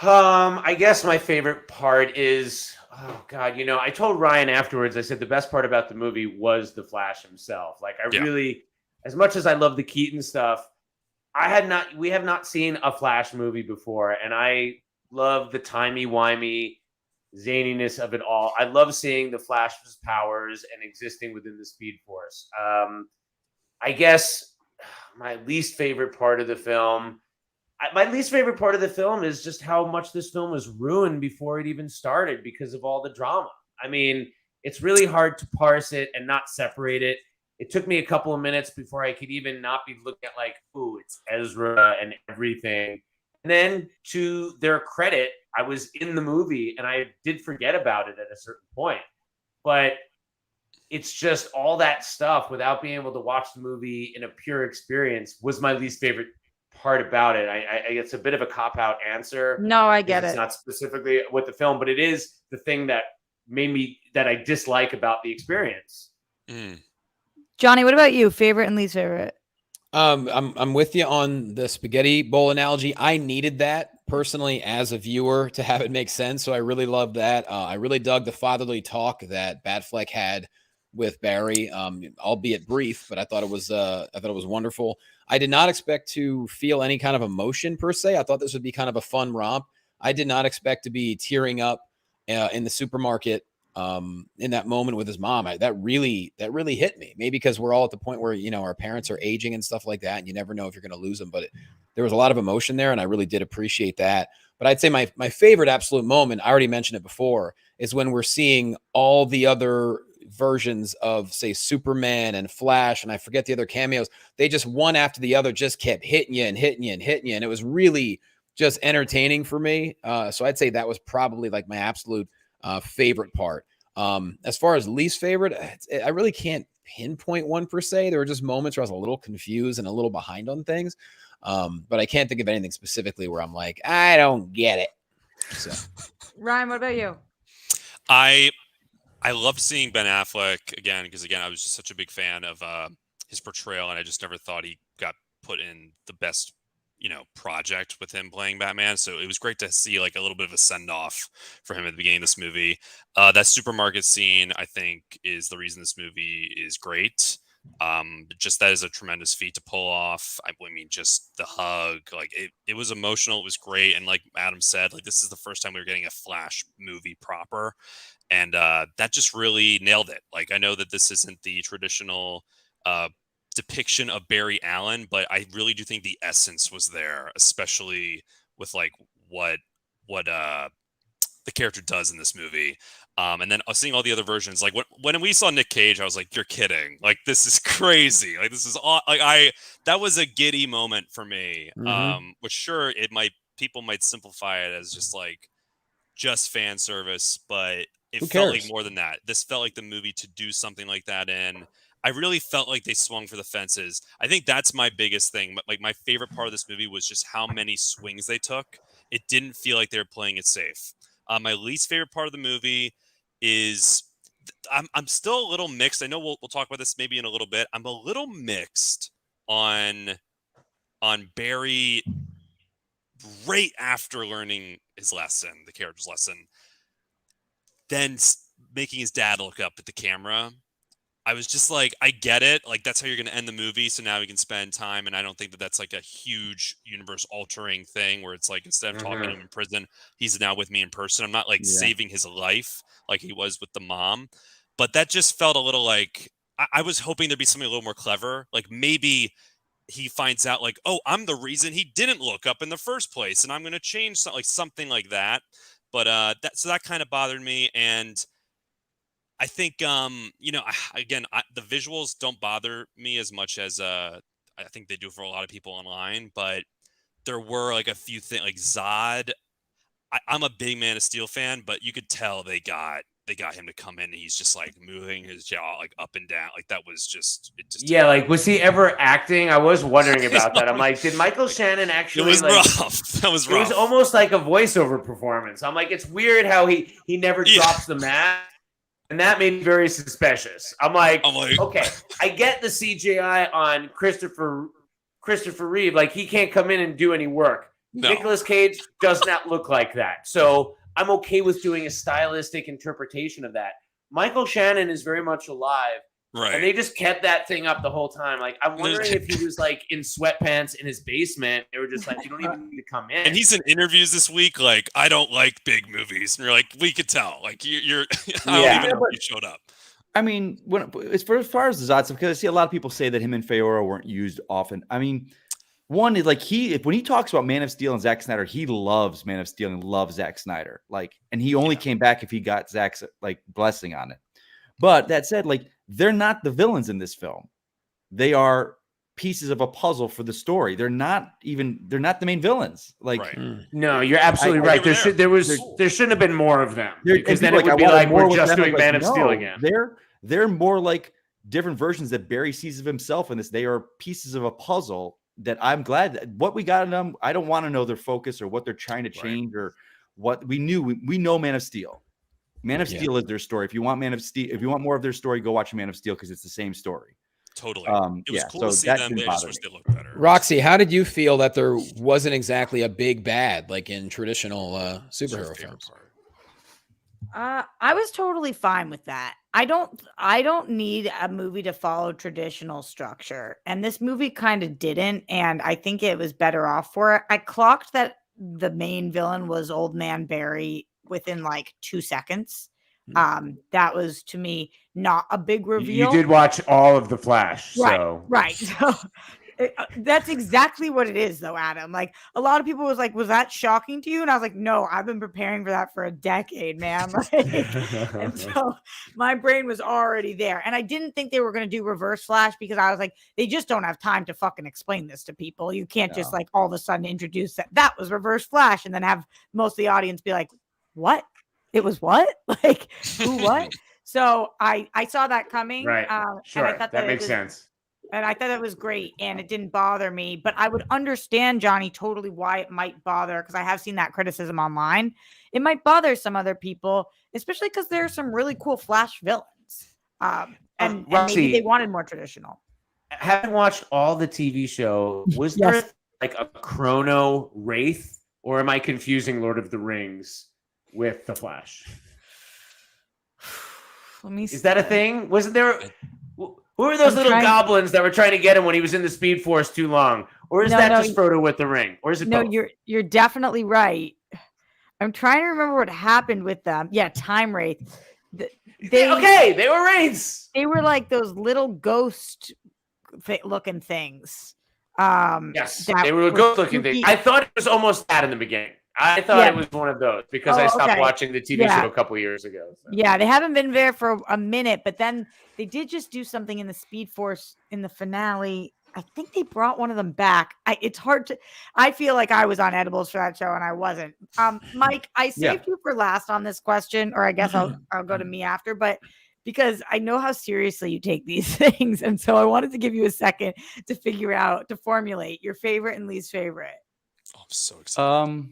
I guess my favorite part is, oh God, I told Ryan afterwards, I said the best part about the movie was the Flash himself. Like really, as much as I love the Keaton stuff, we have not seen a Flash movie before. And I love the timey-wimey zaniness of it all. I love seeing the Flash's powers and existing within the Speed Force. I guess my least favorite part of the film, is just how much this film was ruined before it even started because of all the drama. I mean, it's really hard to parse it and not separate it. It took me a couple of minutes before I could even not be looking at like, ooh, it's Ezra and everything. And then to their credit, I was in the movie and I did forget about it at a certain point. But it's just all that stuff without being able to watch the movie in a pure experience was my least favorite part about it. It's a bit of a cop-out answer. No, I get it. It's not specifically with the film, but it is the thing that I dislike about the experience. Johnny, what about you? Favorite and least favorite? I'm with you on the spaghetti bowl analogy. I needed that personally as a viewer to have it make sense. So I really loved that. I really dug the fatherly talk that Batfleck had with Barry, albeit brief, but I thought it was wonderful. I did not expect to feel any kind of emotion per se. I thought this would be kind of a fun romp. I did not expect to be tearing up in the supermarket in that moment with his mom. That really hit me. Maybe because we're all at the point where, our parents are aging and stuff like that, and you never know if you're going to lose them. But there was a lot of emotion there, and I really did appreciate that. But I'd say my favorite absolute moment, I already mentioned it before, is when we're seeing all the other versions of, say, Superman and Flash, and I forget the other cameos. They just one after the other just kept hitting you, and it was really just entertaining for me. So I'd say that was probably like my absolute favorite part. As far as least favorite, I really can't pinpoint one per se. There were just moments where I was a little confused and a little behind on things. But I can't think of anything specifically where I'm like, I don't get it. So Ryan, what about you? I loved seeing Ben Affleck again, because again, I was just such a big fan of his portrayal, and I just never thought he got put in the best, project with him playing Batman. So it was great to see like a little bit of a send off for him at the beginning of this movie. That supermarket scene, I think, is the reason this movie is great. Just that is a tremendous feat to pull off. I mean, just the hug, like it was emotional. It was great. And like Adam said, like this is the first time we were getting a Flash movie proper. And that just really nailed it. Like, I know that this isn't the traditional depiction of Barry Allen, but I really do think the essence was there, especially with like what the character does in this movie. And then seeing all the other versions, like when we saw Nick Cage, I was like, you're kidding. Like, this is crazy. Like, this is all like that was a giddy moment for me. Which sure, people might simplify it as just fan service, but it felt like more than that. This felt like the movie to do something like that in. I really felt like they swung for the fences. I think that's my biggest thing. Like, my favorite part of this movie was just how many swings they took. It didn't feel like they were playing it safe. My least favorite part of the movie is I'm still a little mixed. I know we'll talk about this maybe in a little bit. I'm a little mixed on Barry right after learning his lesson, the character's lesson, then making his dad look up at the camera. I was just like, I get it. Like, that's how you're going to end the movie. So now we can spend time. And I don't think that that's like a huge universe altering thing where it's like, instead of talking to him in prison, he's now with me in person. I'm not like saving his life like he was with the mom. But that just felt a little like, I was hoping there'd be something a little more clever. Like maybe he finds out like, oh, I'm the reason he didn't look up in the first place. And I'm going to change something like that. But so that kind of bothered me. And I think, again, the visuals don't bother me as much as I think they do for a lot of people online. But there were like a few things, like Zod. I'm a big Man of Steel fan, but you could tell they got him to come in and he's just like moving his jaw like up and down. Like that was just like was he ever acting? I was wondering about that. I'm like, did Michael Shannon actually? It was rough. That was rough. It was almost like a voiceover performance. I'm like, it's weird how he never drops the mask. And that made me very suspicious. I'm like, okay, I get the CGI on Christopher Reeve. Like, he can't come in and do any work. No. Nicolas Cage does not look like that. So I'm okay with doing a stylistic interpretation of that. Michael Shannon is very much alive. Right. And they just kept that thing up the whole time. Like, I'm wondering if he was like in sweatpants in his basement. They were just like, you don't even need to come in. And he's in interviews this week. Like, I don't like big movies. And you're like, we could tell. Like, you're I don't even know if you showed up. I mean, as far as the Zod stuff, because I see a lot of people say that him and Feora weren't used often. I mean, one is like when he talks about Man of Steel and Zack Snyder, he loves Man of Steel and loves Zack Snyder. Like, and he only came back if he got Zack's like blessing on it. But that said, like, they're not the villains in this film. They are pieces of a puzzle for the story. They're not the main villains. Like, no, you're absolutely right. There shouldn't have been more of them, because then it would be like we're just doing Man of Steel again. They're more like different versions that Barry sees of himself in this. They are pieces of a puzzle that I'm glad that what we got in them. I don't want to know their focus or what they're trying to change or what we knew. We know Man of Steel. Man of Steel is their story. If you want more of their story, go watch Man of Steel because it's the same story. Totally. It was cool to see them. They just wish they looked better. Roxy, how did you feel that there wasn't exactly a big bad like in traditional superhero films? I was totally fine with that. I don't need a movie to follow traditional structure, and this movie kind of didn't, and I think it was better off for it. I clocked that the main villain was Old Man Barry within like 2 seconds. That was, to me, not a big reveal. You did watch all of The Flash. Right. So that's exactly what it is, though, Adam. Like, a lot of people was like, was that shocking to you? And I was like, no, I've been preparing for that for a decade, man. And so my brain was already there. And I didn't think they were going to do Reverse Flash because I was like, they just don't have time to fucking explain this to people. You can't just like all of a sudden introduce that was Reverse Flash and then have most of the audience be like, what? It was what? Like, who, what? So I saw that coming. Right. Sure. And I thought that makes sense. And I thought it was great and it didn't bother me, but I would understand, Johnny, totally why it might bother, because I have seen that criticism online. It might bother some other people, especially because there are some really cool Flash villains. And maybe they wanted more traditional. Having watched all the TV show, was there like a Chrono Wraith, or am I confusing Lord of the Rings with the Flash? Let me see. Is that a thing? Wasn't there? Who were those little goblins that were trying to get him when he was in the Speed Force too long? Or is that just Frodo with the ring? Or is it both? You're definitely right. I'm trying to remember what happened with them. Yeah, Time Wraith. They were wraiths. They were like those little ghost looking things. Yes, they were ghost looking things. I thought it was almost that in the beginning. I thought it was one of those because I stopped watching the TV show a couple years ago. So. Yeah, they haven't been there for a minute, but then they did just do something in the Speed Force in the finale. I think they brought one of them back. It's hard to. I feel like I was on edibles for that show and I wasn't. Mike, I saved you for last on this question, or I guess I'll go to me after, but because I know how seriously you take these things, and so I wanted to give you a second to formulate your favorite and least favorite. Oh, I'm so excited.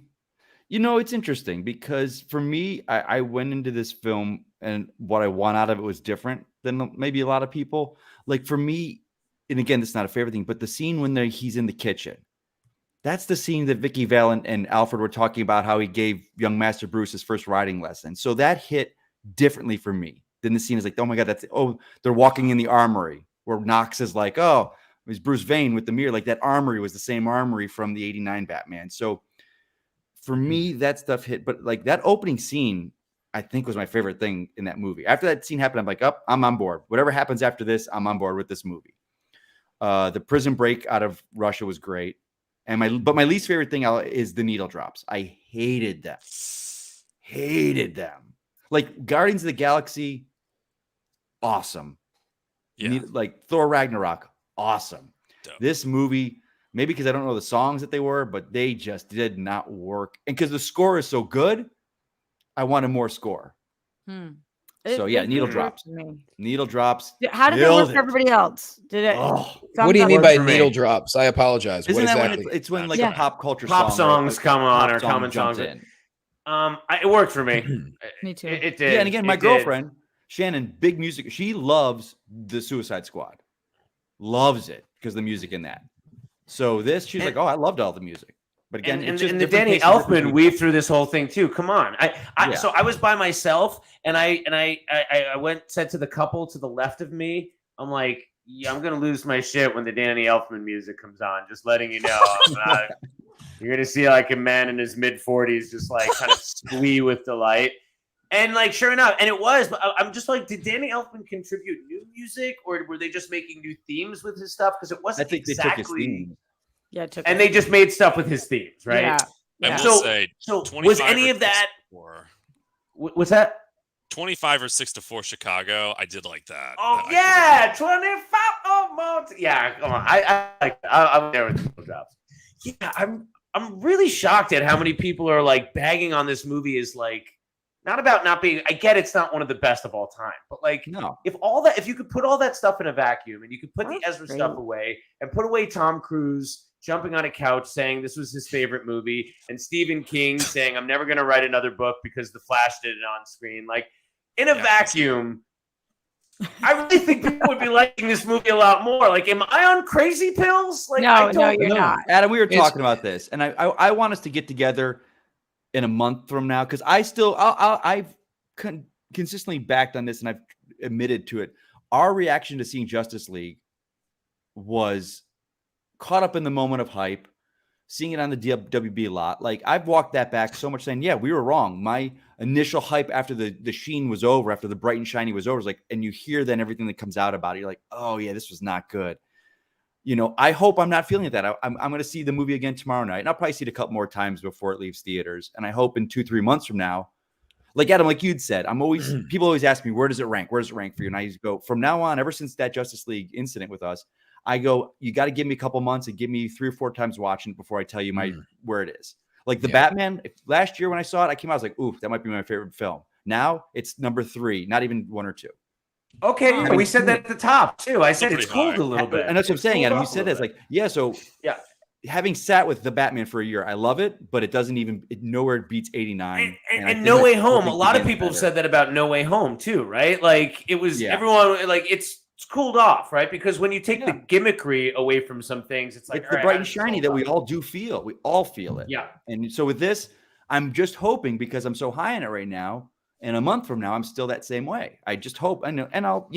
It's interesting because for me, I went into this film and what I want out of it was different than maybe a lot of people. Like for me, and again, this is not a favorite thing, but the scene when he's in the kitchen, That's the scene that Vicky Vale and Alfred were talking about, how he gave young Master Bruce his first riding lesson. So that hit differently for me than the scene is like, oh my God, they're walking in the armory where Knox is like, oh, it was Bruce Wayne with the mirror. Like that armory was the same armory from the 89 Batman. So for me, that stuff hit, but like that opening scene, I think was my favorite thing in that movie. After that scene happened, I'm like, oh, I'm on board. Whatever happens after this, I'm on board with this movie. The prison break out of Russia was great. And my least favorite thing is the needle drops. I hated them. Like Guardians of the Galaxy, awesome. Yeah. Like Thor Ragnarok, awesome. Dope. This movie, maybe because I don't know the songs that they were, but they just did not work. And because the score is so good, I wanted more score. So yeah, needle drops. Needle drops. How did it work for everybody else? Did it? What do you mean by needle drops? I apologize. Isn't What that exactly? when it's when like a pop culture Pop song, songs come on, or song common jumps songs. in. It worked for me. Me too. It did. Yeah, and again, my It did. girlfriend Shannon, big music. She loves the Suicide Squad, loves it because the music in that. So she's like, oh, I loved all the music. But again, and it's just the different Danny tastes, different Elfman people. weaved through this whole thing too. Come on, Yeah. So I was by myself, and I said to the couple to the left of me, I'm like, yeah, I'm gonna lose my shit when the Danny Elfman music comes on. Just letting you know, you're gonna see like a man in his mid-40s just like kind of squee with delight. And like, sure enough, and it was. But I'm just like, did Danny Elfman contribute new music, or were they just making new themes with his stuff? Because it I wasn't think they took his exactly. theme. Yeah, it took And they just made stuff with his themes, right? Yeah. I Yeah. will say, So 25 was any or of that? 64. What's that? 25 or 6-4 Chicago. I did like that. Oh I yeah, 25 almost. Yeah, come on. I like. I'm there with the drops. Yeah, I'm really shocked at how many people are like bagging on this movie. Is like not about not being. I get it's not one of the best of all time, but like No, if you could put all that stuff in a vacuum and you could put the That's Ezra great. stuff away and put away Tom Cruise jumping on a couch saying this was his favorite movie, and Stephen King saying I'm never going to write another book because The Flash did it on screen, like in a Yeah. vacuum. I really think people would be liking this movie a lot more. Like, am I on crazy pills? Like, I No, don't you're not. Adam, we were It's- talking about this, and I want us to get together in a month from now because I've consistently backed on this, and I've admitted to it. Our reaction to seeing Justice League was caught up in the moment of hype, seeing it on the WB lot. Like I've walked that back so much, saying, "Yeah, we were wrong." My initial hype after the sheen was over, after the bright and shiny was over, was like, and you hear then everything that comes out about it, you're like, "Oh yeah, this was not good." You know, I hope I'm not feeling that. I'm going to see the movie again tomorrow night, and I'll probably see it a couple more times before it leaves theaters. And I hope in 2-3 months from now, like Adam, like you'd said, people always ask me, where does it rank? Where does it rank for you? And I used to go, from now on, ever since that Justice League incident with us, I go, you got to give me a couple months and give me 3 or 4 times watching it before I tell you where it is. Like the Batman, last year when I saw it, I came out, I was like, ooh, that might be my favorite film. Now it's number 3, not even 1 or 2. Okay, we said that at the top too. I said Pretty it's cooled high. a little bit. And that's what I'm It's saying, cooled Adam. You off a said little that. It's bit. like, yeah, so Yeah. having sat with the Batman for a year, I love it, but it doesn't even, nowhere beats 89. And I think No Way it's Home. A perfect lot of again people have better. said that about No Way Home too, right? Like it was everyone like it's cooled off, right? Because when you take the gimmickry away from some things, it's like it's the bright and shiny that we all do feel. We all feel it. Yeah. And so with this, I'm just hoping, because I'm so high on it right now, and a month from now, I'm still that same way. I just hope, and I'll,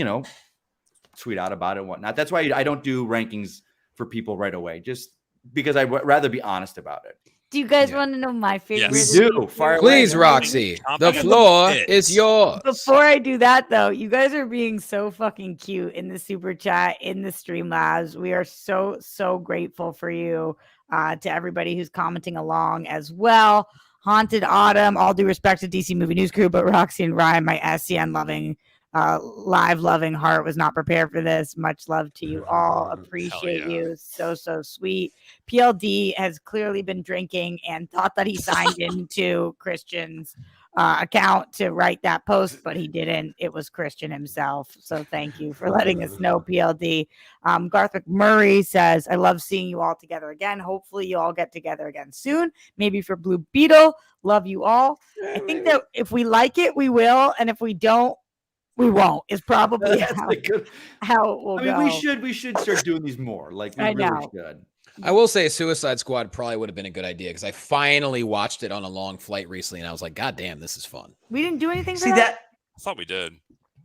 tweet out about it and whatnot. That's why I don't do rankings for people right away, just because I'd rather be honest about it. Do you guys want to know my favorite? Yes. We do. Fire away. Please, Roxy, Top the of the floor pit. is yours. Before I do that, though, you guys are being so fucking cute in the super chat, in the Streamlabs. We are so, so grateful for you, to everybody who's commenting along as well. Haunted Autumn, all due respect to DC Movie News Crew, but Roxy and Ryan, my SCN loving, live loving heart was not prepared for this. Much love to you all. Appreciate yeah. you. So, so sweet. PLD has clearly been drinking and thought that he signed into Christian's account to write that post, but he didn't. It was Christian himself. So thank you for letting us know, PLD. Garth McMurray says, I love seeing you all together again. Hopefully you all get together again soon. Maybe for Blue Beetle. Love you all. I think that if we like it, we will. And if we don't, we won't, is probably That's how a good. it will I mean, go. we should start doing these more. Like we I really know. should. I will say Suicide Squad probably would have been a good idea because I finally watched it on a long flight recently, and I was like, God damn, this is fun. We didn't do anything for See that? I thought we did.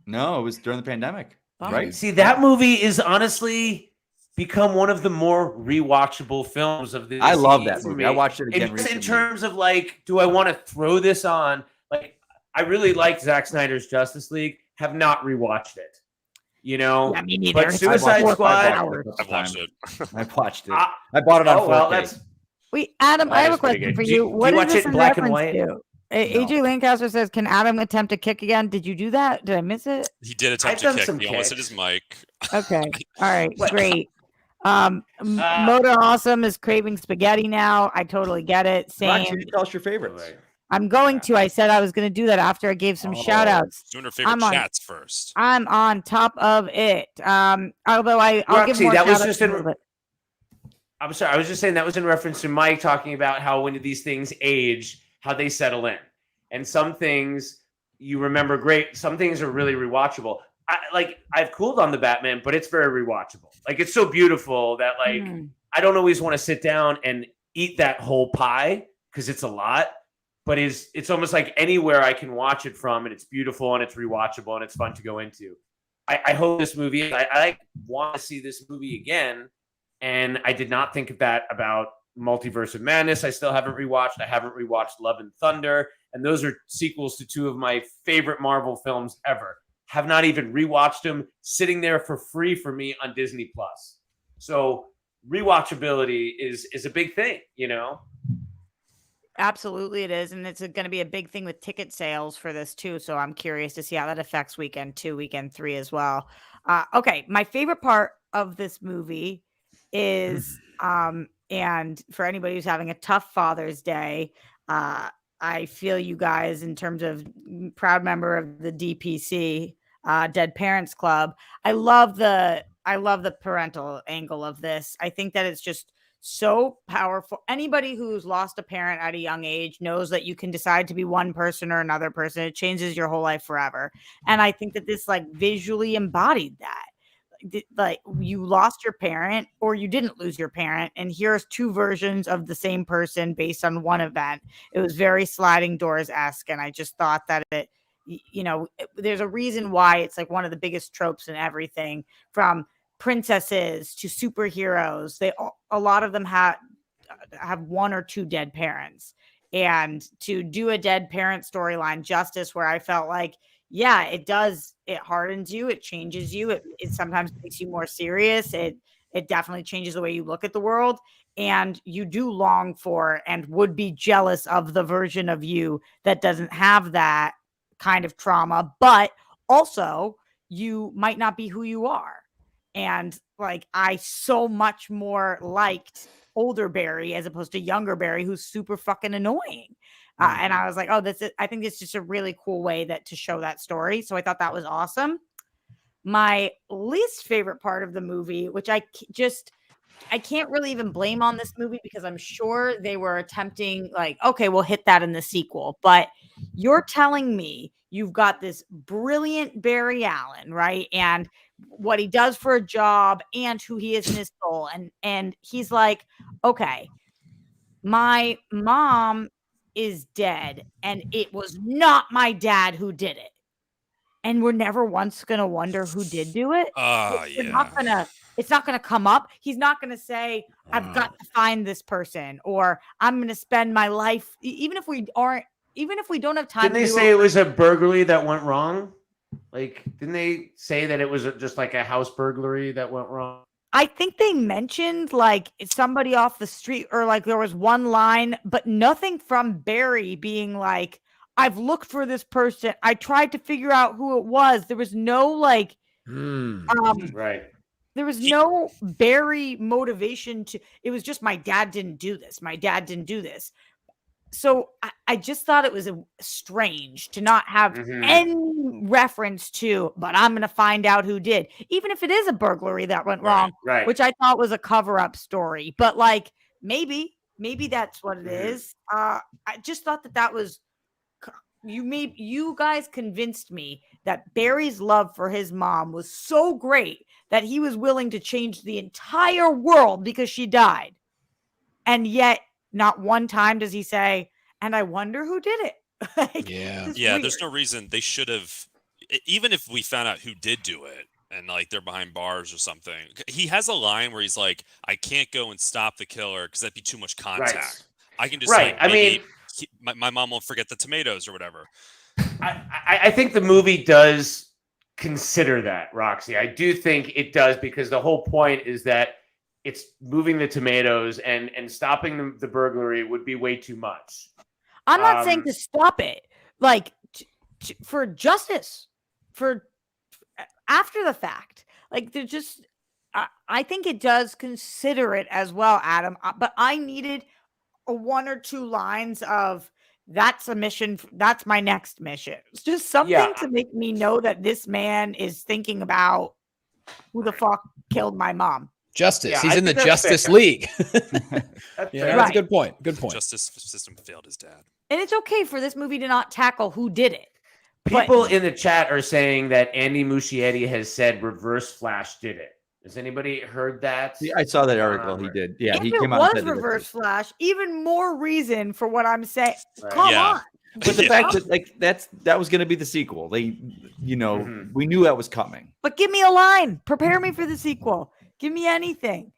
No, it was during the pandemic, Bummer. right? See, that movie is honestly become one of the more rewatchable films of the I love DCU that for movie. me. I watched it again And just recently. in terms of like, do I want to throw this on? Like, I really liked Zack Snyder's Justice League. Have not rewatched it. You know, Yeah, me neither. but It's Suicide like 4 or 5 Squad- hours. I've watched it. I watched it. Ah, I bought it on 4K. oh well, that's Wait, Adam, I That have a is pretty question good. for Do you- you. do What you is watch this it in black and reference white? to? AJ Lancaster says, "Can Adam attempt to kick again?" Did you do that? Did I miss it? He did attempt I've to done kick. some He almost hit kicks. his mic. Okay. All right. What? Great. Motor Awesome is craving spaghetti now. I totally get it. Roxy, Same. you tell us your favorites. I'm going to. I said I was going to do that after I gave some shout outs. Doing her favorite I'm on- chats first. I'm on top of it. Although I'll give Roxy, more that was shout-outs just in a in- little bit. I'm sorry. I was just saying that was in reference to Mike talking about how when these things age, how they settle in. And some things you remember great. Some things are really rewatchable. I've cooled on the Batman, but it's very rewatchable. Like, it's so beautiful that like Mhm. I don't always want to sit down and eat that whole pie because it's a lot. But it's almost like anywhere I can watch it from, and it's beautiful and it's rewatchable and it's fun to go into. I hope this movie. I want to see this movie again. And I did not think of that about Multiverse of Madness. I still haven't rewatched. I haven't rewatched Love and Thunder. And those are sequels to two of my favorite Marvel films ever. Have not even rewatched them, sitting there for free for me on Disney Plus. So rewatchability is a big thing, you know? Absolutely, it is, and it's going to be a big thing with ticket sales for this too. So I'm curious to see how that affects weekend 2, weekend 3 as well. Okay, my favorite part of this movie is, and for anybody who's having a tough Father's Day, I feel you guys in terms of proud member of the DPC, Dead Parents Club. I love the parental angle of this. I think that it's just so powerful. Anybody who's lost a parent at a young age knows that you can decide to be one person or another person. It changes your whole life forever. And I think that this like visually embodied that. Like, you lost your parent or you didn't lose your parent, and here's two versions of the same person based on one event. It was very sliding doors-esque, and I just thought that there's a reason why it's like one of the biggest tropes in everything, from princesses to superheroes. A lot of them have one or two dead parents, and to do a dead parent storyline justice, where I felt like, yeah, it hardens you, it changes you, it sometimes makes you more serious, it definitely changes the way you look at the world, and you do long for and would be jealous of the version of you that doesn't have that kind of trauma, but also you might not be who you are. And like, I so much more liked older Barry as opposed to younger Barry, who's super fucking annoying. And I was like, oh, I think it's just a really cool way to show that story. So I thought that was awesome. My least favorite part of the movie, which I can't really even blame on this movie, because I'm sure they were attempting like, okay, we'll hit that in the sequel. But you're telling me you've got this brilliant Barry Allen, right? And what he does for a job and who he is in his soul. And he's like, okay, my mom is dead and it was not my dad who did it. And we're never once going to wonder who did do it. Yeah. It's not going to come up. He's not going to say, I've got to find this person, or I'm going to spend my life, even if we don't have time. Didn't they say it was a burglary that went wrong? Like, didn't they say that it was just like a house burglary that went wrong? I think they mentioned like somebody off the street, or like there was one line, but nothing from Barry being like, I've looked for this person, I tried to figure out who it was. There was no like, Right. there was no Barry motivation it was just, my dad didn't do this. My dad didn't do this. So I just thought it was strange to not have any reference to, but I'm going to find out who did, even if it is a burglary that went wrong, Right. which I thought was a cover-up story. But like, maybe that's what it is. I just thought that was, you guys convinced me that Barry's love for his mom was so great that he was willing to change the entire world because she died. And yet not one time does he say, and I wonder who did it. Like, Yeah. it's Yeah, weird. there's no reason they should have. Even if we found out who did do it, and like they're behind bars or something, he has a line where he's like, "I can't go and stop the killer because that'd be too much contact. I can just Right. like I mean, my mom won't forget the tomatoes or whatever." I think the movie does consider that, Roxy. I do think it does, because the whole point is that it's moving the tomatoes, and stopping the burglary would be way too much. I'm not saying Um, to stop it, like for justice, for after the fact. Like they're just, I think it does consider it as well, Adam. But I needed a 1 or 2 lines of that's a mission. That's my next mission. It's just something Yeah. to make me know that this man is thinking about who the fuck killed my mom. Justice. Yeah, He's I in the think that's Justice fair. League. That's Yeah, fair. that's Right. a good point. Good point. Justice system failed his dad. And it's okay for this movie to not tackle who did it. But- People in the chat are saying that Andy Muschietti has said Reverse Flash did it. Has anybody heard that? Yeah, I saw that article. He did. Yeah, if he it came out and was said that. Reverse Flash, even more reason for what I'm saying. Right. Come Yeah. on. But the Yeah. fact that like that was going to be the sequel. They, Mhm. we knew that was coming. But give me a line. Prepare me for the sequel. Give me anything.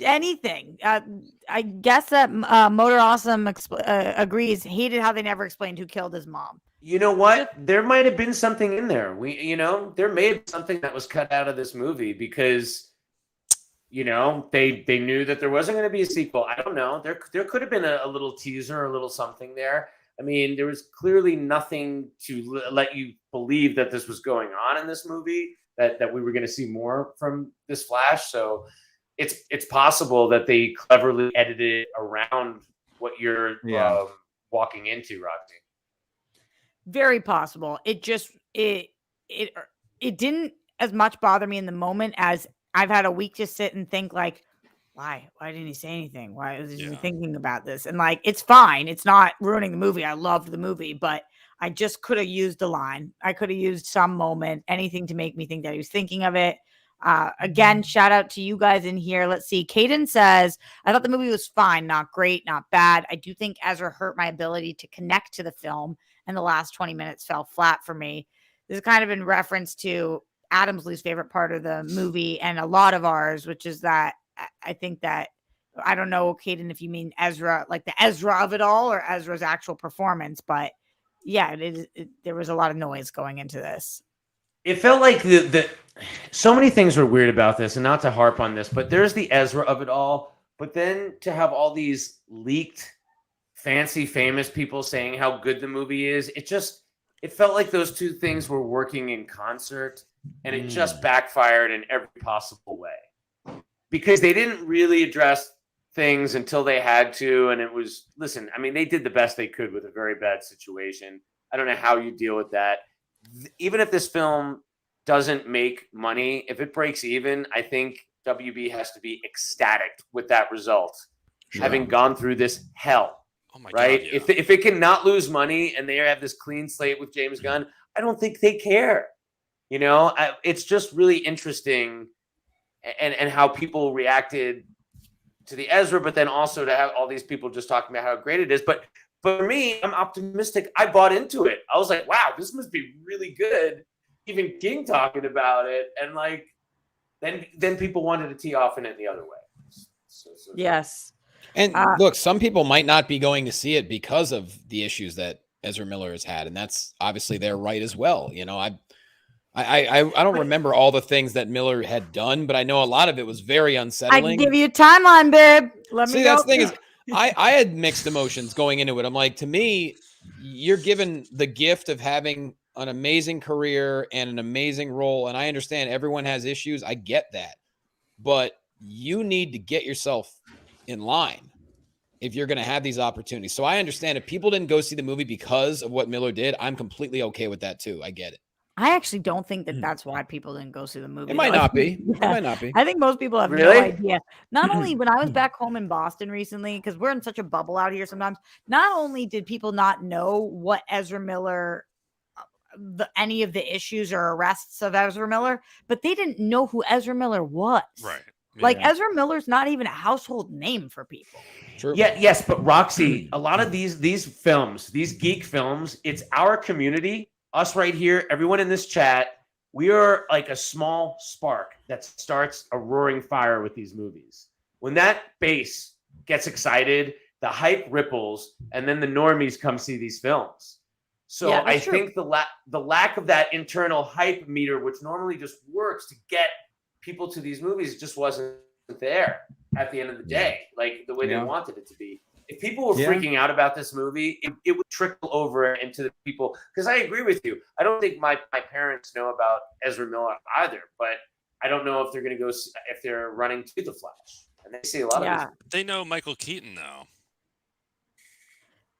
Anything. I guess that Motor Awesome agrees. Hated how they never explained who killed his mom. You know what? There might have been something in there. There may have been something that was cut out of this movie because, they knew that there wasn't going to be a sequel. I don't know. There could have been a little teaser, a little something there. I mean, there was clearly nothing to let you believe that this was going on in this movie, that we were going to see more from this Flash. So it's possible that they cleverly edited around what you're Yeah. walking into, Roxy. Very possible. It just it didn't as much bother me in the moment as I've had a week to sit and think like, why didn't he say anything? Why is he Yeah. thinking about this? And like, it's fine. It's not ruining the movie. I loved the movie, but I just could have used a line. I could have used some moment, anything to make me think that he was thinking of it. Again, shout out to you guys in here. Let's see. Caden says, I thought the movie was fine, not great, not bad. I do think Ezra hurt my ability to connect to the film, and the last 20 minutes fell flat for me. This is kind of in reference to Adam's least favorite part of the movie and a lot of ours, which is that I think that, I don't know, Caden, if you mean Ezra, like the Ezra of it all, or Ezra's actual performance, but yeah, there was a lot of noise going into this. It felt like so many things were weird about this, and not to harp on this, but there's the Ezra of it all. But then to have all these leaked, fancy, famous people saying how good the movie is, it felt like those two things were working in concert, and it just backfired in every possible way. Because they didn't really address things until they had to, and it was, listen, I mean, they did the best they could with a very bad situation. I don't know how you deal with that. Even if this film doesn't make money, if it breaks even, I think WB has to be ecstatic with that result, having gone through this hell. Oh my right? God, yeah. If it can not lose money and they have this clean slate with James Gunn, I don't think they care. It's just really interesting, and how people reacted to the Ezra, but then also to have all these people just talking about how great it is. But for me, I'm optimistic. I bought into it. I was like, wow, this must be really good. Even King talking about it, and like, then people wanted to tee off in it the other way. So Yes. And look, some people might not be going to see it because of the issues that Ezra Miller has had, and that's obviously their right as well. I don't remember all the things that Miller had done, but I know a lot of it was very I unsettling. can give you a timeline, babe. Let me See, go. that's the thing is, I had mixed emotions going into it. I'm like, to me, you're given the gift of having an amazing career and an amazing role, and I understand everyone has issues. I get that, but you need to get yourself in line if you're going to have these opportunities. So I understand if people didn't go see the movie because of what Miller did, I'm completely okay with that too. I get it. I actually don't think that that's why people didn't go see the movie. It might though. I not be. think- It might not be. I think most people have no Really? idea. Not only when I was back home in Boston recently, because we're in such a bubble out here sometimes, not only did people not know what Ezra Miller, any of the issues or arrests of Ezra Miller, but they didn't know who Ezra Miller was. Right. Like Yeah. Ezra Miller's not even a household name for people. True. Yeah, yes, but Roxy, a lot of these films, these geek films, it's our community, us right here, everyone in this chat. We are like a small spark that starts a roaring fire with these movies. When that base gets excited, the hype ripples, and then the normies come see these films. So Yeah, I that's true. think the lack of that internal hype meter, which normally just works to get people to these movies, just wasn't there at the end of the day, like the way they wanted it to be. If people were freaking out about this movie, it would trickle over into the people. Because I agree with you. I don't think my parents know about Ezra Miller either, but I don't know if they're going to go, if they're running to The Flash. And they see a lot of these. They know Michael Keaton though.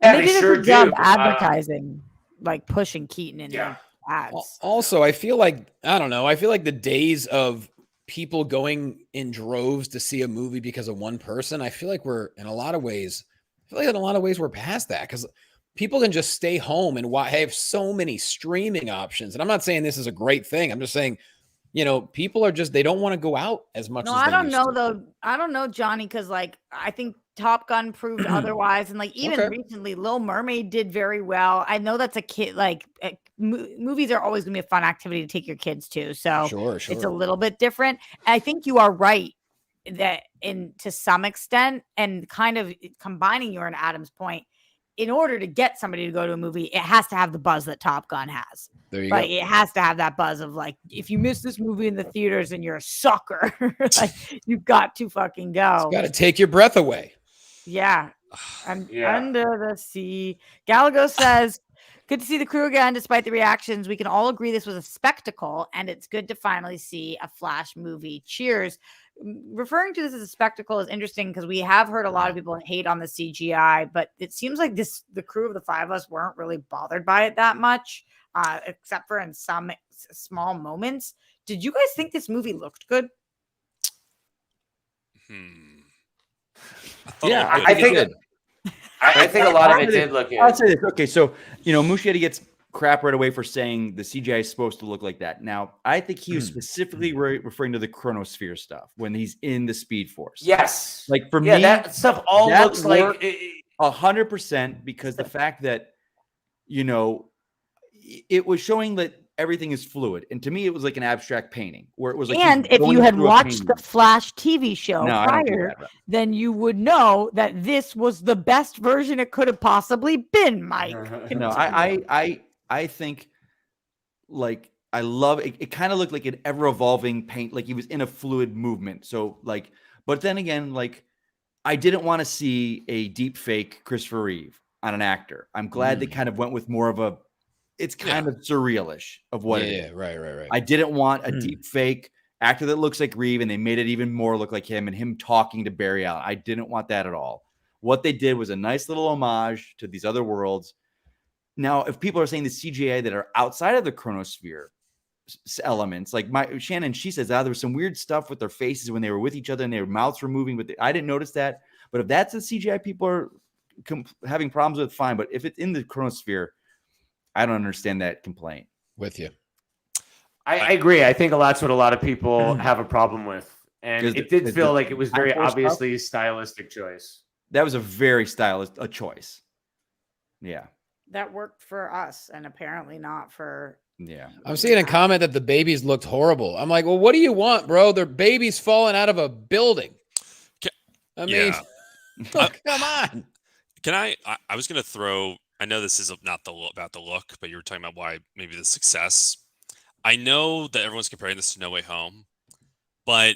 Yeah, They did sure a good job do. advertising, like pushing Keaton in Yeah. their ads. Also, I feel like, I don't know, I feel like the days of people going in droves to see a movie because of one person, I feel like we're past that, because people can just stay home and have so many streaming options. And I'm not saying this is a great thing. I'm just saying, people are just, they don't want to go out as much No, as I they don't used know to. though. I don't know, Johnny, because like I think Top Gun proved otherwise, and like even Okay. recently, Little Mermaid did very well. I know that's a kid. Like movies are always gonna be a fun activity to take your kids to, so Sure. it's a little bit different. I think you are right that to some extent, and kind of combining your and Adam's point, in order to get somebody to go to a movie, it has to have the buzz that Top Gun has. There you Like go. it has to have that buzz of like, if you miss this movie in the theaters and you're a sucker, like you've got to fucking go. Got to take your breath away. Yeah. And Yeah. Under the Sea. Galago says, good to see the crew again, despite the reactions. We can all agree this was a spectacle, and it's good to finally see a Flash movie. Cheers. Referring to this as a spectacle is interesting because we have heard a lot of people hate on the CGI, but it seems like the crew of the five of us weren't really bothered by it that much, except for in some small moments. Did you guys think this movie looked good? I thought it looked I good. think I think a lot of it did look good. I'll say this. Okay, so Muschietti gets crap right away for saying the CGI is supposed to look like that. Now, I think he was specifically referring to the Chronosphere stuff when he's in the Speed Force. Yes. Like for Yeah, me, that stuff all that looks like worked 100%, because the fact that it was showing that everything is fluid, and to me, it was like an abstract painting where it was like. And he's if you going had through a watched the painting. Flash TV show No, I don't do prior, that, right. then you would know that this was the best version it could have possibly been, Mike. No, I think like I love it. It kind of looked like an ever evolving paint, like he was in a fluid movement. So like, but then again, like I didn't want to see a deep fake Christopher Reeve on an actor. I'm glad they kind of went with more of a, it's kind of surrealish of what it is. Yeah, right. I didn't want a deep fake actor that looks like Reeve, and they made it even more look like him and him talking to Barry Allen. I didn't want that at all. What they did was a nice little homage to these other worlds. Now, if people are saying the CGI that are outside of the Chronosphere elements, like Shannon, she says, there was some weird stuff with their faces when they were with each other and their mouths were moving, but I didn't notice that. But if that's the CGI people are having problems with, fine. But if it's in the Chronosphere, I don't understand that complaint. With you. I agree. I think that's what a lot of people have a problem with. And it did feel like it was very obviously stylistic choice. That was a very stylish choice. Yeah. That worked for us, and apparently not for. Yeah. I'm seeing a comment that the babies looked horrible. I'm like, well, what do you want, bro? They're babies falling out of a building. I mean, come on. Can I was going to throw, I know this is not about the look, but you were talking about why maybe the success. I know that everyone's comparing this to No Way Home, but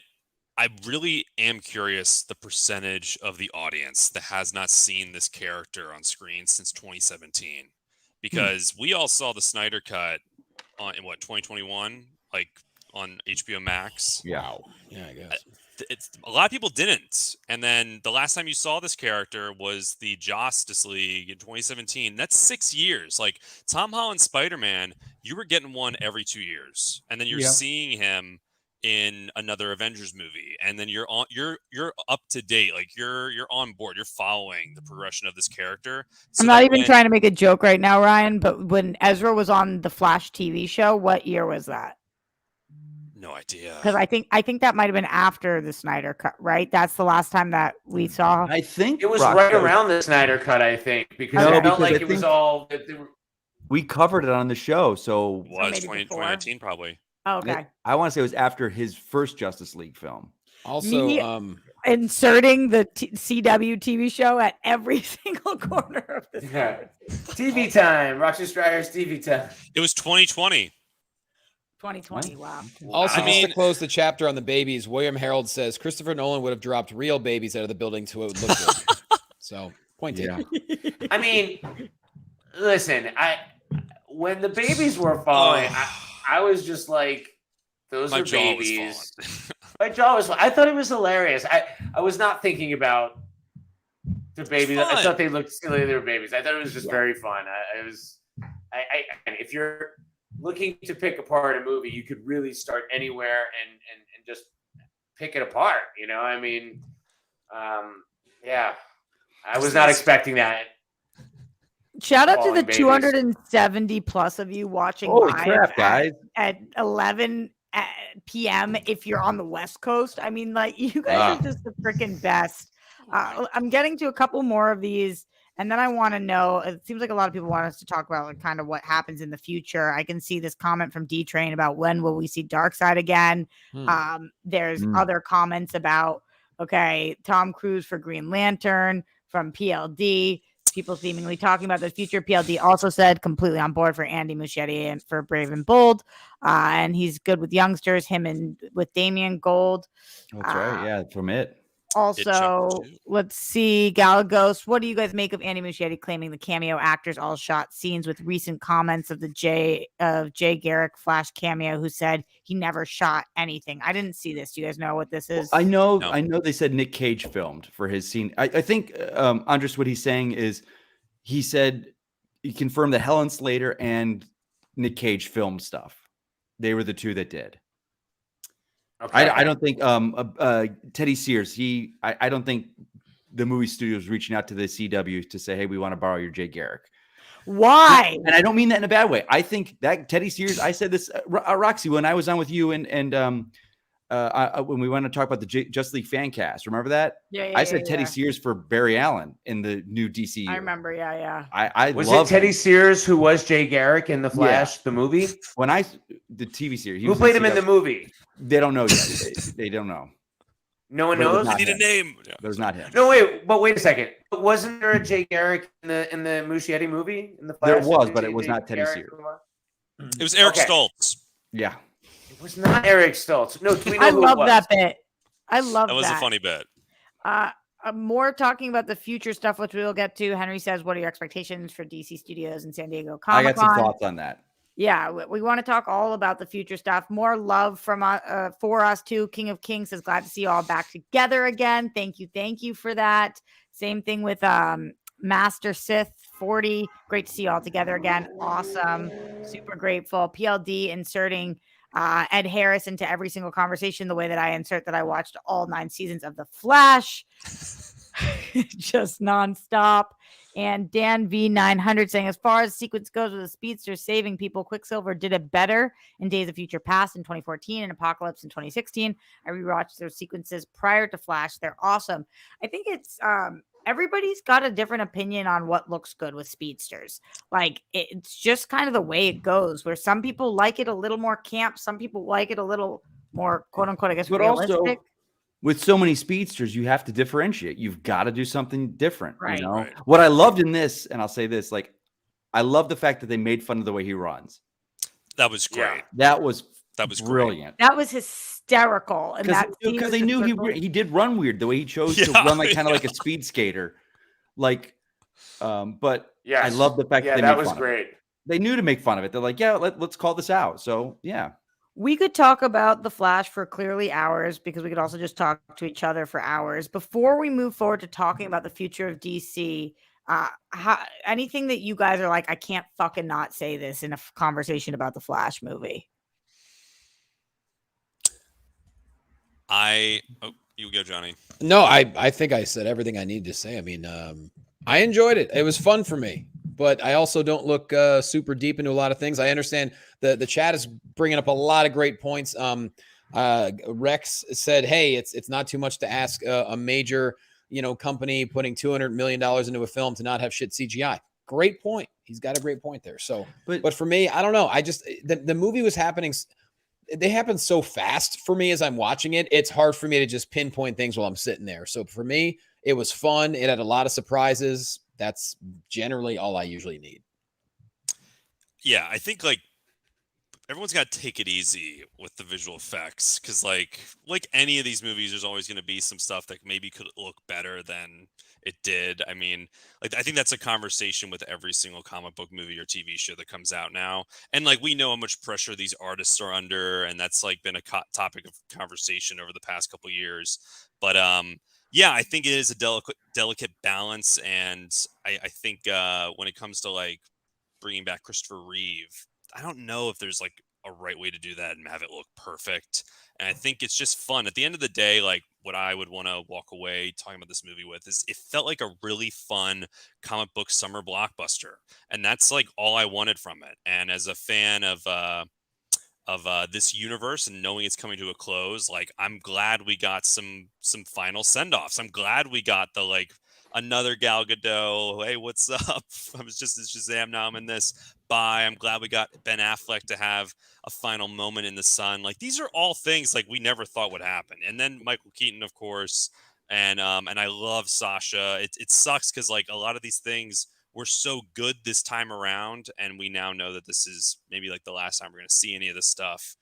I really am curious the percentage of the audience that has not seen this character on screen since 2017, because we all saw the Snyder Cut in 2021, like on HBO Max. Yeah. Yeah, I guess. A lot of people didn't, and then the last time you saw this character was the Justice League in 2017. That's 6 years. Like Tom Holland's Spider-Man, you were getting one every 2 years, and then you're seeing him in another Avengers movie, and then you're up to date, like you're on board, you're following the progression of this character. So I'm not even trying to make a joke right now, Ryan, but when Ezra was on the Flash TV show, what year was that? no idea. Because I think that might have been after the Snyder Cut, right? That's the last time that we saw. I think It was Rock right Cut- around the Snyder Cut, I think, because No, it felt because like I it was think- all. we covered it on the show, so Was maybe 2019 probably. Oh, okay. I want to say it was after his first Justice League film. Also, Me- Inserting the CW TV show at every single corner of this. Yeah. conversation. TV time. Roxy Strier's TV time. It was 2020. 2020. Wow. Also, I just mean- to close the chapter on the babies, William Harold says Christopher Nolan would have dropped real babies out of the building to it would look good. So, point taken. Yeah. I mean, listen, when the babies were falling, I was just like, those My are jaw was babies. falling. My jaw was. I thought it was hilarious. I was not thinking about the babies. I fun. thought they looked silly. They were babies. I thought it was just very fun. And if you're looking to pick apart a movie, you could really start anywhere and just pick it apart. You know, I mean, yeah, I was not expecting that. Shout out to Falling the babies. 270 plus of you watching Holy live crap, guys! at 11 p.m. if you're on the West Coast. I mean, like, you guys are just the freaking best. I'm getting to a couple more of these, and then I want to know. It seems like a lot of people want us to talk about like kind of what happens in the future. I can see this comment from D Train about when will we see Darkseid again. There's other comments about Tom Cruise for Green Lantern from PLD. People seemingly talking about the future. PLD also said completely on board for Andy Muschietti and for Brave and Bold, and he's good with youngsters. Him and with Damian Gold. That's right. Yeah, from it. Also, too. let's see, Galagos. What do you guys make of Andy Muschietti claiming the cameo actors all shot scenes with recent comments of the Jay Garrick Flash cameo, who said he never shot anything? I didn't see this. Do you guys know what this is? I know. No. I know. They said Nick Cage filmed for his scene. I think Andres, what he's saying is, he said he confirmed that Helen Slater and Nick Cage filmed stuff. They were the two that did. Okay. I don't think Teddy Sears. I don't think the movie studio is reaching out to the CW to say, "Hey, we want to borrow your Jay Garrick." Why? And I don't mean that in a bad way. I think that Teddy Sears. I said this, Roxy, when I was on with you and when we went to talk about the Just League fan cast. Remember that? Yeah, I said Teddy Sears for Barry Allen in the new DCU. I remember. Yeah. I Was love it Teddy him. Sears who was Jay Garrick in The Flash, the movie? When the TV series. he Who was played him in the CW. movie? They don't know yet. They don't know. No one But it was knows. not I need a him. name. Yeah. That was not him. No, wait a second. Wasn't there a Jay Garrick in the Muschietti movie? In the Flash? There was, Did but it Jay was not Teddy Garrick Sears. come on? It was Eric Okay. Stoltz. Yeah. It was not Eric Stoltz. No, do we know I who love it was? that bit. I love That was a funny bit. More talking about the future stuff, which we'll get to. Henry says, "What are your expectations for DC Studios and San Diego I Comic got some Con?" thoughts on that. Yeah, we want to talk all about the future stuff. More love from for us too. King of Kings says, "Glad to see you all back together again. Thank you for that." Same thing with Master Sith 40. Great to see you all together again. Awesome, super grateful. PLD inserting Ed Harris into every single conversation the way that I insert that I watched all 9 seasons of The Flash, just nonstop. And Dan V900 saying, as far as sequence goes with the speedster saving people, Quicksilver did it better in Days of Future Past in 2014 and Apocalypse in 2016. I rewatched those sequences prior to Flash. They're awesome. I think it's everybody's got a different opinion on what looks good with speedsters. Like, it's just kind of the way it goes, where some people like it a little more camp, some people like it a little more, quote unquote, I guess, But realistic. also, with so many speedsters, you have to differentiate. You've got to do something different. Right. You know Right. what I loved in this, and I'll say this: like, I love the fact that they made fun of the way he runs. That was great. Yeah. That was That was great. brilliant. That was hysterical. And that scene Because was they knew hysterical. he did run weird the way he chose to Yeah, run like kind of like a speed skater, like. But Yes. I love the fact Yeah, that they that made was fun of it. great. They knew to make fun of it. They're like, yeah, let's call this out. So yeah. We could talk about the Flash for clearly hours, because we could also just talk to each other for hours. Before we move forward to talking about the future of DC, anything that you guys are like, I can't fucking not say this in a conversation about the Flash movie. You go, Johnny. No, I think I said everything I needed to say. I mean, I enjoyed it. It was fun for me, but I also don't look super deep into a lot of things. I understand the chat is bringing up a lot of great points. Rex said, "Hey, it's not too much to ask a major company putting $200 million into a film to not have shit CGI." Great point. He's got a great point there. So, but for me, I don't know. I just the movie was happening. They happen so fast for me as I'm watching it. It's hard for me to just pinpoint things while I'm sitting there. So for me, it was fun. It had a lot of surprises. That's generally all I usually need. Yeah, I think like everyone's got to take it easy with the visual effects because like any of these movies, there's always going to be some stuff that maybe could look better than it did. I mean, like I think that's a conversation with every single comic book movie or TV show that comes out now. And like we know how much pressure these artists are under, and that's like been a topic of conversation over the past couple of years. But yeah, I think it is a delicate balance, and I think when it comes to like bringing back Christopher Reeve, I don't know if there's like a right way to do that and have it look perfect. And I think it's just fun. At the end of the day, like what I would want to walk away talking about this movie with is it felt like a really fun comic book summer blockbuster. And that's like all I wanted from it. And as a fan of this universe and knowing it's coming to a close, like I'm glad we got some final send-offs. I'm glad we got the like another Gal Gadot. Hey, what's up? I was just in Shazam. Now I'm in this. Bye. I'm glad we got Ben Affleck to have a final moment in the sun. Like these are all things like we never thought would happen. And then Michael Keaton, of course, and I love Sasha. It sucks because like a lot of these things were so good this time around, and we now know that this is maybe like the last time we're going to see any of this stuff.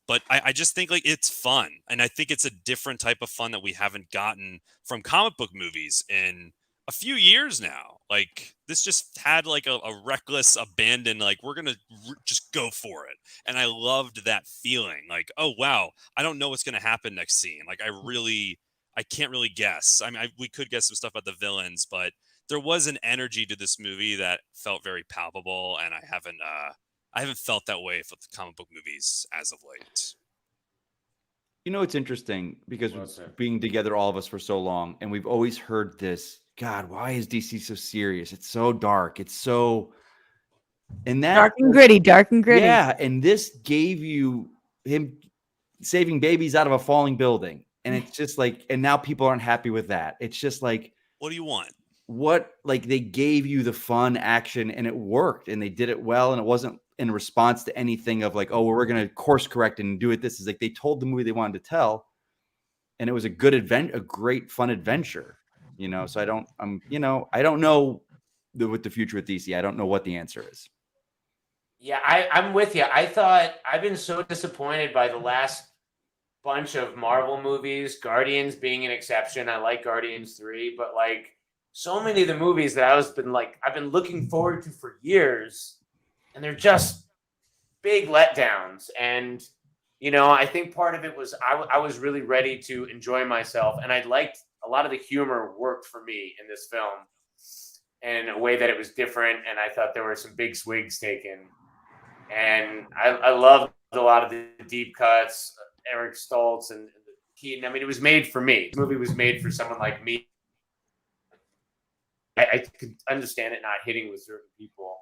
But I just think like it's fun. And I think it's a different type of fun that we haven't gotten from comic book movies in a few years now. Like this just had like a reckless abandon, like we're going to just go for it. And I loved that feeling like, oh, wow, I don't know what's going to happen next scene. Like I can't really guess. I mean, we could guess some stuff about the villains, but there was an energy to this movie that felt very palpable. And I haven't felt that way for the comic book movies as of late. You know, it's interesting because being together, all of us for so long, and we've always heard this, God, why is DC so serious? It's so dark. It's so, and that Dark and gritty. Yeah. And this gave you him saving babies out of a falling building. And it's just like, and now people aren't happy with that. It's just like, what do you want? Like they gave you the fun action and it worked and they did it well. And it wasn't in response to anything of like, oh, well, we're going to course correct and do it. This is like, they told the movie they wanted to tell. And it was a good a great fun adventure, so I don't know what the future with DC. I don't know what the answer is. Yeah, I'm with you. I've been so disappointed by the last bunch of Marvel movies, Guardians being an exception. I like Guardians 3, but like so many of the movies that I've been looking forward to for years, and they're just big letdowns. And, I think part of it was I was really ready to enjoy myself, and I liked a lot of the humor worked for me in this film in a way that it was different, and I thought there were some big swigs taken. And I loved a lot of the deep cuts, Eric Stoltz and Keaton. I mean, it was made for me. The movie was made for someone like me. I could understand it not hitting with certain people.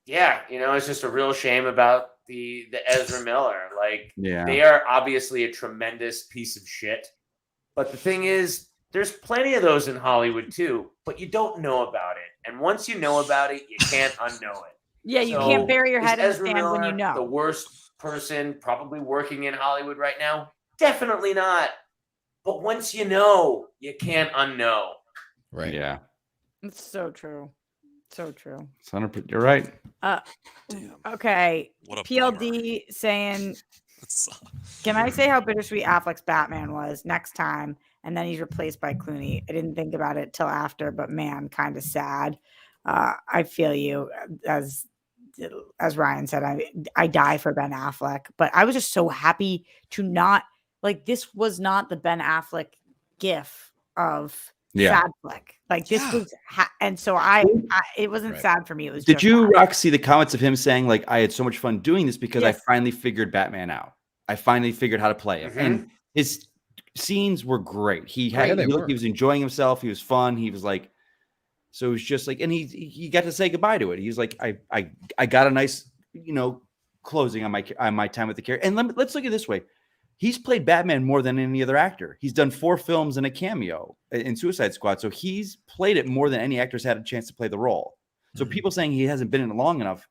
Yeah, it's just a real shame about the Ezra Miller. Like, They are obviously a tremendous piece of shit. But the thing is, there's plenty of those in Hollywood too, but you don't know about it. And once you know about it, you can't unknow it. Yeah, you can't bury your head in the Ezra sand when you Miller know. The worst person probably working in Hollywood right now? Definitely not. But once you know, you can't unknow. Right. Yeah. It's so true. So true. You're right. Damn. Okay. What a PLD saying, can I say how bittersweet Affleck's Batman was next time? And then he's replaced by Clooney. I didn't think about it till after, but man, kind of sad. I feel you. As Ryan said, I die for Ben Affleck, but I was just so happy to not, like, this was not the Ben Affleck gif of sad flick. Like this was, and so it wasn't sad for me. It was. Did you, Rock, see the comments of him saying like, I had so much fun doing this because I finally figured Batman out. I finally figured how to play it, and his scenes were great. He was enjoying himself. He was fun. He was like, so it was just like, and he got to say goodbye to it. He was like, I got a nice closing on my time with the character. And let's look at it this way. He's played Batman more than any other actor. He's done 4 films and a cameo in Suicide Squad. So he's played it more than any actor's had a chance to play the role. So people saying he hasn't been in it long enough,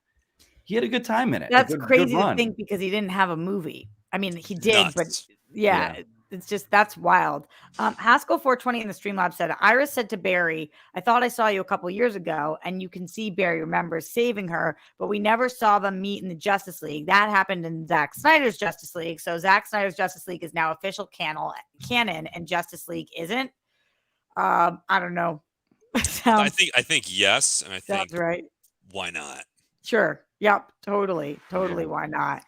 he had a good time in it. That's good crazy to run. think because he didn't have a movie. I mean, he did, but Nuts. yeah, it's just that's wild. Haskell 420 in the Streamlab said, Iris said to Barry, I thought I saw you a couple years ago, and you can see Barry remembers saving her, but we never saw them meet in the Justice League. That happened in Zack Snyder's Justice League. So Zack Snyder's Justice League is now official canon, and Justice League isn't. I don't know. I think yes, and I think Sounds right. why not? Sure. Yep. Totally. Why not?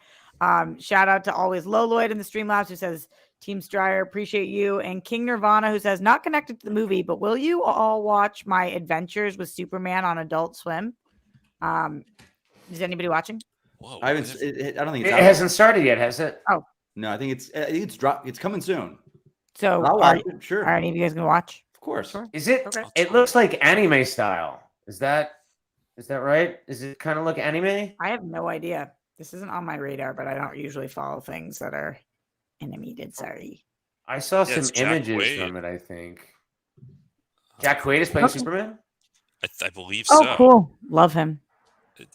Shout out to Always Lowloyd in the Streamlabs who says, Team Stryer, appreciate you. And King Nirvana who says, not connected to the movie, but will you all watch my adventures with Superman on Adult Swim? Is anybody watching? Whoa, I don't think It it's out. hasn't started yet, has it? No, I think it's dropped. It's coming soon. So I'll are watch it, sure. any of you guys gonna watch? Of course. Is it? Okay. It looks like anime style. Is that right? Does it kind of look anime? I have no idea. This isn't on my radar, but I don't usually follow things that are animated. Sorry. I saw Yeah, some it's Jack images Quaid. from it, I think. Jack Quaid is playing Okay. Superman? I believe Oh, so. cool. Love him.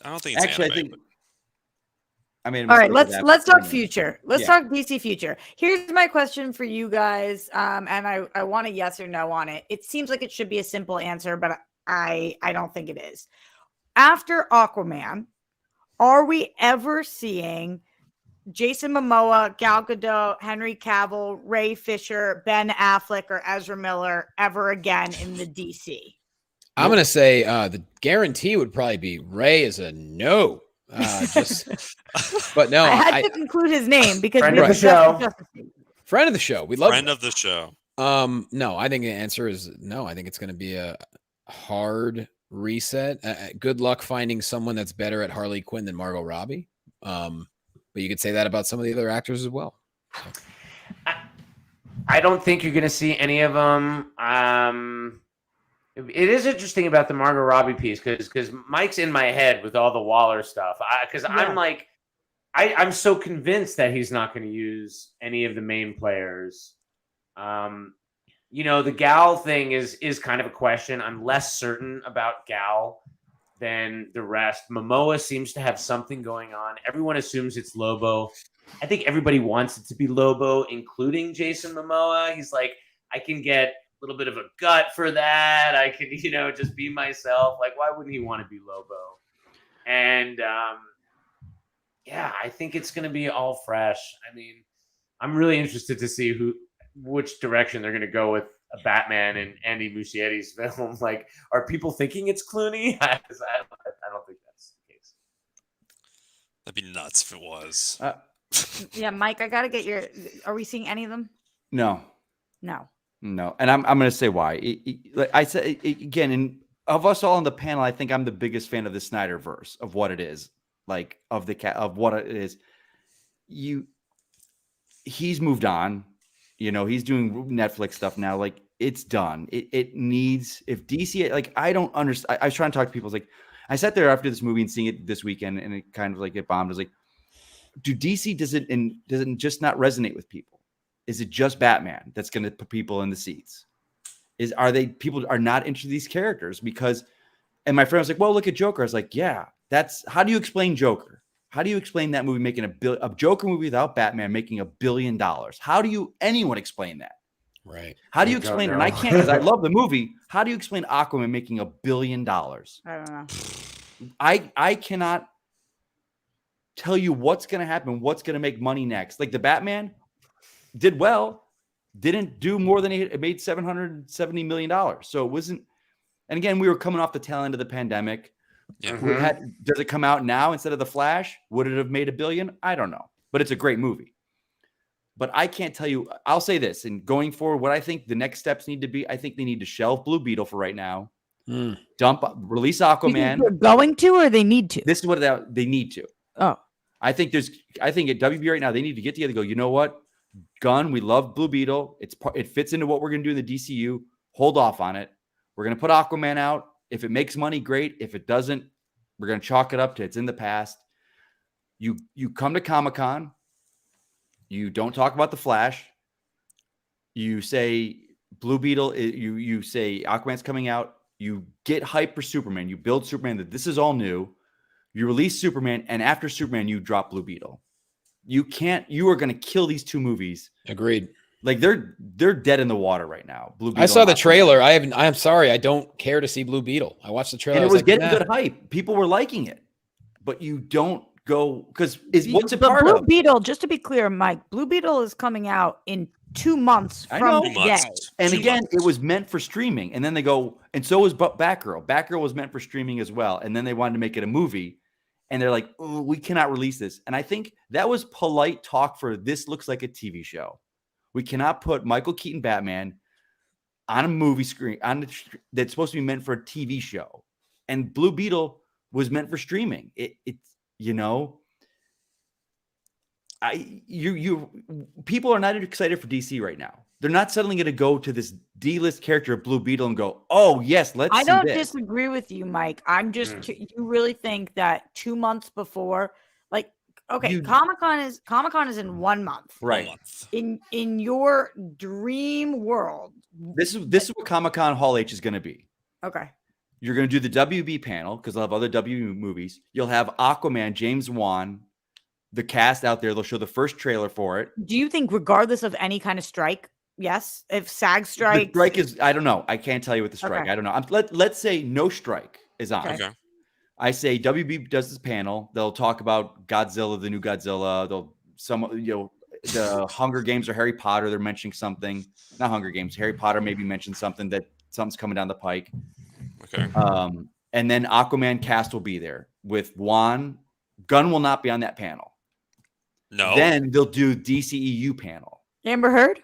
I don't think it's Actually, anime, I think. I mean, All right, let's talk future. Let's Yeah. talk DC future. Here's my question for you guys, and I want a yes or no on it. It seems like it should be a simple answer, but I don't think it is. After Aquaman, are we ever seeing Jason Momoa, Gal Gadot, Henry Cavill, Ray Fisher, Ben Affleck, or Ezra Miller ever again in the DC? I'm going to say the guarantee would probably be Ray is a no. But no, I had to include his name because Friend we of have the show. Justice League. friend of the show. We love friend of the show. No, I think the answer is no. I think it's going to be a hard reset. Good luck finding someone that's better at Harley Quinn than Margot Robbie. But you could say that about some of the other actors as well. I don't think you're going to see any of them. It is interesting about the Margot Robbie piece because Mike's in my head with all the Waller stuff. Because I'm like, I'm so convinced that he's not going to use any of the main players. The Gal thing is kind of a question. I'm less certain about Gal than the rest. Momoa seems to have something going on. Everyone assumes it's Lobo. I think everybody wants it to be Lobo, including Jason Momoa. He's like, I can get a little bit of a gut for that. I can, just be myself. Like, why wouldn't he want to be Lobo? And I think it's going to be all fresh. I mean, I'm really interested to see which direction they're going to go with a Batman and Andy Muschietti's film. Like, are people thinking it's Clooney? I don't think that's the case. That'd be nuts if it was. Yeah, Mike, I got to get are we seeing any of them? No. No. And I'm going to say why. Like I said again, and of us all on the panel, I think I'm the biggest fan of the Snyderverse, of what it is, like of what it is. He's moved on. He's doing Netflix stuff now. Like, it's done. It needs, if DC, like, I don't understand. I was trying to talk to people. It's like, I sat there after this movie and seeing it this weekend, and it kind of like it bombed. I was like, do DC does it just not resonate with people? Is it just Batman that's going to put people in the seats? People are not into these characters because, and my friend was like, well, look at Joker. I was like, yeah, how do you explain Joker? How do you explain that movie making a Joker movie without Batman making $1 billion? How do anyone explain that? Right. How do you explain it? And I can't, because I love the movie. How do you explain Aquaman making $1 billion? I don't know. I cannot tell you what's going to happen, what's going to make money next. Like, the Batman did well, didn't do more than it made $770 million. So it wasn't, and again, we were coming off the tail end of the pandemic. Yeah. Does it come out now instead of The Flash? Would it have made $1 billion? I don't know, but it's a great movie. But I can't tell you. I'll say this, and going forward, what I think the next steps need to be, I think they need to shelve Blue Beetle for right now. Release Aquaman. They're going to, or they need to? This is what they need to. Oh, I think at WB right now, they need to get together and go, you know what? Gunn, we love Blue Beetle. It fits into what we're going to do in the DCU. Hold off on it. We're going to put Aquaman out. If it makes money, great. If it doesn't, we're going to chalk it up to it's in the past. You come to Comic-Con, you don't talk about the Flash. You say Blue Beetle, you say Aquaman's coming out. You get hype for Superman. You build Superman that this is all new. You release Superman, and after Superman, you drop Blue Beetle. You are going to kill these two movies. Agreed. Like they're dead in the water right now. Blue Beetle. I saw the and Aquaman. trailer. I'm sorry. I don't care to see Blue Beetle. I watched the trailer. And I it was like, getting nah. good hype. People were liking it, but you don't go because what's it But part Blue of? Beetle, just to be clear, Mike, Blue Beetle is coming out in 2 months I from know. 2 today. months. And 2 again, months. it was meant for streaming. And then they go, and so was Batgirl. Batgirl was meant for streaming as well. And then they wanted to make it a movie. And they're like, oh, we cannot release this. And I think that was polite talk for this looks like a TV show. We cannot put Michael Keaton Batman on a movie screen that's supposed to be meant for a TV show. And Blue Beetle was meant for streaming. People are not excited for DC right now. They're not suddenly going to go to this D-list character of Blue Beetle and go, oh yes, let's I see don't this. disagree with you, Mike. I'm just you really think that 2 months before, like, okay, Comic-Con is in 1 month. Right. 1 month. In your dream world. This is what Comic-Con Hall H is going to be. Okay. You're going to do the WB panel because they'll have other WB movies. You'll have Aquaman, James Wan, the cast out there. They'll show the first trailer for it. Do you think, regardless of any kind of strike, yes, if SAG The strikes, strike is, I don't know. I can't tell you what the strike. Okay. I don't know. Let's say no strike is on. Okay. I say WB does this panel. They'll talk about Godzilla, the new Godzilla. The Hunger Games or Harry Potter. They're mentioning something. Not Hunger Games. Harry Potter maybe mentioned something that something's coming down the pike. Okay. And then Aquaman cast will be there with Juan. Gunn will not be on that panel. No. Then they'll do DCEU panel. Amber Heard?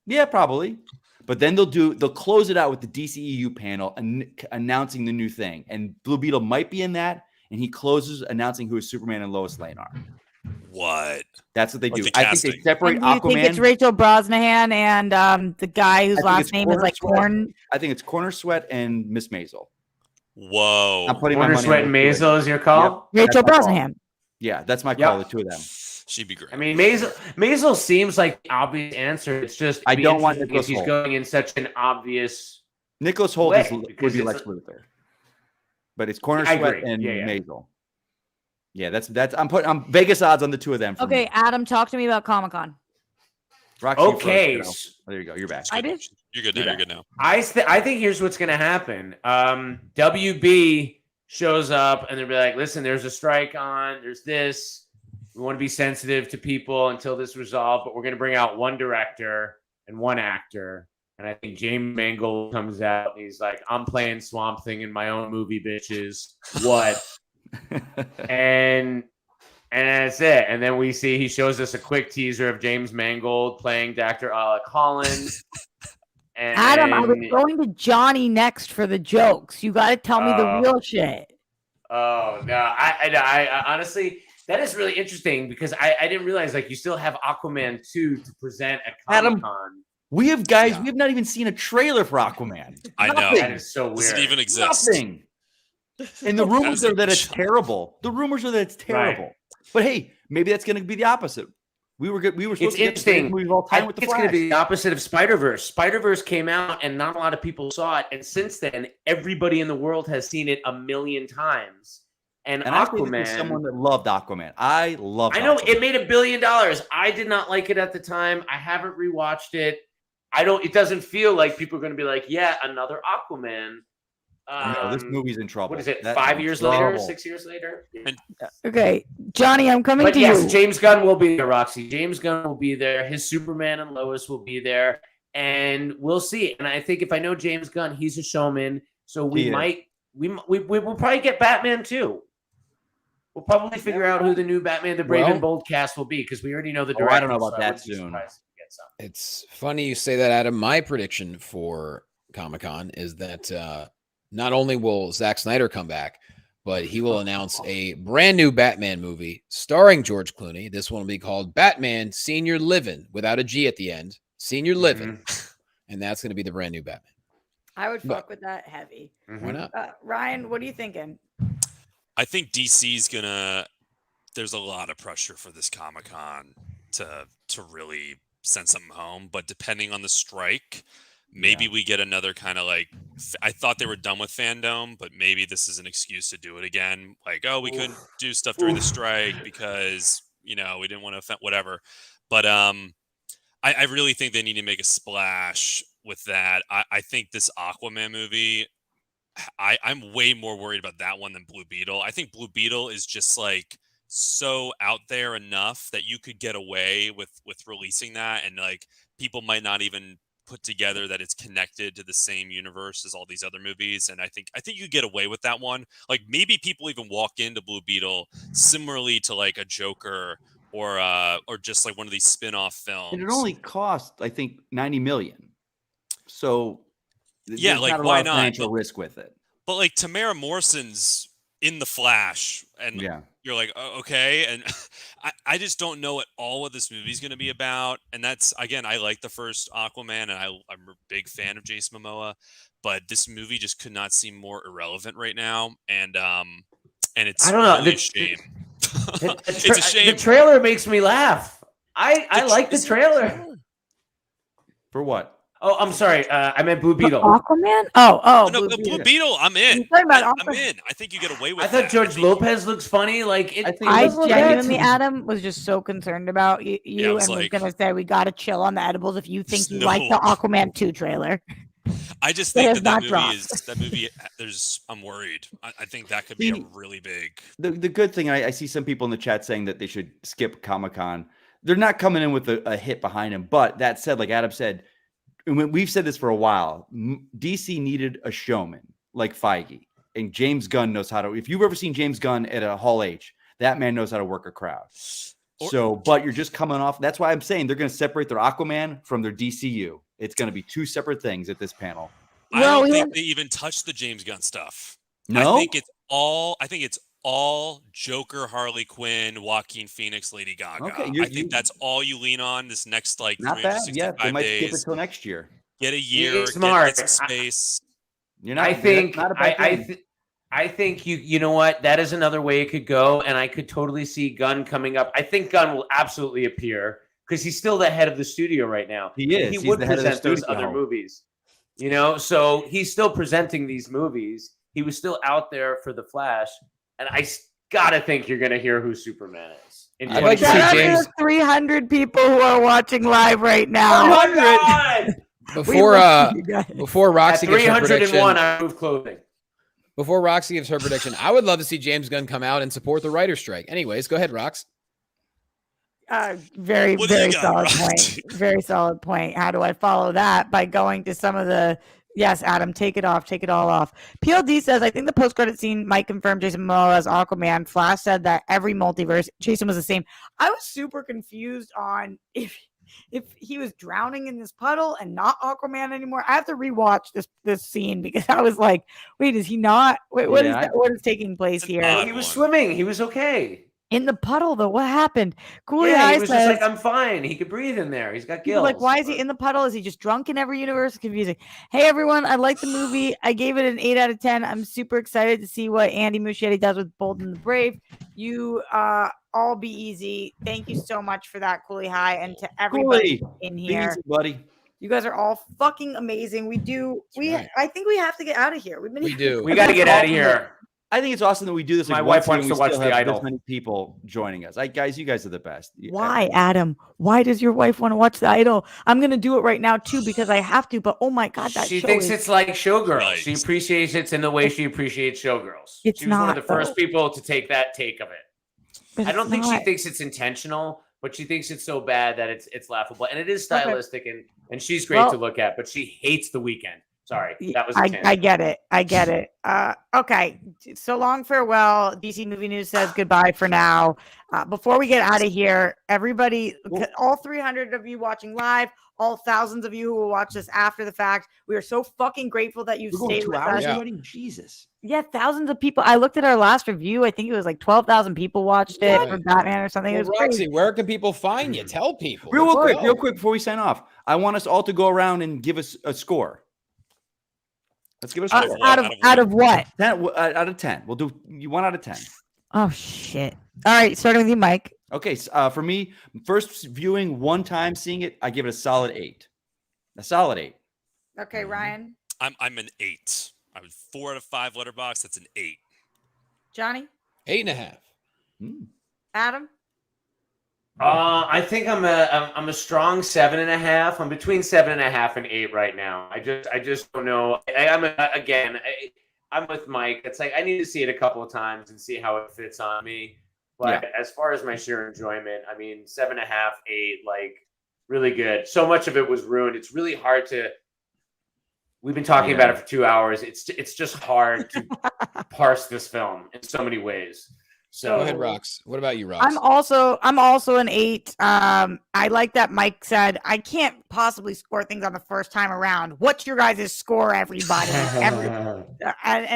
Yeah, probably. But then they'll close it out with the DCEU panel and announcing the new thing. And Blue Beetle might be in that. And he closes announcing who Superman and Lois Lane are. What? That's what they Like do. the I think they casting. separate And do you think it's Aquaman. Rachel Brosnahan and the guy whose I think last it's name is Corner like Sweat. Corn? I think it's Corner Sweat and Miss Maisel. Whoa. I'm putting my Corner money Sweat on and the two of them. Maisel is your call? Rachel That's my call. Brosnahan. Yeah, that's my call. Yep. The two of them. She'd be great. I mean, Maisel seems like the obvious answer. It's just I it'd be don't want interesting if Nicholas he's Hoult. going in such an obvious. Nicholas Hoult way, would because be it's Lex Luthor. But it's Corner I Sweat agree. and Yeah. Maisel. Yeah, that's I'm Vegas odds on the two of them. for Okay, me. Adam, talk to me about Comic-Con. Roxy, you first, Okay, kiddo. There you go. You're back. It's I good. did. You're good now. You're You're good now. I think here's what's going to happen. WB shows up and they'll be like, "Listen, there's a strike on. There's this. We want to be sensitive to people until this resolved, but we're going to bring out one director and one actor." And I think James Mangold comes out and he's like, "I'm playing Swamp Thing in my own movie, bitches. What?" and that's it. And then he shows us a quick teaser of James Mangold playing Dr. Alec Holland. And Adam, I was going to Johnny next for the jokes. You got to tell me the Oh. real shit. Oh no! I honestly, that is really interesting because I didn't realize like you still have Aquaman 2 to present at Adam, Comic-Con. we have guys. Yeah. We have not even seen a trailer for Aquaman. I know. Nothing. That is so weird. Does it even exist? Nothing. And the rumors That is are that it's a- terrible. The rumors are that it's terrible. But hey, maybe that's going to be the opposite. We were good. We were supposed It's to get the greatest interesting. movie of all I time think with the it's going Flash. to be the opposite of Spider-Verse. Spider-Verse came out and not a lot of people saw it, and since then, everybody in the world has seen it a million times. And And I think Aquaman, there's someone that loved Aquaman. I love. I know Aquaman. it made $1 billion. I did not like it at the time. I haven't rewatched it. It doesn't feel like people are going to be like, yeah, another Aquaman. No, this movie's in trouble. What is it? That 5 movie's years in later? trouble. 6 years later? Okay, Johnny, I'm coming But to yes, you. James Gunn will be there, Roxy. James Gunn will be there. His Superman and Lois will be there. And we'll see. And I think if I know James Gunn, he's a showman. So He is. we'll probably get Batman too. We'll probably figure out who the new Batman, the Brave and Well- Bold cast will be because we already know the Oh, director. I don't know about so that wouldn't be soon. surprised if we get some. It's funny you say that, Adam. My prediction for Comic-Con is that not only will Zack Snyder come back, but he will announce a brand new Batman movie starring George Clooney. This one will be called Batman Senior Living without a G at the end. Senior Living. And that's going to be the brand new Batman. I would But- fuck with that heavy. Mhm. Why not? Ryan, what are you thinking? I think DC's gonna. There's a lot of pressure for this Comic-Con to really send something home, but depending on the strike, maybe we get another kind of like. I thought they were done with Fandom, but maybe this is an excuse to do it again. Like, oh, we couldn't do stuff during the strike because we didn't want to offend whatever. But I really think they need to make a splash with that. I think this Aquaman movie. I'm way more worried about that one than Blue Beetle. I think Blue Beetle is just like so out there enough that you could get away with releasing that, and like people might not even put together that it's connected to the same universe as all these other movies. And I think you get away with that one. Like maybe people even walk into Blue Beetle similarly to like a Joker or just like one of these spin-off films. And it only cost, I think, $90 million. So yeah, like not a why lot of not? financial risk with it. But like Tamara Morrison's in The Flash, and you're like, oh, okay. And I just don't know at all what this movie's going to be about. And that's, again, I like the first Aquaman, and I'm a big fan of Jason Momoa, but this movie just could not seem more irrelevant right now. And it's I don't know. really a shame. It's a shame. The trailer makes me laugh. I like the trailer. For what? Oh, I'm sorry. I meant Blue Beetle. Aquaman? No, Blue Beetle. I'm in. You're talking about I'm in. I think you get away with I that. thought George Lopez looks funny. Like it, I looks genuinely, bad. Adam, was just so concerned about you was and was like- going to say we got to chill on the edibles if you think you No. like the Aquaman 2 trailer. I just It think has that not movie dropped. I'm worried. I think that could be a really big. The good thing, I see some people in the chat saying that they should skip Comic-Con. They're not coming in with a hit behind them. But that said, like Adam said, and we've said this for a while, DC needed a showman like Feige. And James Gunn knows how to. If you've ever seen James Gunn at a Hall H, that man knows how to work a crowd. But you're just coming off. That's why I'm saying they're going to separate their Aquaman from their DCU. It's going to be two separate things at this panel. I don't think they even touched the James Gunn stuff. No? I think it's all Joker, Harley Quinn, Joaquin Phoenix, Lady Gaga. Okay, I think that's all you lean on this next like Not bad. 365 Yeah, they might skip it days. till next year. Get a year, You're get smart. some space. You're not. I think not a bad thing. I think you know what, that is another way it could go, and I could totally see Gunn coming up. I think Gunn will absolutely appear because he's still the head of the studio right now. He is. He He's would the head of the present those studio. other movies, so he's still presenting these movies. He was still out there for the Flash, and I gotta think you're gonna hear who Superman is. I'd like to see Shout out to James- the 300 people who are watching live right Oh now. my God! Before At Roxy gives her 301, prediction, I move clothing. before Roxy gives her prediction, I would love to see James Gunn come out and support the writer's strike. Anyways, go ahead, Rox. Very, What do you very got, solid Rox? point. Very solid point. How do I follow that? By going to some of the. Yes, Adam, take it off. Take it all off. PLD says, I think the post-credit scene might confirm Jason Momoa as Aquaman. Flash said that every multiverse, Jason was the same. I was super confused on if he was drowning in this puddle and not Aquaman anymore. I have to rewatch this scene because I was like, wait, is he not? Wait, what is what is taking place here? odd He was one. swimming. He was okay. In the puddle, though, what happened? Cooley Yeah, Eye he was says, just like, I'm fine. He could breathe in there. He's got people gills. are like, why is he in the puddle? Is he just drunk in every universe? It's confusing. Hey, everyone. I like the movie. I gave it an 8 out of 10. I'm super excited to see what Andy Muschietti does with Bold and the Brave. You all be easy. Thank you so much for that, Cooley High, and to everybody in Be here. easy, buddy. You guys are all fucking amazing. right. I think we have to get out of here. We do. We got to get out of here. I think it's awesome that we do this. My once wife a year wants and to we watch still The have Idol. This many people joining us. Guys, you guys are the best. Why, Adam? Why does your wife want to watch The Idol? I'm going to do it right now, too, because I have to. But, oh, my God, that She show thinks is... it's like Showgirls. Right. She appreciates it in the way she appreciates Showgirls. It's She was one of not, the first though. people to take that take of it. but I don't it's think not. she thinks it's intentional, but she thinks it's so bad that it's laughable. And it is Okay. stylistic, and she's great Well- to look at, but she hates The Weeknd. Sorry, Y- that was a I tangent. get it. I get it. Okay. So long, farewell. DC Movie News says goodbye for now. Before we get out of here, everybody, all 300 of you watching live, all thousands of you who will watch this after the fact, we are so fucking grateful that you've We're going stayed 2 with hours us. Yeah. already? Jesus. Yeah, thousands of people. I looked at our last review. I think it was like 12,000 people watched it What? for Batman or something. Well, It was crazy. Roxy, where can people find you? Tell people. Real Let's quick, go. real quick before we sign off. I want us all to go around and give us a score. Let's give it a Out of score. what? Out of what? 10 out of 10. We'll do you 1 out of 10. Oh shit! All right, starting with you, Mike. Okay, for me, first viewing, one time seeing it, I give it a solid 8. A solid 8. Okay, Ryan, I'm an 8. I was 4 out of 5 letterbox. That's an 8. Johnny, 8.5. Adam. I think I'm a strong 7.5. I'm between 7.5 and 8 right now. I just don't know. I'm with Mike. It's like I need to see it a couple of times and see how it fits on me. But as far as my sheer enjoyment, I mean, 7.5, 8, like really good. So much of it was ruined. It's really hard to. We've been talking about it for 2 hours. It's just hard to parse this film in so many ways. So Go ahead, Rox. What about you, Rox? I'm also an 8. I like that Mike said I can't possibly score things on the first time around. What's your guys' score, everybody? And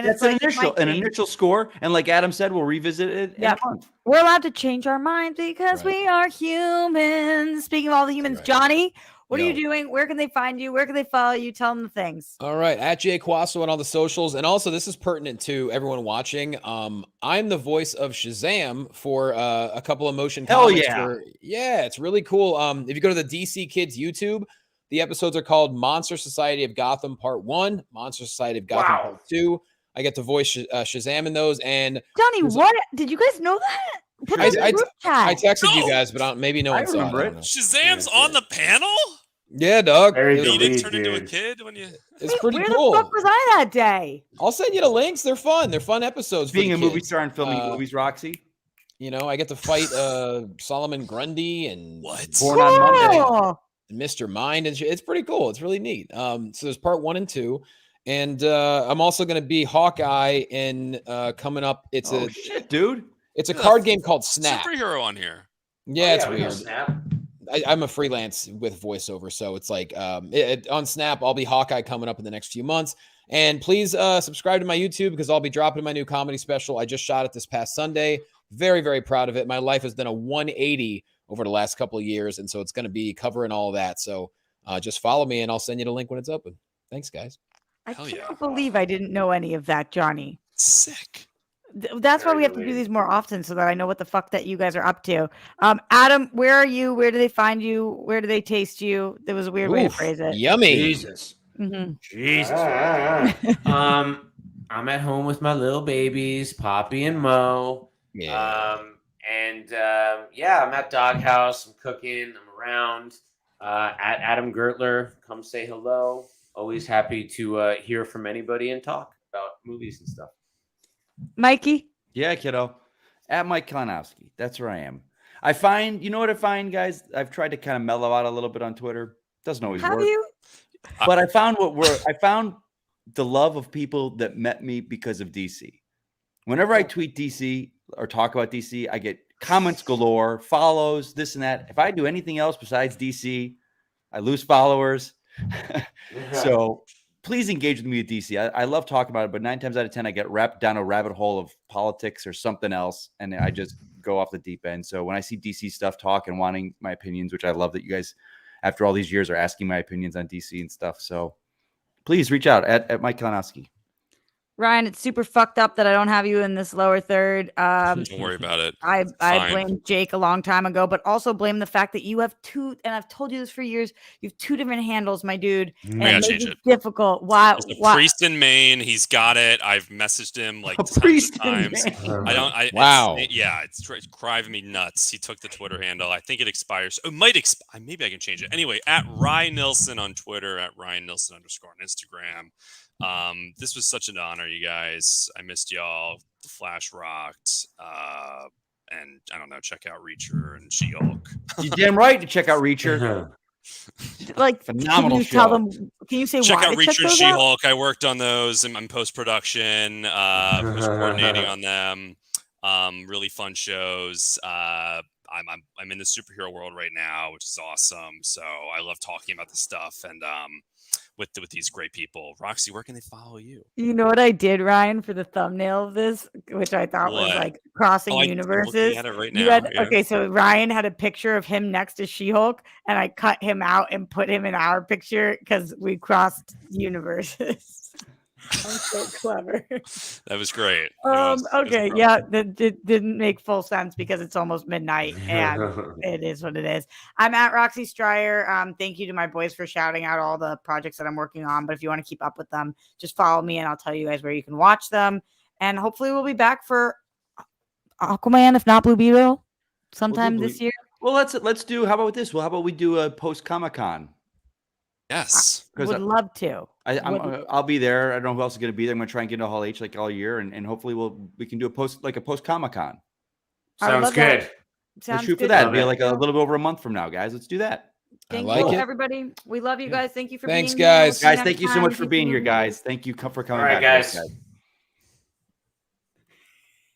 That's it's like, an initial score, and like Adam said, we'll revisit it. in a Yep. month. we're allowed to change our minds because Right. we are humans. Speaking of all the humans, Right. Johnny, what are you Yo. doing? Where can they find you? Where can they follow you? Tell them the things. All right, at Jay Quasso on all the socials, and also this is pertinent to everyone watching. I'm the voice of Shazam for a couple of motion Hell comics. yeah. Yeah, it's really cool. If you go to the DC Kids YouTube, the episodes are called Monster Society of Gotham Part 1, Monster Society of Gotham Wow. Part 2. I get to voice Shazam in those, and Johnny, There's a- what did you guys know that? Put I- it in I- the group I chat. texted you No. guys, but maybe no I one saw it. remember I don't it. know. Shazam's on the panel? Yeah, dog. Very It was- You didn't Delete, turn into a dude. kid when you. It's pretty Where cool. the fuck was I that day? I'll send you the links. They're fun. They're fun episodes. Being for a the movie kids. star and filming movies, Roxy. You know, I get to fight Solomon Grundy and What? Born on Monday. Cool. Mr. Mind and shit. It's pretty cool. It's really neat. So there's part 1 and 2, and I'm also going to be Hawkeye in coming up. It's Oh a shit, dude. it's a Yeah, card game called Snap. Superhero on here. Yeah, it's we know weird. Snap. I'm a freelance with voiceover, so it's like on Snap. I'll be Hawkeye coming up in the next few months. And please subscribe to my YouTube because I'll be dropping my new comedy special. I just shot it this past Sunday. Very, very proud of it. My life has done a 180 over the last couple of years, and so it's going to be covering all of that. So just follow me, and I'll send you the link when it's open. Thanks, guys. I Hell can't yeah. believe I didn't know any of that, Johnny. Sick. That's why Very we have to do related. these more often so that I know what the fuck that you guys are up to. Adam, where are you? Where do they find you? Where do they taste you? There was a weird way to Oof, phrase it. Yummy. Jesus. Mhm. Jesus. I'm at home with my little babies, Poppy and Mo. Yeah. I'm at Doghouse. I'm cooking. I'm around. At Adam Gertler, come say hello. Always happy to hear from anybody and talk about movies and stuff. Mikey? Yeah, kiddo. At Mike Kalinowski. That's where I am. I find, you know what I find, guys? I've tried to kind of mellow out a little bit on Twitter. Doesn't always Have work. you? But I found I found the love of people that met me because of DC. Whenever I tweet DC or talk about DC, I get comments galore, follows, this and that. If I do anything else besides DC, I lose followers. So please engage with me at DC. I love talking about it, but 9 times out of 10, I get wrapped down a rabbit hole of politics or something else, and I just go off the deep end. So when I see DC stuff talk and wanting my opinions, which I love that you guys, after all these years, are asking my opinions on DC and stuff. So please reach out at Mike Kalinowski. Ryan, it's super fucked up that I don't have you in this lower third. Don't worry about it. I Fine. blamed Jake a long time ago, but also blame the fact that you have two, and I've told you this for years, you have 2 different handles, my dude. And gotta it change makes it. difficult. Why? There's a priest in Maine. He's got it. I've messaged him like tons of times. I don't. Wow. It's driving me nuts. He took the Twitter handle. I think it expires. It might expire. Maybe I can change it. Anyway, at Ryan Nilsson on Twitter, at Ryan Nilsson _ on Instagram. This was such an honor, you guys. I missed y'all. The Flash rocked. And I don't know. Check out Reacher and She-Hulk. You're damn right to check out Reacher. Like, Phenomenal can you tell show. them? Can you say Check why out to check Reacher and those out? She-Hulk. I worked on those. I'm in post-production. Was coordinating on them. Really fun shows. I'm in the superhero world right now, which is awesome. So I love talking about this stuff and with these great people. Roxy, where can they follow you? You know what I did, Ryan, for the thumbnail of this, which I thought was What? like crossing I'm universes. looking at it right now. You had yeah. okay, so Ryan had a picture of him next to She-Hulk, and I cut him out and put him in our picture because we crossed universes. I'm so clever. That was great. No, it was Okay, rough. yeah, that didn't make full sense because it's almost midnight and it is what it is. I'm at Roxy Stryer. Thank you to my boys for shouting out all the projects that I'm working on. But if you want to keep up with them, just follow me and I'll tell you guys where you can watch them. And hopefully we'll be back for Aquaman, if not Blue Beetle, sometime this year. Well, let's do. How about this? Well, how about we do a post Comic-Con? Yes. Would love to. I'll be there. I don't know who else is going to be there. I'm going to try and get into Hall H like all year, and hopefully we can do a post Comic-Con. I would Sounds love that. good. Sounds Let's shoot for good. that. Love It'll be it. like a little bit over a month from now, guys. Let's do that. Thank like you, it. everybody. We love you guys. Thank you for Thanks, being here. We'll guys. see you Guys, next thank you so time. much for DC being here, Movie guys. Thank you for coming All right, back, guys.